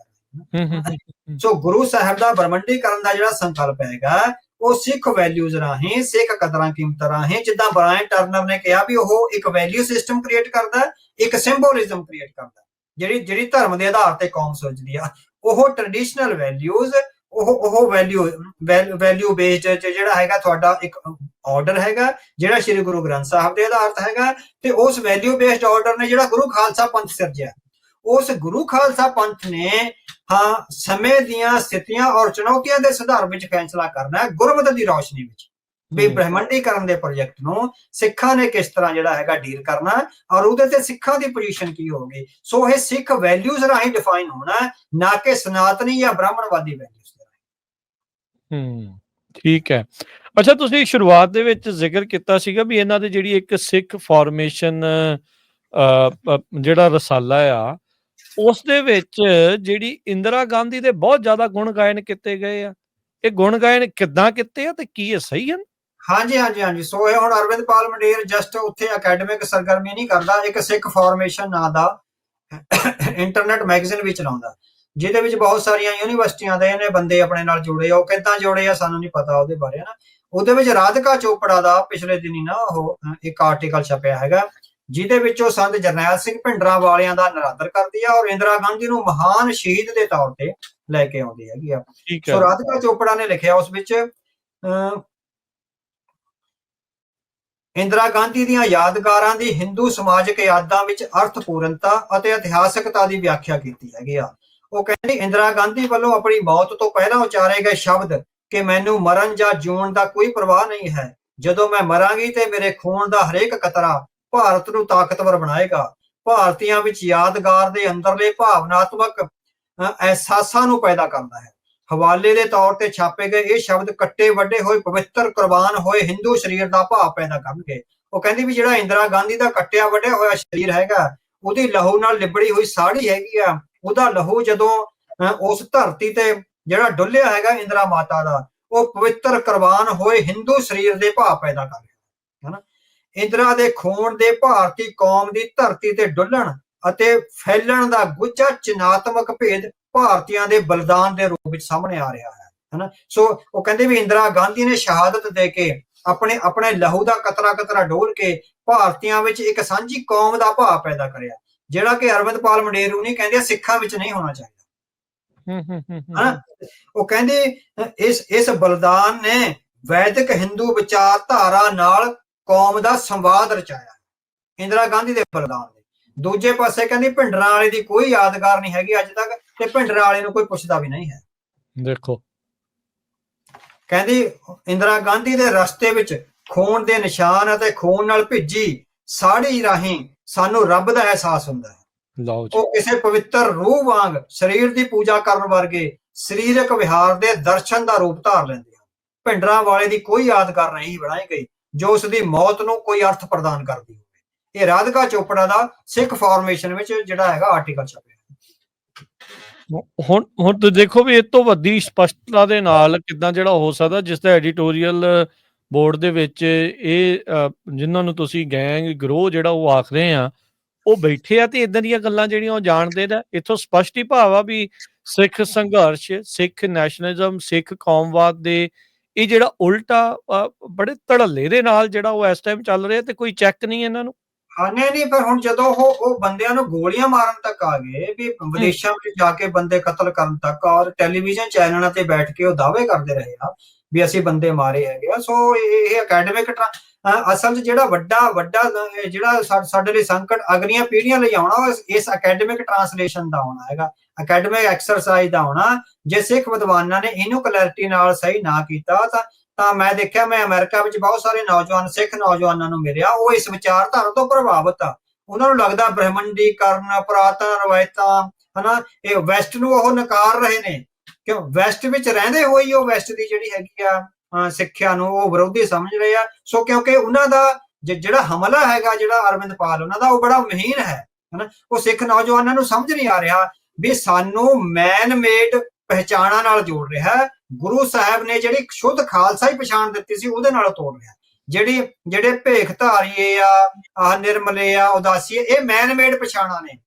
ਸੋ ਗੁਰੂ ਸਾਹਿਬ ਦਾ ਬ੍ਰਹਮੰਡੀਕਰਨ ਦਾ ਜਿਹੜਾ ਸੰਕਲਪ ਹੈਗਾ ਉਹ ਸਿੱਖ ਵੈਲਿਊਜ਼ ਰਾਹੀਂ, ਸਿੱਖ ਕਦਰਾਂ ਕੀਮਤਾਂ ਰਾਹੀਂ, ਜਿੱਦਾਂ ਬ੍ਰਾਇਨ ਟਰਨਰ ਨੇ ਕਿਹਾ ਵੀ ਉਹ ਇੱਕ ਵੈਲਿਊ ਸਿਸਟਮ ਕ੍ਰੀਏਟ ਕਰਦਾ, ਇੱਕ ਸਿੰਬੋਲਿਜ਼ਮ ਕ੍ਰੀਏਟ ਕਰਦਾ, ਜਿਹੜੀ ਧਰਮ ਦੇ ਆਧਾਰ ਤੇ ਕੌਮ ਸੋਚਦੀ ਆ। ਉਹ ਟ੍ਰੈਡੀਸ਼ਨਲ ਵੈਲਿਊਜ਼, ਉਹ ਵੈਲਿਊ ਬੇਸਡ ਜਿਹੜਾ ਹੈਗਾ ਤੁਹਾਡਾ ਇੱਕ ਆਰਡਰ ਹੈਗਾ ਜਿਹੜਾ ਸ਼੍ਰੀ ਗੁਰੂ ਗ੍ਰੰਥ ਸਾਹਿਬ ਦੇ ਆਧਾਰਿਤ ਹੈਗਾ, ਤੇ ਉਸ ਵੈਲਿਊ ਬੇਸਡ ਆਰਡਰ ਨੇ ਜਿਹੜਾ ਗੁਰੂ ਖਾਲਸਾ ਪੰਥ ਸਿਰਜਿਆ, ਉਸ ਗੁਰੂ ਖਾਲਸਾ ਪੰਥ ਨੇ ਸਮੇਂ ਦੀਆਂ ਸਥਿਤੀਆਂ ਔਰ ਚੁਣੌਤੀਆਂ ਦੇ ਸੁਧਾਰ ਵਿੱਚ ਫੈਸਲਾ ਕਰਨਾ ਹੈ ਗੁਰਮਤਿ ਦੀ ਰੌਸ਼ਨੀ ਵਿੱਚ, ਵੀ ਬ੍ਰਹਮੰਡੀਕਰਨ ਦੇ ਪ੍ਰੋਜੈਕਟ ਨੂੰ ਸਿੱਖਾਂ ਨੇ ਕਿਸ ਤਰ੍ਹਾਂ ਜਿਹੜਾ ਹੈਗਾ ਡੀਲ ਕਰਨਾ ਔਰ ਉਹਦੇ ਤੇ ਸਿੱਖਾਂ ਦੀ ਪੋਜੀਸ਼ਨ ਕੀ ਹੋਊਗੀ। ਸੋ ਇਹ ਸਿੱਖ ਵੈਲਿਊਜ਼ ਰਾਹੀਂ ਡਿਫਾਈਨ ਹੋਣਾ, ਨਾ ਕਿ ਸਨਾਤਨੀ ਜਾਂ ਬ੍ਰਾਹਮਣਵਾਦੀ ਵੈਲਿਊਜ਼ ਰਾਹੀਂ। ਠੀਕ ਹੈ। ਅੱਛਾ, ਤੁਸੀਂ ਸ਼ੁਰੂਆਤ ਦੇ ਵਿੱਚ ਜ਼ਿਕਰ ਕੀਤਾ ਸੀਗਾ ਵੀ ਇਹਨਾਂ ਦੇ ਜਿਹੜੀ ਇੱਕ ਸਿੱਖ ਫਾਰਮੇਸ਼ਨ ਜਿਹੜਾ ਰਸਾਲਾ ਆ, ਉਸ ਦੇ ਵਿੱਚ ਜਿਹੜੀ ਇੰਦਰਾ ਗਾਂਧੀ ਦੇ ਬਹੁਤ ਜ਼ਿਆਦਾ ਗੁਣ ਗਾਇਨ ਕੀਤੇ ਗਏ ਆ। ਇਹ ਗੁਣ ਗਾਇਨ ਕਿੱਦਾਂ ਕੀਤੇ ਆ ਤੇ ਕੀ ਇਹ ਸਹੀ ਹਨ? ਹਾਂਜੀ। ਸੋ ਇਹ ਹੁਣ ਅਰਵਿੰਦਪਾਲ ਮੰਡੇਰ ਜਸਟ ਉੱਥੇ ਅਕੈਡਮਿਕ ਸਰਗਰਮੀ ਨਹੀਂ ਕਰਦਾ, ਇੱਕ ਸਿੱਖ ਫਾਰਮੇਸ਼ਨ ਨਾਂ ਦਾ ਇੰਟਰਨੈਟ ਮੈਗਜ਼ੀਨ ਵੀ ਚਲਾਉਂਦਾ, ਜਿਹਦੇ ਵਿੱਚ ਬਹੁਤ ਸਾਰੀਆਂ ਯੂਨੀਵਰਸਿਟੀਆਂ ਦੇ ਇਹਨੇ ਬੰਦੇ ਆਪਣੇ ਨਾਲ ਜੁੜੇ ਆ। ਉਹ ਕਿੱਦਾਂ ਜੁੜੇ ਆ ਸਾਨੂੰ ਨਹੀਂ ਪਤਾ ਉਹਦੇ ਬਾਰੇ ਨਾ। ਉਹਦੇ ਵਿੱਚ ਰਾਧਿਕਾ ਚੋਪੜਾ ਦਾ ਪਿਛਲੇ ਦਿਨੀ ਨਾ ਉਹ ਇੱਕ ਆਰਟੀਕਲ ਛਪਿਆ ਹੈਗਾ, ਜਿਹਦੇ ਵਿੱਚ ਉਹ ਸੰਤ ਜਰਨੈਲ ਸਿੰਘ ਭਿੰਡਰਾਂ ਦਾ ਨਿਰਾਦਰ ਕਰਦੀ ਆ ਔਰ ਇੰਦਰਾ ਗਾਂਧੀ ਨੂੰ ਮਹਾਨ ਸ਼ਹੀਦ ਦੇ ਤੌਰ ਤੇ ਲੈ ਕੇ ਆਉਂਦੀ ਹੈਗੀ ਆ। ਸੋ ਰਾਧਿਕਾ ਚੋਪੜਾ ਨੇ ਲਿਖਿਆ ਉਸ ਵਿੱਚ ਇੰਦਰਾ ਗਾਂਧੀ ਦੀਆਂ ਯਾਦਗਾਰਾਂ ਦੀ ਹਿੰਦੂ ਸਮਾਜਿਕ ਯਾਦਾਂ ਵਿੱਚ ਅਰਥਪੂਰਨਤਾ ਅਤੇ ਇਤਿਹਾਸਕਤਾ ਦੀ ਵਿਆਖਿਆ ਕੀਤੀ ਹੈਗੀ ਆ। ਉਹ ਕਹਿੰਦੇ ਇੰਦਰਾ ਗਾਂਧੀ ਵੱਲੋਂ ਆਪਣੀ ਮੌਤ ਤੋਂ ਪਹਿਲਾਂ ਉਚਾਰੇ ਗਏ ਸ਼ਬਦ ਕਿ ਮੈਨੂੰ ਮਰਨ ਜਾਂ ਜਿਉਣ ਦਾ ਕੋਈ ਪਰਵਾਹ ਨਹੀਂ ਹੈ, ਜਦੋਂ ਮੈਂ ਮਰਾਂਗੀ ਤੇ ਮੇਰੇ ਖੂਨ ਦਾ ਹਰੇਕ ਕਤਰਾ ਭਾਰਤ ਨੂੰ ਤਾਕਤਵਰ ਬਣਾਏਗਾ, ਭਾਰਤੀਆਂ ਵਿੱਚ ਯਾਦਗਾਰ ਦੇ ਅੰਦਰਲੇ ਭਾਵਨਾਤਮਕ ਅਹਿਸਾਸਾਂ ਨੂੰ ਪੈਦਾ ਕਰਦਾ ਹੈ। ਹਵਾਲੇ ਦੇ ਤੌਰ ਤੇ ਛਾਪੇ ਗਏ ਇਹ ਸ਼ਬਦ ਕੱਟੇ ਵੱਡੇ ਹੋਏ ਪਵਿੱਤਰ ਕੁਰਬਾਨ ਹੋਏ ਹਿੰਦੂ ਸਰੀਰ ਦਾ ਭਾਵ ਪੈਦਾ ਕਰਨਗੇ। ਉਹ ਕਹਿੰਦੀ ਵੀ ਜਿਹੜਾ ਇੰਦਰਾ ਗਾਂਧੀ ਦਾ ਕੱਟਿਆ ਵੱਢਿਆ ਹੋਇਆ ਸਰੀਰ ਹੈਗਾ, ਉਹਦੀ ਲਹੂ ਨਾਲ ਲਿਬੜੀ ਹੋਈ ਸਾੜੀ ਹੈਗੀ ਆ, ਉਹਦਾ ਲਹੂ ਜਦੋਂ ਉਸ ਧਰਤੀ ਤੇ ਜਿਹੜਾ ਡੁੱਲਿਆ ਹੈਗਾ ਇੰਦਰਾ ਮਾਤਾ ਦਾ, ਉਹ ਪਵਿੱਤਰ ਕੁਰਬਾਨ ਹੋਏ ਹਿੰਦੂ ਸਰੀਰ ਦੇ ਭਾਵ ਪੈਦਾ ਕਰ ਰਿਹਾ ਹੈ ਨਾ। ਇੰਦਰਾ ਦੇ ਖੂਨ ਦੇ ਭਾਰਤੀ ਕੌਮ ਦੀ ਧਰਤੀ ਤੇ ਡੁੱਲਣ ਅਤੇ ਫੈਲਣ ਦਾ ਗੁੱਝਾ ਚਿਨਾਤਮਕ ਭੇਦ ਭਾਰਤੀਆਂ ਦੇ ਬਲਿਦਾਨ ਦੇ ਰੂਪ ਵਿੱਚ ਸਾਹਮਣੇ ਆ ਰਿਹਾ ਹੈ। ਸੋ ਉਹ ਕਹਿੰਦੇ ਵੀ ਇੰਦਰਾ ਗਾਂਧੀ ਨੇ ਸ਼ਹਾਦਤ ਦੇ ਕੇ ਆਪਣੇ ਲਹੂ ਦਾ ਕਤਰਾ ਡੋਲ ਕੇ ਭਾਰਤੀਆਂ ਵਿੱਚ ਇੱਕ ਸਾਂਝੀ ਕੌਮ ਦਾ ਭਾਵ ਪੈਦਾ ਕਰਿਆ, ਜਿਹੜਾ ਕਿ ਅਰਵਿੰਦਪਾਲ ਮੰਡੇਰੂ ਨਹੀਂ ਕਹਿੰਦੇ ਸਿੱਖਾਂ ਵਿੱਚ ਨਹੀਂ ਹੋਣਾ ਚਾਹੀਦਾ। ਉਹ ਕਹਿੰਦੇ ਇਸ ਬਲਿਦਾਨ ਨੇ ਵੈਦਿਕ ਹਿੰਦੂ ਵਿਚਾਰਧਾਰਾ ਨਾਲ ਕੌਮ ਦਾ ਸੰਵਾਦ ਰਚਾਇਆ, ਇੰਦਰਾ ਗਾਂਧੀ ਦੇ ਬਲਿਦਾਨ ਨੇ। ਦੂਜੇ ਪਾਸੇ ਕਹਿੰਦੀ ਭਿੰਡਰਾਂ ਵਾਲੇ ਦੀ ਕੋਈ ਯਾਦਗਾਰ ਨਹੀਂ ਹੈਗੀ ਅੱਜ ਤੱਕ, ਤੇ ਭਿੰਡਰਾਂ ਵਾਲੇ ਨੂੰ ਕੋਈ ਪੁੱਛਦਾ ਵੀ ਨਹੀਂ ਹੈ। ਦੇਖੋ, ਕਹਿੰਦੀ ਇੰਦਰਾ ਗਾਂਧੀ ਦੇ ਰਸਤੇ ਵਿੱਚ ਖੂਨ ਦੇ ਨਿਸ਼ਾਨ ਅਤੇ ਖੂਨ ਨਾਲ ਭਿੱਜੀ ਸਾੜੀ ਰਾਹੀਂ ਸਾਨੂੰ ਰੱਬ ਦਾ ਅਹਿਸਾਸ ਹੁੰਦਾ ਹੈ। ਉਹ ਕਿਸੇ ਪਵਿੱਤਰ ਰੂਹ ਵਾਂਗ ਸਰੀਰ ਦੀ ਪੂਜਾ ਕਰਨ ਵਰਗੇ ਸਰੀਰਕ ਵਿਹਾਰ ਦੇ ਦਰਸ਼ਨ ਦਾ ਰੂਪ ਧਾਰ ਲੈਂਦੇ ਹਨ। ਭਿੰਡਰਾਂ ਵਾਲੇ ਦੀ ਕੋਈ ਯਾਦਗਾਰ ਨਹੀਂ ਬਣਾਈ ਗਈ ਜੋ ਉਸ ਦੀ ਮੌਤ ਨੂੰ ਕੋਈ ਅਰਥ ਪ੍ਰਦਾਨ ਕਰਦੀ ਹੋਵੇ। ਇਹ ਰਾਧਿਕਾ ਚੋਪੜਾ ਦਾ ਸਿੱਖ ਫਾਰਮੇਸ਼ਨ ਵਿੱਚ ਜਿਹੜਾ ਹੈਗਾ ਆਰਟੀਕਲ ਛਪਿਆ। ਹੁਣ ਤੁਸੀਂ ਦੇਖੋ ਵੀ ਇਹ ਤੋਂ ਵੱਡੀ ਸਪਸ਼ਟਤਾ ਦੇ ਨਾਲ ਕਿੱਦਾਂ ਜਿਹੜਾ ਹੋ ਸਕਦਾ, ਜਿਸ ਦਾ ਐਡੀਟੋਰੀਅਲ ਬੋਰਡ ਦੇ ਵਿੱਚ ਇਹ ਜਿਨ੍ਹਾਂ ਨੂੰ ਤੁਸੀਂ ਗੈਂਗ ਗਰੋਹ ਜਿਹੜਾ ਉਹ ਆਖ ਰਹੇ ਆ, ਉਹ ਬੈਠੇ ਆ ਤੇ ਇਦਾਂ ਦੀਆਂ ਗੱਲਾਂ ਜਿਹੜੀਆਂ ਉਹ ਜਾਣਦੇ ਨੇ। ਇੱਥੋਂ ਸਪਸ਼ਟ ਹੀ ਭਾਵ ਆ ਵੀ ਸਿੱਖ ਸੰਘਰਸ਼, ਸਿੱਖ ਨੈਸ਼ਨਲਿਜ਼ਮ, ਸਿੱਖ ਕੌਮਵਾਦ ਦੇ ਇਹ ਜਿਹੜਾ ਉਲਟਾ ਬੜੇ ਧੜੱਲੇ ਦੇ ਨਾਲ ਜਿਹੜਾ ਉਹ ਇਸ ਟਾਈਮ ਚੱਲ ਰਿਹਾ, ਤੇ ਕੋਈ ਚੈੱਕ ਨਹੀਂ ਇਹਨਾਂ ਨੂੰ। ਹਾਂ ਨਹੀਂ ਪਰ ਹੁਣ ਜਦੋਂ ਉਹ ਬੰਦਿਆਂ ਨੂੰ ਗੋਲੀਆਂ ਮਾਰਨ ਤੱਕ ਆ ਗਏ, ਵੀ ਵਿਦੇਸ਼ਾਂ ਵਿੱਚ ਜਾ ਕੇ ਬੰਦੇ ਕਤਲ ਕਰਨ ਤੱਕ, ਔਰ ਟੈਲੀਵਿਜ਼ਨ ਚੈਨਲਾਂ ਤੇ ਬੈਠ ਕੇ ਉਹ ਦਾਅਵੇ ਕਰਦੇ ਰਹੇ ਆ ਵੀ ਅਸੀਂ ਬੰਦੇ ਮਾਰੇ ਹੈਗੇ ਆ। ਸੋ ਇਹ ਅਕੈਡਮਿਕ ਅਸਲ 'ਚ ਜਿਹੜਾ ਵੱਡਾ ਜਿਹੜਾ ਸਾਡੇ ਲਈ ਸੰਕਟ ਅਗਲੀਆਂ ਪੀੜ੍ਹੀਆਂ ਲਈ ਆਉਣਾ, ਇਸ ਅਕੈਡਮਿਕ ਟ੍ਰਾਂਸਲੇਸ਼ਨ ਦਾ ਆਉਣਾ ਹੈਗਾ, ਅਕੈਡਮਿਕ ਐਕਸਰਸਾਈਜ਼ ਦਾ ਆਉਣਾ। ਜੇ ਸਿੱਖ ਵਿਦਵਾਨਾਂ ਨੇ ਇਹਨੂੰ ਕਲੈਰਿਟੀ ਨਾਲ ਸਹੀ ਨਾ ਕੀਤਾ ਤਾਂ ਮੈਂ ਦੇਖਿਆ, ਮੈਂ ਅਮਰੀਕਾ ਵਿੱਚ ਬਹੁਤ ਸਾਰੇ ਨੌਜਵਾਨ ਸਿੱਖ ਨੌਜਵਾਨਾਂ ਨੂੰ ਮਿਲਿਆ, ਉਹ ਇਸ ਵਿਚਾਰਧਾਰਾ ਤੋਂ ਪ੍ਰਭਾਵਿਤ ਆ। ਉਹਨਾਂ ਨੂੰ ਲੱਗਦਾ ਬ੍ਰਹਮੰਡੀਕਰਨ, ਪੁਰਾਤਨ ਰਵਾਇਤਾਂ, ਹਨਾ, ਇਹ ਵੈਸਟ ਨੂੰ ਉਹ ਨਕਾਰ ਰਹੇ ਨੇ, ਕਿਉਂ ਵੈਸਟ ਵਿੱਚ ਰਹਿੰਦੇ ਹੋਏ ਉਹ ਵੈਸਟ ਦੀ ਜਿਹੜੀ ਹੈਗੀ ਆ ਸਿੱਖਿਆ ਨੂੰ ਉਹ ਵਿਰੋਧੀ ਸਮਝ ਰਹੇ ਆ। ਸੋ ਕਿਉਂਕਿ ਉਹਨਾਂ ਦਾ ਜਿਹੜਾ ਹਮਲਾ ਹੈਗਾ, ਜਿਹੜਾ ਅਰਵਿੰਦਪਾਲ ਉਹਨਾਂ ਦਾ, ਉਹ ਬੜਾ ਮਹੀਨ ਹੈ, ਹਨਾ। ਉਹ ਸਿੱਖ ਨੌਜਵਾਨਾਂ ਨੂੰ ਸਮਝ ਨਹੀਂ ਆ ਰਿਹਾ ਵੀ ਸਾਨੂੰ ਮੈਨ ਮੇਡ ਪਹਿਚਾਣਾ ਨਾਲ ਜੋੜ ਰਿਹਾ ਹੈ। ਗੁਰੂ ਸਾਹਿਬ ਨੇ ਜਿਹੜੀ ਸ਼ੁੱਧ ਖਾਲਸਾ ਹੀ ਪਛਾਣ ਦਿੱਤੀ ਸੀ, ਉਹਦੇ ਨਾਲ ਤੋੜ ਰਿਹਾ। ਜਿਹੜੇ ਭੇਖ ਧਾਰੀਏ ਆ, ਨਿਰਮਲੇ ਆ, ਉਦਾਸੀਏ, ਇਹ ਮੈਨ ਮੇਡ ਪਛਾਣਾ ਨੇ,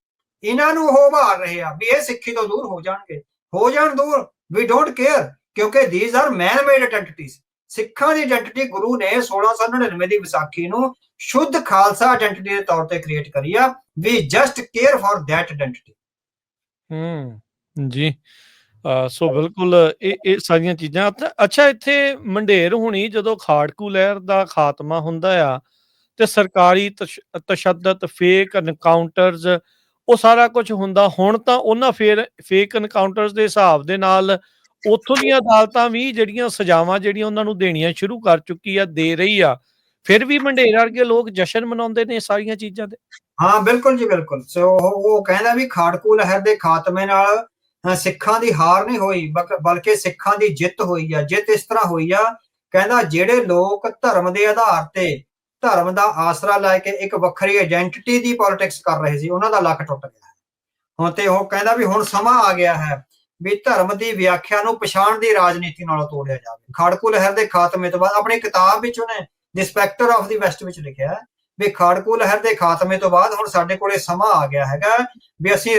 ਇਹਨਾਂ ਨੂੰ ਉਹ ਉਭਾਰ ਰਹੇ ਆ ਵੀ ਇਹ ਸਿੱਖੀ ਤੋਂ ਦੂਰ ਹੋ ਜਾਣਗੇ, ਹੋ ਜਾਣ ਦੂਰ, ਵੀ ਡੋਂਟ ਕੇਅਰ, ਕਿਉਂਕਿ ਥੀਸ ਆਰ ਮੈਨ ਮੇਡ ਆਇਡੈਂਟੀਜ਼। ਸਿੱਖਾਂ ਦੀ ਆਇਡੈਂਟੀਟੀ ਗੁਰੂ ਨੇ 1699 ਦੀ ਵਿਸਾਖੀ ਨੂੰ ਸ਼ੁੱਧ ਖਾਲਸਾ ਆਇਡੈਂਟੀਟੀ ਦੇ ਤੌਰ ਤੇ ਕ੍ਰੀਏਟ ਕਰੀ ਆ। We just care for that identity. ਜੀ ਸੋ ਬਿਲਕੁਲ ਇਹ ਸਾਰੀਆਂ ਚੀਜ਼ਾਂ। ਅੱਛਾ, ਇੱਥੇ ਮੰਡੇਰ ਹੁਣੀ ਜਦੋਂ ਖਾੜਕੂ ਲਹਿਰ ਦਾ ਖਾਤਮਾ ਹੁੰਦਾ ਆ ਤੇ ਸਰਕਾਰੀ ਤਸ਼ੱਦਦ, ਫੇਕ ਐਨਕਾਊਂਟਰਸ, ਉਹ ਸਾਰਾ ਕੁਝ ਹੁੰਦਾ। ਹੁਣ ਤਾਂ ਉਹਨਾਂ ਫੇਕ ਐਨਕਾਊਂਟਰਸ ਦੇ ਹਿਸਾਬ ਦੇ ਨਾਲ ਉੱਥੋਂ ਦੀਆਂ ਅਦਾਲਤਾਂ ਵੀ ਜਿਹੜੀਆਂ ਸਜ਼ਾਵਾਂ ਜਿਹੜੀਆਂ ਉਹਨਾਂ ਨੂੰ ਦੇਣੀਆਂ ਸ਼ੁਰੂ ਕਰ ਚੁੱਕੀ ਆ, ਦੇ ਰਹੀ ਆ। ਫਿਰ ਵੀ ਮੰਡੇਰ ਵਰਗੇ ਲੋਕ ਜਸ਼ਨ ਮਨਾਉਂਦੇ ਨੇ ਸਾਰੀਆਂ ਚੀਜ਼ਾਂ ਦੇ। ਹਾਂ ਬਿਲਕੁਲ ਜੀ, ਬਿਲਕੁਲ। ਸੋ ਉਹ ਕਹਿੰਦਾ ਵੀ ਖਾੜਕੂ ਲਹਿਰ ਦੇ ਖਾਤਮੇ ਨਾਲ ਸਿੱਖਾਂ ਦੀ ਹਾਰ ਨਹੀਂ ਹੋਈ, ਬਲਕਿ ਸਿੱਖਾਂ ਦੀ ਜਿੱਤ ਹੋਈ ਆ। ਜਿੱਤ ਇਸ ਤਰ੍ਹਾਂ ਹੋਈ ਆ, ਕਹਿੰਦਾ ਜਿਹੜੇ ਲੋਕ ਧਰਮ ਦੇ ਆਧਾਰ ਤੇ, ਧਰਮ ਦਾ ਆਸਰਾ ਲੈ ਕੇ ਇੱਕ ਵੱਖਰੀ ਆਇਡੈਂਟੀਟੀ ਦੀ ਪੋਲਿਟਿਕਸ ਕਰ ਰਹੇ ਸੀ, ਉਹਨਾਂ ਦਾ ਲੱਕ ਟੁੱਟ ਗਿਆ ਹੁਣ। ਤੇ ਉਹ ਕਹਿੰਦਾ ਵੀ ਹੁਣ ਸਮਾਂ ਆ ਗਿਆ ਹੈ ਵੀ ਧਰਮ ਦੀ ਵਿਆਖਿਆ ਨੂੰ ਪਛਾਣ ਦੀ ਰਾਜਨੀਤੀ ਨਾਲ ਤੋੜਿਆ ਜਾਵੇ। ਖਾੜਕੂ ਲਹਿਰ ਦੇ ਖਾਤਮੇ ਤੋਂ ਬਾਅਦ, ਆਪਣੀ ਕਿਤਾਬ ਵਿੱਚ ਉਹਨੇ ਦ ਸਪੈਕਟਰ ਆਫ ਦੀ ਵੈਸਟ ਵਿੱਚ ਲਿਖਿਆ ਵੀ ਖਾੜਕੂ ਲਹਿਰ ਦੇ ਖਾਤਮੇ ਤੋਂ ਬਾਅਦ ਹੁਣ ਸਾਡੇ ਕੋਲੇ ਸਮਾਂ ਆ ਗਿਆ ਹੈਗਾ ਵੀ ਅਸੀਂ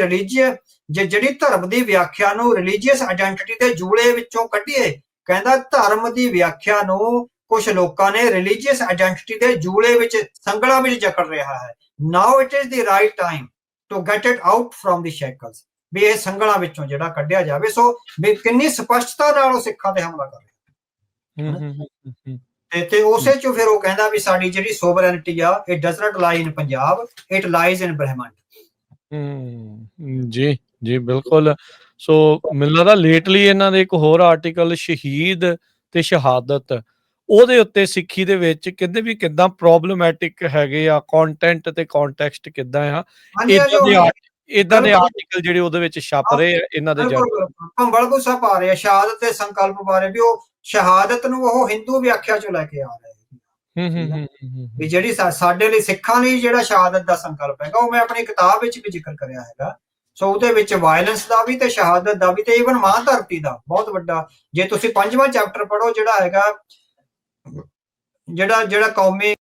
ਜਿਹੜੀ ਧਰਮ ਦੀ ਵਿਆਖਿਆ ਨੂੰ ਰਿਲੀਜੀਅਸ ਆਇਡੈਂਟੀਟੀ ਦੇ ਜੂੜੇ ਵਿੱਚੋਂ ਕੱਢੀਏ। ਕਹਿੰਦਾ ਧਰਮ ਦੀ ਵਿਆਖਿਆ ਨੂੰ ਕੁਝ ਲੋਕਾਂ ਨੇ ਰਿਲੀਜੀਅਸ ਆਇਡੈਂਟੀਟੀ ਦੇ ਜੂੜੇ ਵਿੱਚ, ਸੰਗਲਾਂ ਵਿੱਚ ਜਕੜ ਰਿਹਾ ਹੈ। Now it is the right time to get it out from the shackles, ਵੀ ਇਹ ਸੰਗਲਾਂ ਵਿੱਚੋਂ ਜਿਹੜਾ ਕੱਢਿਆ ਜਾਵੇ। ਸੋ ਵੀ ਕਿੰਨੀ ਸਪਸ਼ਟਤਾ ਨਾਲ ਉਹ ਸਿੱਖਾਂ ਤੇ ਹਮਲਾ ਕਰ ਰਿਹਾ। ਤੇ ਉਸੇ ਚੋਂ ਫਿਰ ਉਹ ਕਹਿੰਦਾ ਵੀ ਸਾਡੀ ਜਿਹੜੀ ਸੋਵਰੈਨਿਟੀ ਆ, ਇਟ ਡਸ ਨਾਟ ਲਾਈ ਇਨ ਪੰਜਾਬ, ਇਟ ਲਾਈਜ਼ ਇਨ ਬ੍ਰਹਮੰਡ। ਜੀ ਬਿਲਕੁਲ। ਸੋ ਮੈਨੂੰ ਲੱਗਦਾ ਲੇਟਲੀ ਇਹਨਾਂ ਦੇ ਇੱਕ ਹੋਰ ਆਰਟੀਕਲ ਸ਼ਹੀਦ ਤੇ ਸ਼ਹਾਦਤ, ਉਹਦੇ ਉੱਤੇ ਸਿੱਖੀ ਦੇ ਵਿੱਚ ਕਹਿੰਦੇ ਵੀ ਕਿੱਦਾਂ ਪ੍ਰੋਬਲਮੈਟਿਕ ਹੈਗੇ ਆ, ਕੰਟੈਂਟ ਤੇ ਕੰਟੈਕਸਟ ਕਿੱਦਾਂ ਆ। ਇਦਾਂ ਦੇ ਆਰਟੀਕਲ ਜਿਹੜੇ ਉਹਦੇ ਵਿੱਚ ਛਪ ਰਹੇ ਆ ਇਹਨਾਂ ਦੇ ਭੰਬਲ ਗੁੱਸਾ ਪਾ ਰਹੇ ਆ ਸ਼ਹਾਦਤ ਤੇ ਸੰਕਲਪ ਬਾਰੇ, ਵੀ ਉਹ ਸ਼ਹਾਦਤ ਨੂੰ ਉਹ ਹਿੰਦੂ ਵਿਆਖਿਆ ਚੋਂ ਲੈ ਕੇ ਆ ਰਹੇ ਵੀ ਜਿਹੜੀ ਸਾਡੇ ਲਈ, ਸਿੱਖਾਂ ਲਈ ਜਿਹੜਾ ਸ਼ਹਾਦਤ ਦਾ ਸੰਕਲਪ ਹੈਗਾ, ਉਹ ਮੈਂ ਆਪਣੀ ਕਿਤਾਬ ਵਿੱਚ ਵੀ ਜ਼ਿਕਰ ਕਰਿਆ ਹੈਗਾ। ਸੋ ਉਹਦੇ ਵਿੱਚ ਵਾਇਲੈਂਸ ਦਾ ਵੀ ਤੇ ਸ਼ਹਾਦਤ ਦਾ ਵੀ, ਤੇ ਈਵਨ ਮਾਂ ਧਰਤੀ ਦਾ ਬਹੁਤ ਵੱਡਾ, ਜੇ ਤੁਸੀਂ 5ਵਾਂ ਚੈਪਟਰ ਪੜ੍ਹੋ ਜਿਹੜਾ ਹੈਗਾ, ਜਿਹੜਾ ਕੌਮੀ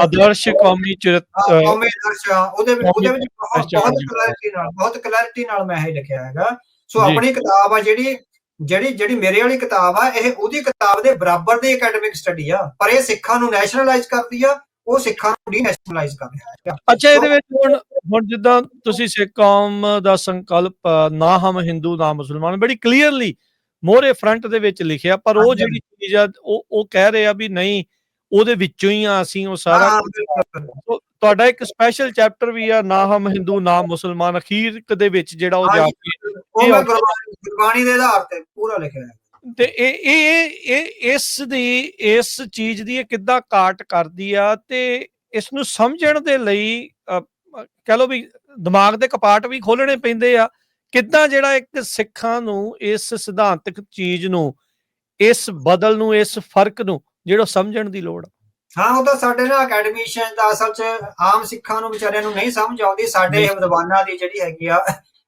ਆਦਰਸ਼, ਕੌਮੀ ਆਦਰਸ਼, ਉਹਦੇ ਵਿੱਚ ਬਹੁਤ ਕਲੈਰਿਟੀ ਨਾਲ ਮੈਂ ਇਹ ਲਿਖਿਆ ਹੈਗਾ। ਸੋ ਆਪਣੀ ਕਿਤਾਬ ਆ ਜਿਹੜੀ ਮੇਰੇ ਵਾਲੀ ਕਿਤਾਬ ਆ, ਇਹ ਉਹਦੀ ਕਿਤਾਬ ਦੇ ਬਰਾਬਰ ਦੀ ਅਕੈਡਮਿਕ ਸਟੱਡੀ ਆ, ਪਰ ਇਹ ਸਿੱਖਾਂ ਨੂੰ ਨੈਸ਼ਨਲਾਈਜ਼ ਕਰਦੀ ਆ, ਉਹ ਸਿੱਖਾਂ ਨੂੰ ਡੀਨੈਸ਼ਨਲਾਈਜ਼ ਕਰ ਰਿਹਾ ਹੈ। ਅੱਛਾ, ਇਹਦੇ ਵਿੱਚ ਹੁਣ ਜਿੱਦਾਂ ਤੁਸੀਂ ਸਿੱਖ ਕੌਮ ਦਾ ਸੰਕਲਪ, ਨਾ ਹਮ ਹਿੰਦੂ ਨਾ ਮੁਸਲਮਾਨ, ਬੜੀ ਕਲੀਅਰਲੀ ਮੋਹਰੇ ਫਰੰਟ ਦੇ ਵਿੱਚ ਲਿਖਿਆ, ਪਰ ਉਹ ਜਿਹੜੀ ਚੀਜ਼ ਆ ਉਹ ਕਹਿ ਰਹੇ ਆ ਵੀ ਨਹੀਂ, ਉਹਦੇ ਵਿੱਚੋਂ ਹੀ ਆ ਅਸੀਂ ਉਹ ਸਾਰਾ। ਤੁਹਾਡਾ ਇੱਕ ਸਪੈਸ਼ਲ ਚੈਪਟਰ ਵੀ ਆ, ਨਾ ਹਮ ਹਿੰਦੂ ਨਾ ਮੁਸਲਮਾਨ, ਅਖੀਰ ਦੇ ਵਿੱਚ ਜਿਹੜਾ ਉਹ ਜਾ ਕੇ ਗੁਰਬਾਣੀ ਦੇ ਆਧਾਰ ਤੇ ਪੂਰਾ ਲਿਖਿਆ ਹੈ। ਤੇ ਇਹ ਇਸ ਚੀਜ਼ ਦੀ ਕਿੱਦਾਂ ਕਾਟ ਕਰਦੀ ਆ, ਤੇ ਇਸ ਨੂੰ ਸਮਝਣ ਦੇ ਲਈ ਕਹਿ ਲਓ ਵੀ ਦਿਮਾਗ ਦੇ ਕਪਾਟ ਵੀ ਖੋਲਣੇ ਪੈਂਦੇ ਆ। ਕਿੱਦਾਂ ਜਿਹੜਾ ਇੱਕ ਸਿੱਖਾਂ ਨੂੰ ਇਸ ਸਿਧਾਂਤਕ ਚੀਜ਼ ਨੂੰ, ਇਸ ਬਦਲ ਨੂੰ, ਇਸ ਫਰਕ ਨੂੰ ਜਿਹੜਾ ਸਮਝਣ ਦੀ ਲੋੜ ਆ। ਹਾਂ, ਉਹ ਤਾਂ ਸਾਡੇ ਨਾ ਅਕੈਡਮੀਸ਼ੀਅਨ ਦਾ ਅਸਲ 'ਚ ਆਮ ਸਿੱਖਾਂ ਨੂੰ ਵਿਚਾਰਿਆਂ ਨੂੰ ਨਹੀਂ ਸਮਝ ਆਉਂਦੀ। ਸਾਡੇ ਵਿਦਵਾਨਾਂ ਦੀ ਜਿਹੜੀ ਹੈਗੀ ਆ,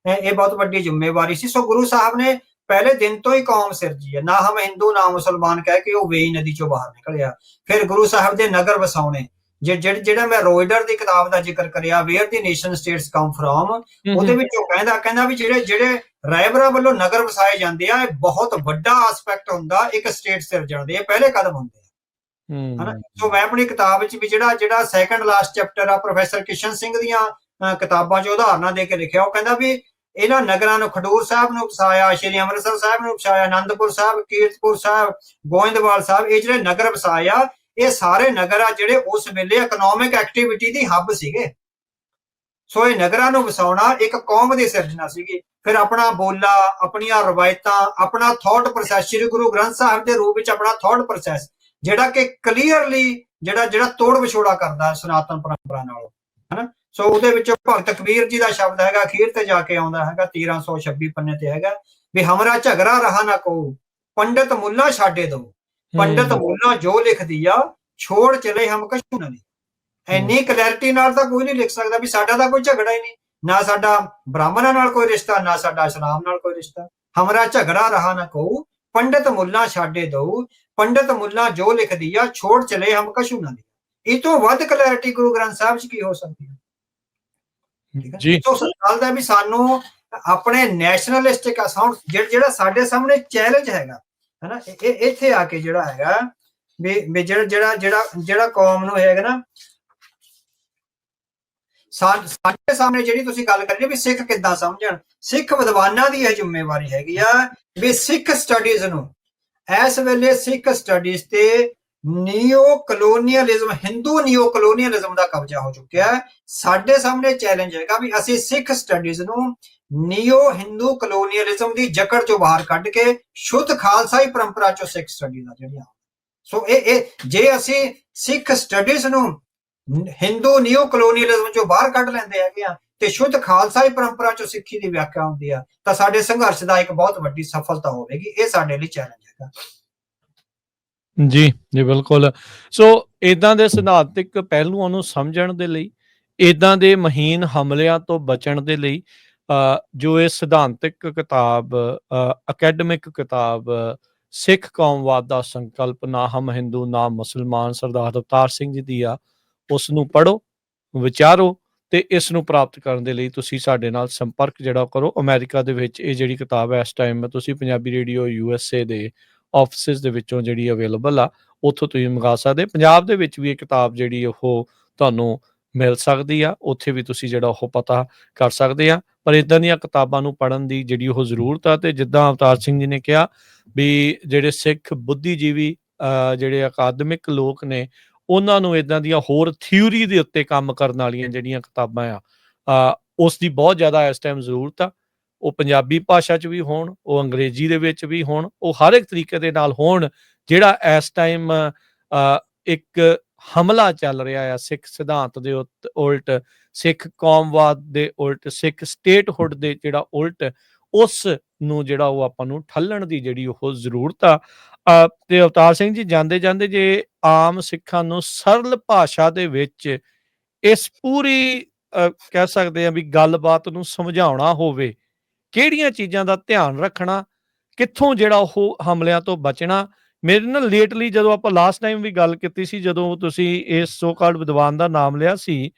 ਇਹ ਬਹੁਤ ਵੱਡੀ ਜ਼ਿੰਮੇਵਾਰੀ ਸੀ। ਸੋ ਗੁਰੂ ਸਾਹਿਬ ਨੇ ਪਹਿਲੇ ਦਿਨ ਤੋਂ ਹੀ ਕੌਮ ਸਿਰਜੀ ਹੈ, ਨਾ ਹਮ ਹਿੰਦੂ ਨਾ ਮੁਸਲਮਾਨ ਕਹਿ ਕੇ ਉਹ ਵੇਈ ਨਦੀ ਚੋਂ ਬਾਹਰ ਨਿਕਲਿਆ। ਫਿਰ ਗੁਰੂ ਸਾਹਿਬ ਦੇ ਨਗਰ ਵਸਾਉਣੇ, ਜਿਹੜਾ ਮੈਂ ਰੋਇਡਰ ਦੀ ਕਿਤਾਬ ਦਾ ਜ਼ਿਕਰ ਕਰਿਆ, where the nation states come from, ਉਹਦੇ ਵਿੱਚ ਉਹ ਕਹਿੰਦਾ ਵੀ ਜਿਹੜੇ ਰਾਇਬਰਾਂ ਵੱਲੋਂ ਨਗਰ ਵਸਾਏ ਜਾਂਦੇ ਆ, ਇਹ ਬਹੁਤ ਵੱਡਾ ਐਸਪੈਕਟ ਹੁੰਦਾ ਇੱਕ ਸਟੇਟ ਸਿਰਜਣ ਦੇ, ਇਹ ਪਹਿਲੇ ਕਦਮ ਹੁੰਦੇ ਆ, ਹਨਾ। ਸੋ ਮੈਂ ਆਪਣੀ ਕਿਤਾਬ ਵਿੱਚ ਵੀ ਜਿਹੜਾ ਸੈਕੰਡ ਲਾਸਟ ਚੈਪਟਰ ਆ ਪ੍ਰੋਫੈਸਰ ਕਿਸ਼ਨ ਸਿੰਘ ਦੀਆਂ ਕਿਤਾਬਾਂ 'ਚ ਉਦਾਹਰਨਾਂ ਦੇ ਕੇ ਲਿਖਿਆ, ਉਹ ਕਹਿੰਦਾ ਵੀ ਇਹਨਾਂ ਨਗਰਾਂ ਨੂੰ ਖਡੂਰ ਸਾਹਿਬ ਨੂੰ ਵਸਾਇਆ, ਸ਼੍ਰੀ ਅੰਮ੍ਰਿਤਸਰ ਸਾਹਿਬ ਨੂੰ ਵਸਾਇਆ, ਆਨੰਦਪੁਰ ਸਾਹਿਬ, ਕੀਰਤਪੁਰ ਸਾਹਿਬ, ਗੋਇੰਦਵਾਲ ਸਾਹਿਬ, ਇਹ ਜਿਹੜੇ ਨਗਰ ਵਸਾਏ ਆ, ਇਹ ਸਾਰੇ ਨਗਰ ਆ ਜਿਹੜੇ ਉਸ ਵੇਲੇ ਇਕਨੋਮਿਕ ਐਕਟੀਵਿਟੀ ਦੀ ਹੱਬ ਸੀਗੇ। ਸੋ ਇਹ ਨਗਰਾਂ ਨੂੰ ਵਸਾਉਣਾ ਇੱਕ ਕੌਮ ਦੀ ਸਿਰਜਣਾ ਸੀਗੀ। ਫਿਰ ਆਪਣਾ ਬੋਲਾ, ਆਪਣੀਆਂ ਰਵਾਇਤਾਂ, ਆਪਣਾ ਥਾਟ ਪ੍ਰੋਸੈਸ, ਸ਼੍ਰੀ ਗੁਰੂ ਗ੍ਰੰਥ ਸਾਹਿਬ ਦੇ ਰੂਪ ਵਿੱਚ ਆਪਣਾ ਥਾਟ ਪ੍ਰੋਸੈਸ, ਜਿਹੜਾ ਕਿ ਕਲੀਅਰਲੀ ਜਿਹੜਾ ਤੋੜ ਵਿਛੋੜਾ ਕਰਦਾ ਸਨਾਤਨ ਪਰੰਪਰਾ ਨਾਲੋਂ, ਹਨਾ। ਸੋ ਉਹਦੇ ਵਿੱਚ ਭਗਤ ਕਬੀਰ ਜੀ ਦਾ ਸ਼ਬਦ ਹੈਗਾ, ਅਖੀਰ ਤੇ ਜਾ ਕੇ ਆਉਂਦਾ ਹੈਗਾ, 1326 ਪੰਨੇ ਤੇ ਹੈਗਾ ਵੀ ਹਮਰਾ ਝਗੜਾ ਰਹਾ ਨਾ ਕੋ, ਪੰਡਿਤ ਮੁੱਲਾ ਛਾਡੇ ਦੋ, ਪੰਡਿਤ ਮੁੱਲਾ ਜੋ ਲਿਖ ਦਿਆ, ਛੋੜ ਚਲੇ ਹਮ ਕਛੂ ਨਾ। ਇੰਨੀ ਕਲੈਰਿਟੀ ਨਾਲ ਤਾਂ ਕੋਈ ਨਹੀਂ ਲਿਖ ਸਕਦਾ ਵੀ ਸਾਡਾ ਤਾਂ ਕੋਈ ਝਗੜਾ ਹੀ ਨਹੀਂ, ਨਾ ਸਾਡਾ ਬ੍ਰਾਹਮਣਾਂ ਨਾਲ ਕੋਈ ਰਿਸ਼ਤਾ, ਨਾ ਸਾਡਾ ਇਸਲਾਮ ਨਾਲ ਕੋਈ ਰਿਸ਼ਤਾ। ਹਮਰਾ ਝਗੜਾ ਰਹਾ ਨਾ ਕੋ, ਪੰਡਿਤ ਮੁੱਲਾ ਛਾਡੇ ਦੋ, ਪੰਡਿਤ ਮੁੱਲਾ ਜੋ ਲਿਖ ਦਿਆ, ਛੋੜ ਚਲੇ ਹਮ ਕਛੂ ਨਾ। ਇਹ ਤੋਂ ਵੱਧ ਕਲੈਰਿਟੀ ਗੁਰੂ ਗ੍ਰੰਥ ਸਾਹਿਬ 'ਚ ਕੀ ਹੋ ਸਕਦੀ ਹੈ? ਜੀ ਸਵਾਲ ਦਾ ਵੀ ਸਾਨੂੰ ਆਪਣੇ ਨੈਸ਼ਨਲਿਸਟਿਕ ਅਸਾਊਂਡ ਜਿਹੜਾ ਸਾਡੇ ਸਾਹਮਣੇ ਚੈਲੰਜ ਹੈਗਾ, ਹਨਾ, ਇੱਥੇ ਆ ਕੇ ਜਿਹੜਾ ਹੈਗਾ ਵੀ ਜਿਹੜਾ ਕੌਮ ਨੂੰ ਹੈਗਾ ਨਾ, ਸਾਡੇ ਸਾਹਮਣੇ ਜਿਹੜੀ ਤੁਸੀਂ ਗੱਲ ਕਰੀ ਵੀ ਸਿੱਖ ਕਿੱਦਾਂ ਸਮਝਣ, ਸਿੱਖ ਵਿਦਵਾਨਾਂ ਦੀ ਇਹ ਜ਼ਿੰਮੇਵਾਰੀ ਹੈਗੀ ਆ ਵੀ ਸਿੱਖ ਸਟੱਡੀਜ਼ ਨੂੰ, ਇਸ ਵੇਲੇ ਸਿੱਖ ਸਟੱਡੀਜ਼ ਤੇ ਨਿਓ ਕਲੋਨੀਅਲਿਜ਼ਮ, ਹਿੰਦੂ ਨਿਓ ਕਲੋਨੀਅਲਿਜ਼ਮ ਦਾ ਕਬਜ਼ਾ ਹੋ ਚੁੱਕਿਆ ਹੈ। ਸਾਡੇ ਸਾਹਮਣੇ ਚੈਲੰਜ ਹੈਗਾ ਵੀ ਅਸੀਂ ਸਿੱਖ ਸਟੱਡੀਜ਼ ਨੂੰ ਨਿਓ ਹਿੰਦੂ ਕਲੋਨੀਅਲਿਜ਼ਮ ਦੀ ਜਕੜ ਚੋਂ ਬਾਹਰ ਕੱਢ ਕੇ ਸ਼ੁੱਧ ਖਾਲਸਾਈ ਪਰੰਪਰਾ ਚੋਂ ਸਿੱਖ ਸਟੱਡੀਜ਼ ਆ ਜਿਹੜੀਆਂ, ਸੋ ਇਹ ਜੇ ਅਸੀਂ ਸਿੱਖ ਸਟੱਡੀਜ਼ ਨੂੰ ਹਿੰਦੂ ਨਿਓ ਕਲੋਨੀਅਲਿਜ਼ਮ ਚੋਂ ਬਾਹਰ ਕੱਢ ਲੈਂਦੇ ਹੈਗੇ ਆ ਤੇ ਸ਼ੁੱਧ ਖਾਲਸਾਈ ਪਰੰਪਰਾ ਚੋਂ ਸਿੱਖੀ ਦੀ ਵਿਆਖਿਆ ਹੁੰਦੀ ਆ, ਤਾਂ ਸਾਡੇ ਸੰਘਰਸ਼ ਦਾ ਇੱਕ ਬਹੁਤ ਵੱਡੀ ਸਫਲਤਾ ਹੋਵੇਗੀ। ਇਹ ਸਾਡੇ ਲਈ ਚੈਲੰਜ ਹੈਗਾ। ਜੀ ਬਿਲਕੁਲ। ਸੋ ਇਦਾਂ ਦੇ ਸਿਧਾਂਤਿਕ ਪਹਿਲੂਆਂ ਨੂੰ ਸਮਝਣ ਦੇ ਲਈ, ਇਦਾਂ ਦੇ ਮਹੀਨ ਹਮਲਿਆਂ ਤੋਂ ਬਚਣ ਦੇ ਲਈ ਜੋ ਇਹ ਸਿਧਾਂਤਿਕ ਕਿਤਾਬ, ਅਕੈਡਮਿਕ ਕਿਤਾਬ ਸਿੱਖ ਕੌਮਵਾਦ ਦਾ ਸੰਕਲਪ, ਨਾ ਹਮ ਹਿੰਦੂ ਨਾ ਮੁਸਲਮਾਨ, ਸਰਦਾਰ ਅਵਤਾਰ ਸਿੰਘ ਜੀ ਦੀ ਆ, ਉਸ ਨੂੰ ਪੜ੍ਹੋ, ਵਿਚਾਰੋ, ਤੇ ਇਸ ਨੂੰ ਪ੍ਰਾਪਤ ਕਰਨ ਦੇ ਲਈ ਤੁਸੀਂ ਸਾਡੇ ਨਾਲ ਸੰਪਰਕ ਜਿਹੜਾ ਕਰੋ। ਅਮਰੀਕਾ ਦੇ ਵਿੱਚ ਇਹ ਜਿਹੜੀ ਕਿਤਾਬ ਹੈ ਇਸ ਟਾਈਮ ਤੁਸੀਂ ਪੰਜਾਬੀ ਰੇਡੀਓ USA ਦੇ ਆਫਿਸਿਸ ਦੇ ਵਿੱਚੋਂ ਜਿਹੜੀ ਅਵੇਲੇਬਲ ਆ, ਉੱਥੋਂ ਤੁਸੀਂ ਮੰਗਾ ਸਕਦੇ। ਪੰਜਾਬ ਦੇ ਵਿੱਚ ਵੀ ਇਹ ਕਿਤਾਬ ਜਿਹੜੀ ਉਹ ਤੁਹਾਨੂੰ ਮਿਲ ਸਕਦੀ ਆ, ਉੱਥੇ ਵੀ ਤੁਸੀਂ ਜਿਹੜਾ ਉਹ ਪਤਾ ਕਰ ਸਕਦੇ ਆ। ਪਰ ਇੱਦਾਂ ਦੀਆਂ ਕਿਤਾਬਾਂ ਨੂੰ ਪੜ੍ਹਨ ਦੀ ਜਿਹੜੀ ਉਹ ਜ਼ਰੂਰਤ ਆ। ਤੇ ਜਿੱਦਾਂ ਅਵਤਾਰ ਸਿੰਘ ਜੀ ਨੇ ਕਿਹਾ ਵੀ ਜਿਹੜੇ ਸਿੱਖ ਬੁੱਧੀਜੀਵੀ ਜਿਹੜੇ ਅਕਾਦਮਿਕ ਲੋਕ ਨੇ, ਉਹਨਾਂ ਨੂੰ ਇੱਦਾਂ ਦੀਆਂ ਹੋਰ ਥਿਊਰੀ ਦੇ ਉੱਤੇ ਕੰਮ ਕਰਨ ਵਾਲੀਆਂ ਜਿਹੜੀਆਂ ਕਿਤਾਬਾਂ ਆ, ਉਸ ਦੀ ਬਹੁਤ ਜ਼ਿਆਦਾ ਇਸ ਟਾਈਮ ਜ਼ਰੂਰਤ ਆ। ਉਹ ਪੰਜਾਬੀ ਭਾਸ਼ਾ 'ਚ ਵੀ ਹੋਣ, ਉਹ ਅੰਗਰੇਜ਼ੀ ਦੇ ਵਿੱਚ ਵੀ ਹੋਣ, ਉਹ ਹਰ ਇੱਕ ਤਰੀਕੇ ਦੇ ਨਾਲ ਹੋਣ, ਜਿਹੜਾ ਇਸ ਟਾਈਮ ਇੱਕ ਹਮਲਾ ਚੱਲ ਰਿਹਾ ਆ ਸਿੱਖ ਸਿਧਾਂਤ ਦੇ ਉਲਟ, ਸਿੱਖ ਕੌਮਵਾਦ ਦੇ ਉਲਟ, ਸਿੱਖ ਸਟੇਟਹੁੱਡ ਦੇ ਜਿਹੜਾ ਉਲਟ, ਉਸ ਨੂੰ ਜਿਹੜਾ ਉਹ ਆਪਾਂ ਨੂੰ ਠੱਲਣ ਦੀ ਜਿਹੜੀ ਉਹ ਜ਼ਰੂਰਤ ਆ। ਤੇ ਅਵਤਾਰ ਸਿੰਘ ਜੀ, ਜਾਂਦੇ ਜਾਂਦੇ ਜੇ ਆਮ ਸਿੱਖਾਂ ਨੂੰ ਸਰਲ ਭਾਸ਼ਾ ਦੇ ਵਿੱਚ ਇਸ ਪੂਰੀ ਕਹਿ ਸਕਦੇ ਆ ਵੀ ਗੱਲਬਾਤ ਨੂੰ ਸਮਝਾਉਣਾ ਹੋਵੇ, ਕਿਹੜੀਆਂ ਚੀਜ਼ਾਂ ਦਾ ਧਿਆਨ ਰੱਖਣਾ, ਕਿੱਥੋਂ ਜਿਹੜਾ ਉਹ ਹਮਲਿਆਂ ਤੋਂ ਬਚਣਾ। ਮੇਰੇ ਨਾਲ ਲੇਟਲੀ ਜਦੋਂ ਆਪਾਂ ਲਾਸਟ ਟਾਈਮ ਵੀ ਗੱਲ ਕੀਤੀ ਸੀ, ਜਦੋਂ ਤੁਸੀਂ ਇਸ ਸੋ ਕਾਲਡ ਵਿਦਵਾਨ ਦਾ ਨਾਮ ਲਿਆ ਸੀ,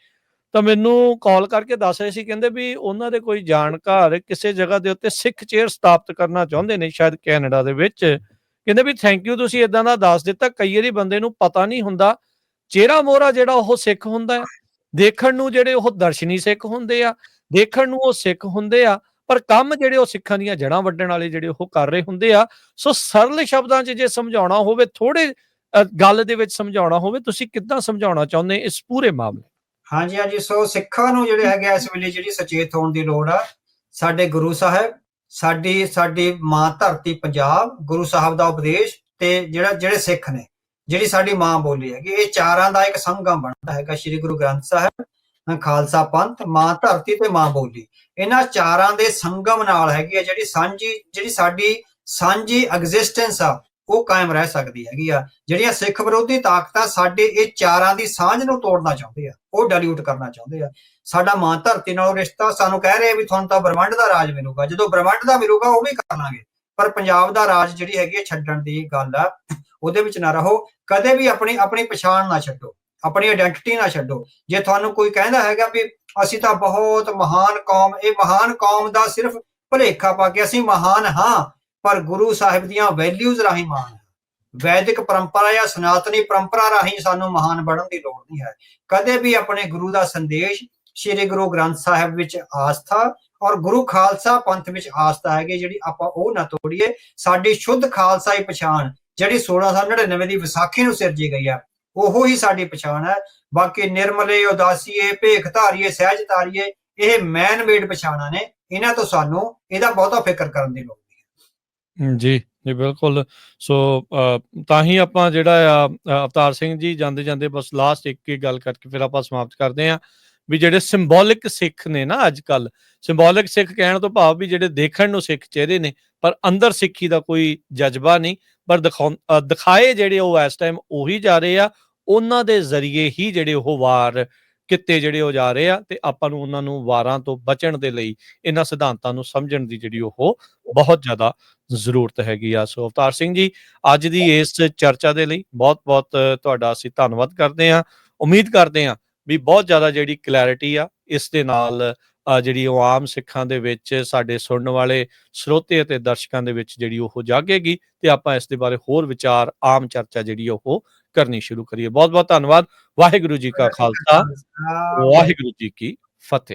ਤਾਂ ਮੈਨੂੰ ਕਾਲ ਕਰਕੇ ਦੱਸ ਰਹੇ ਸੀ, ਕਹਿੰਦੇ ਵੀ ਉਹਨਾਂ ਦੇ ਕੋਈ ਜਾਣਕਾਰ ਕਿਸੇ ਜਗ੍ਹਾ ਦੇ ਉੱਤੇ ਸਿੱਖ ਚੇਅਰ ਸਥਾਪਿਤ ਕਰਨਾ ਚਾਹੁੰਦੇ ਨੇ, ਸ਼ਾਇਦ ਕੈਨੇਡਾ ਦੇ ਵਿੱਚ। ਕਹਿੰਦੇ ਵੀ ਥੈਂਕ ਯੂ, ਤੁਸੀਂ ਇਦਾਂ ਦਾ ਦੱਸ ਦਿੱਤਾ। ਕਈ ਵਾਰੀ ਬੰਦੇ ਨੂੰ ਪਤਾ ਨਹੀਂ ਹੁੰਦਾ, ਚਿਹਰਾ ਮੋਹਰਾ ਜਿਹੜਾ ਉਹ ਸਿੱਖ ਹੁੰਦਾ, ਦੇਖਣ ਨੂੰ ਜਿਹੜੇ ਉਹ ਦਰਸ਼ਨੀ ਸਿੱਖ ਹੁੰਦੇ ਆ, ਦੇਖਣ ਨੂੰ ਉਹ ਸਿੱਖ ਹੁੰਦੇ ਆ, ਪਰ ਕੰਮ ਜਿਹੜੇ ਉਹ ਸਿੱਖਾਂ ਦੀਆਂ ਜੜ੍ਹਾਂ ਵੱਢਣ ਵਾਲੇ ਜਿਹੜੇ ਉਹ ਕਰ ਰਹੇ ਹੁੰਦੇ ਆ। ਸੋ ਸਰਲ ਸ਼ਬਦਾਂ 'ਚ ਜੇ ਸਮਝਾਉਣਾ ਹੋਵੇ, ਥੋੜੇ ਗੱਲ ਦੇ ਵਿੱਚ ਸਮਝਾਉਣਾ ਹੋਵੇ, ਤੁਸੀਂ ਕਿੱਦਾਂ ਸਮਝਾਉਣਾ ਚਾਹੁੰਦੇ ਇਸ ਪੂਰੇ ਮਾਮਲੇ? ਹਾਂਜੀ, ਸੋ ਸਿੱਖਾਂ ਨੂੰ ਜਿਹੜੇ ਹੈਗੇ ਇਸ ਵੇਲੇ ਜਿਹੜੀ ਸੁਚੇਤ ਹੋਣ ਦੀ ਲੋੜ ਆ। ਸਾਡੇ ਗੁਰੂ ਸਾਹਿਬ, ਸਾਡੀ ਮਾਂ ਧਰਤੀ ਪੰਜਾਬ, ਗੁਰੂ ਸਾਹਿਬ ਦਾ ਉਪਦੇਸ਼, ਤੇ ਜਿਹੜੇ ਸਿੱਖ ਨੇ, ਜਿਹੜੀ ਸਾਡੀ ਮਾਂ ਬੋਲੀ ਹੈਗੀ, ਇਹ ਚਾਰਾਂ ਦਾ ਇੱਕ ਸੰਗਮ ਬਣਦਾ ਹੈਗਾ। ਸ਼੍ਰੀ ਗੁਰੂ ਗ੍ਰੰਥ ਸਾਹਿਬ, ਖਾਲਸਾ ਪੰਥ, ਮਾਂ ਧਰਤੀ ਤੇ ਮਾਂ ਬੋਲੀ, ਇਹਨਾਂ ਚਾਰਾਂ ਦੇ ਸੰਗਮ ਨਾਲ ਹੈਗੀ ਆ ਜਿਹੜੀ ਸਾਡੀ ਸਾਂਝੀ ਐਗਜ਼ਿਸਟੈਂਸ ਆ, ਉਹ ਕਾਇਮ ਰਹਿ ਸਕਦੀ ਹੈਗੀ ਆ। ਜਿਹੜੀਆਂ ਸਿੱਖ ਵਿਰੋਧੀ ਤਾਕਤਾਂ ਸਾਡੇ ਇਹ ਚਾਰਾਂ ਦੀ ਸਾਂਝ ਨੂੰ ਤੋੜਨਾ ਚਾਹੁੰਦੇ ਆ, ਉਹ ਡਾਇਲਿਊਟ ਕਰਨਾ ਚਾਹੁੰਦੇ ਆ। ਸਾਡਾ ਮਾਂ ਧਰਤੀ ਨਾਲ ਰਿਸ਼ਤਾ, ਸਾਨੂੰ ਕਹਿ ਰਹੇ ਵੀ ਤੁਹਾਨੂੰ ਤਾਂ ਬ੍ਰਹਮੰਡ ਦਾ ਰਾਜ ਮਿਲੂਗਾ, ਜਦੋਂ ਬ੍ਰਹਮੰਡ ਦਾ ਮਿਲੂਗਾ ਉਹ ਵੀ ਕਰ ਲਾਂਗੇ, ਪਰ ਪੰਜਾਬ ਦਾ ਰਾਜ ਜਿਹੜੀ ਹੈਗੀ ਛੱਡਣ ਦੀ ਗੱਲ ਆ, ਉਹਦੇ ਵਿੱਚ ਨਾ ਰਹੋ। ਕਦੇ ਵੀ ਆਪਣੀ ਪਛਾਣ ਨਾ ਛੱਡੋ। ਆਪਣੀ ਆਇਡੈਂਟੀਟੀ ਨਾ ਛੱਡੋ। ਜੇ ਤੁਹਾਨੂੰ ਕੋਈ ਕਹਿੰਦਾ ਹੈਗਾ ਵੀ ਅਸੀਂ ਤਾਂ ਬਹੁਤ ਮਹਾਨ ਕੌਮ, ਇਹ ਮਹਾਨ ਕੌਮ ਦਾ ਸਿਰਫ ਭੁਲੇਖਾ ਪਾ ਕੇ ਅਸੀਂ ਮਹਾਨ ਹਾਂ, ਪਰ ਗੁਰੂ ਸਾਹਿਬ ਦੀਆਂ ਵੈਲਿਊਜ਼ ਰਾਹੀਂ ਮਹਾਨ ਹਾਂ। ਵੈਦਿਕ ਪਰੰਪਰਾ ਜਾਂ ਸਨਾਤਨੀ ਪਰੰਪਰਾ ਰਾਹੀਂ ਸਾਨੂੰ ਮਹਾਨ ਬਣਨ ਦੀ ਲੋੜ ਨਹੀਂ ਹੈ। ਕਦੇ ਵੀ ਆਪਣੇ ਗੁਰੂ ਦਾ ਸੰਦੇਸ਼, ਸ੍ਰੀ ਗੁਰੂ ਗ੍ਰੰਥ ਸਾਹਿਬ ਵਿੱਚ ਆਸਥਾ ਔਰ ਗੁਰੂ ਖਾਲਸਾ ਪੰਥ ਵਿੱਚ ਆਸਥਾ ਹੈਗੀ ਜਿਹੜੀ, ਆਪਾਂ ਉਹ ਨਾ ਤੋੜੀਏ। ਸਾਡੀ ਸ਼ੁੱਧ ਖਾਲਸਾਈ ਪਛਾਣ ਜਿਹੜੀ 1699 ਦੀ ਵਿਸਾਖੀ ਨੂੰ ਸਿਰਜੀ ਗਈ ਆ, ਉਹੋ ਹੀ ਸਾਡੀ ਪਛਾਣ ਹੈ। ਬਾਕੀ ਨਿਰਮਲੇ, ਉਦਾਸੀਏ, ਭੇਖ ਧਾਰੀਏ, ਸਹਿਜ ਧਾਰੀਏ, ਇਹ ਮੈਨ ਮੇਡ ਪਛਾਣਾਂ ਨੇ, ਇਹਨਾਂ ਤੋਂ ਸਾਨੂੰ ਇਹਦਾ ਬਹੁਤਾ ਫਿਕਰ ਕਰਨ ਦੀ ਲੋੜ ਨਹੀਂ। ਜੀ ਜੀ ਬਿਲਕੁਲ। ਸੋ ਤਾਂ ਹੀ ਆਪਾਂ ਜਿਹੜਾ ਆ ਅਵਤਾਰ ਸਿੰਘ ਜੀ ਜਾਂਦੇ ਜਾਂਦੇ ਬਸ ਲਾਸਟ ਇੱਕ ਹੀ ਗੱਲ ਕਰਕੇ ਫਿਰ ਆਪਾਂ ਸਮਾਪਤ ਕਰਦੇ ਹਾਂ ਵੀ ਜਿਹੜੇ ਸਿੰਬੋਲਿਕ ਸਿੱਖ ਨੇ ਨਾ ਅੱਜ ਕੱਲ, ਸਿੰਬੋਲਿਕ ਸਿੱਖ ਕਹਿਣ ਤੋਂ ਭਾਵ ਵੀ ਜਿਹੜੇ ਦੇਖਣ ਨੂੰ ਸਿੱਖ ਚਿਹਰੇ ਨੇ ਪਰ ਅੰਦਰ ਸਿੱਖੀ ਦਾ ਕੋਈ ਜਜ਼ਬਾ ਨਹੀਂ, ਪਰ ਦਿਖਾਏ ਜਿਹੜੇ ਉਹ ਇਸ ਟਾਈਮ ਉਹੀ ਜਾ ਰਹੇ ਆ, ਉਹਨਾਂ ਦੇ ਜ਼ਰੀਏ ਹੀ ਜਿਹੜੇ ਉਹ ਵਾਰ ਕਿਤੇ ਜਿਹੜੇ ਉਹ ਜਾ ਰਹੇ ਆ, ਤੇ ਆਪਾਂ ਨੂੰ ਉਹਨਾਂ ਨੂੰ ਵਾਰਾਂ ਤੋਂ ਬਚਣ ਦੇ ਲਈ ਇਹਨਾਂ ਸਿਧਾਂਤਾਂ ਨੂੰ ਸਮਝਣ ਦੀ ਜਿਹੜੀ ਉਹ ਬਹੁਤ ਜ਼ਿਆਦਾ ਜ਼ਰੂਰਤ ਹੈਗੀ ਆ। ਸੋ ਅਵਤਾਰ ਸਿੰਘ ਜੀ, ਅੱਜ ਦੀ ਇਸ ਚਰਚਾ ਦੇ ਲਈ ਬਹੁਤ ਬਹੁਤ ਤੁਹਾਡਾ ਅਸੀਂ ਧੰਨਵਾਦ ਕਰਦੇ ਹਾਂ। ਉਮੀਦ ਕਰਦੇ ਹਾਂ ਵੀ ਬਹੁਤ ਜ਼ਿਆਦਾ ਜਿਹੜੀ ਕਲੈਰਿਟੀ ਆ ਇਸ ਦੇ ਨਾਲ ਜਿਹੜੀ ਉਹ ਆਮ ਸਿੱਖਾਂ ਦੇ ਵਿੱਚ, ਸਾਡੇ ਸੁਣਨ ਵਾਲੇ ਸਰੋਤੇ ਅਤੇ ਦਰਸ਼ਕਾਂ ਦੇ ਵਿੱਚ ਜਿਹੜੀ ਉਹ ਜਾਗੇਗੀ ਤੇ ਆਪਾਂ ਇਸ ਦੇ ਬਾਰੇ ਹੋਰ ਵਿਚਾਰ, ਆਮ ਚਰਚਾ ਜਿਹੜੀ ਉਹ ਕਰਨੀ ਸ਼ੁਰੂ ਕਰੀਏ। ਬਹੁਤ ਬਹੁਤ ਧੰਨਵਾਦ। ਵਾਹਿਗੁਰੂ ਜੀ ਕਾ ਖਾਲਸਾ, ਵਾਹਿਗੁਰੂ ਜੀ ਕੀ ਫਤਿਹ।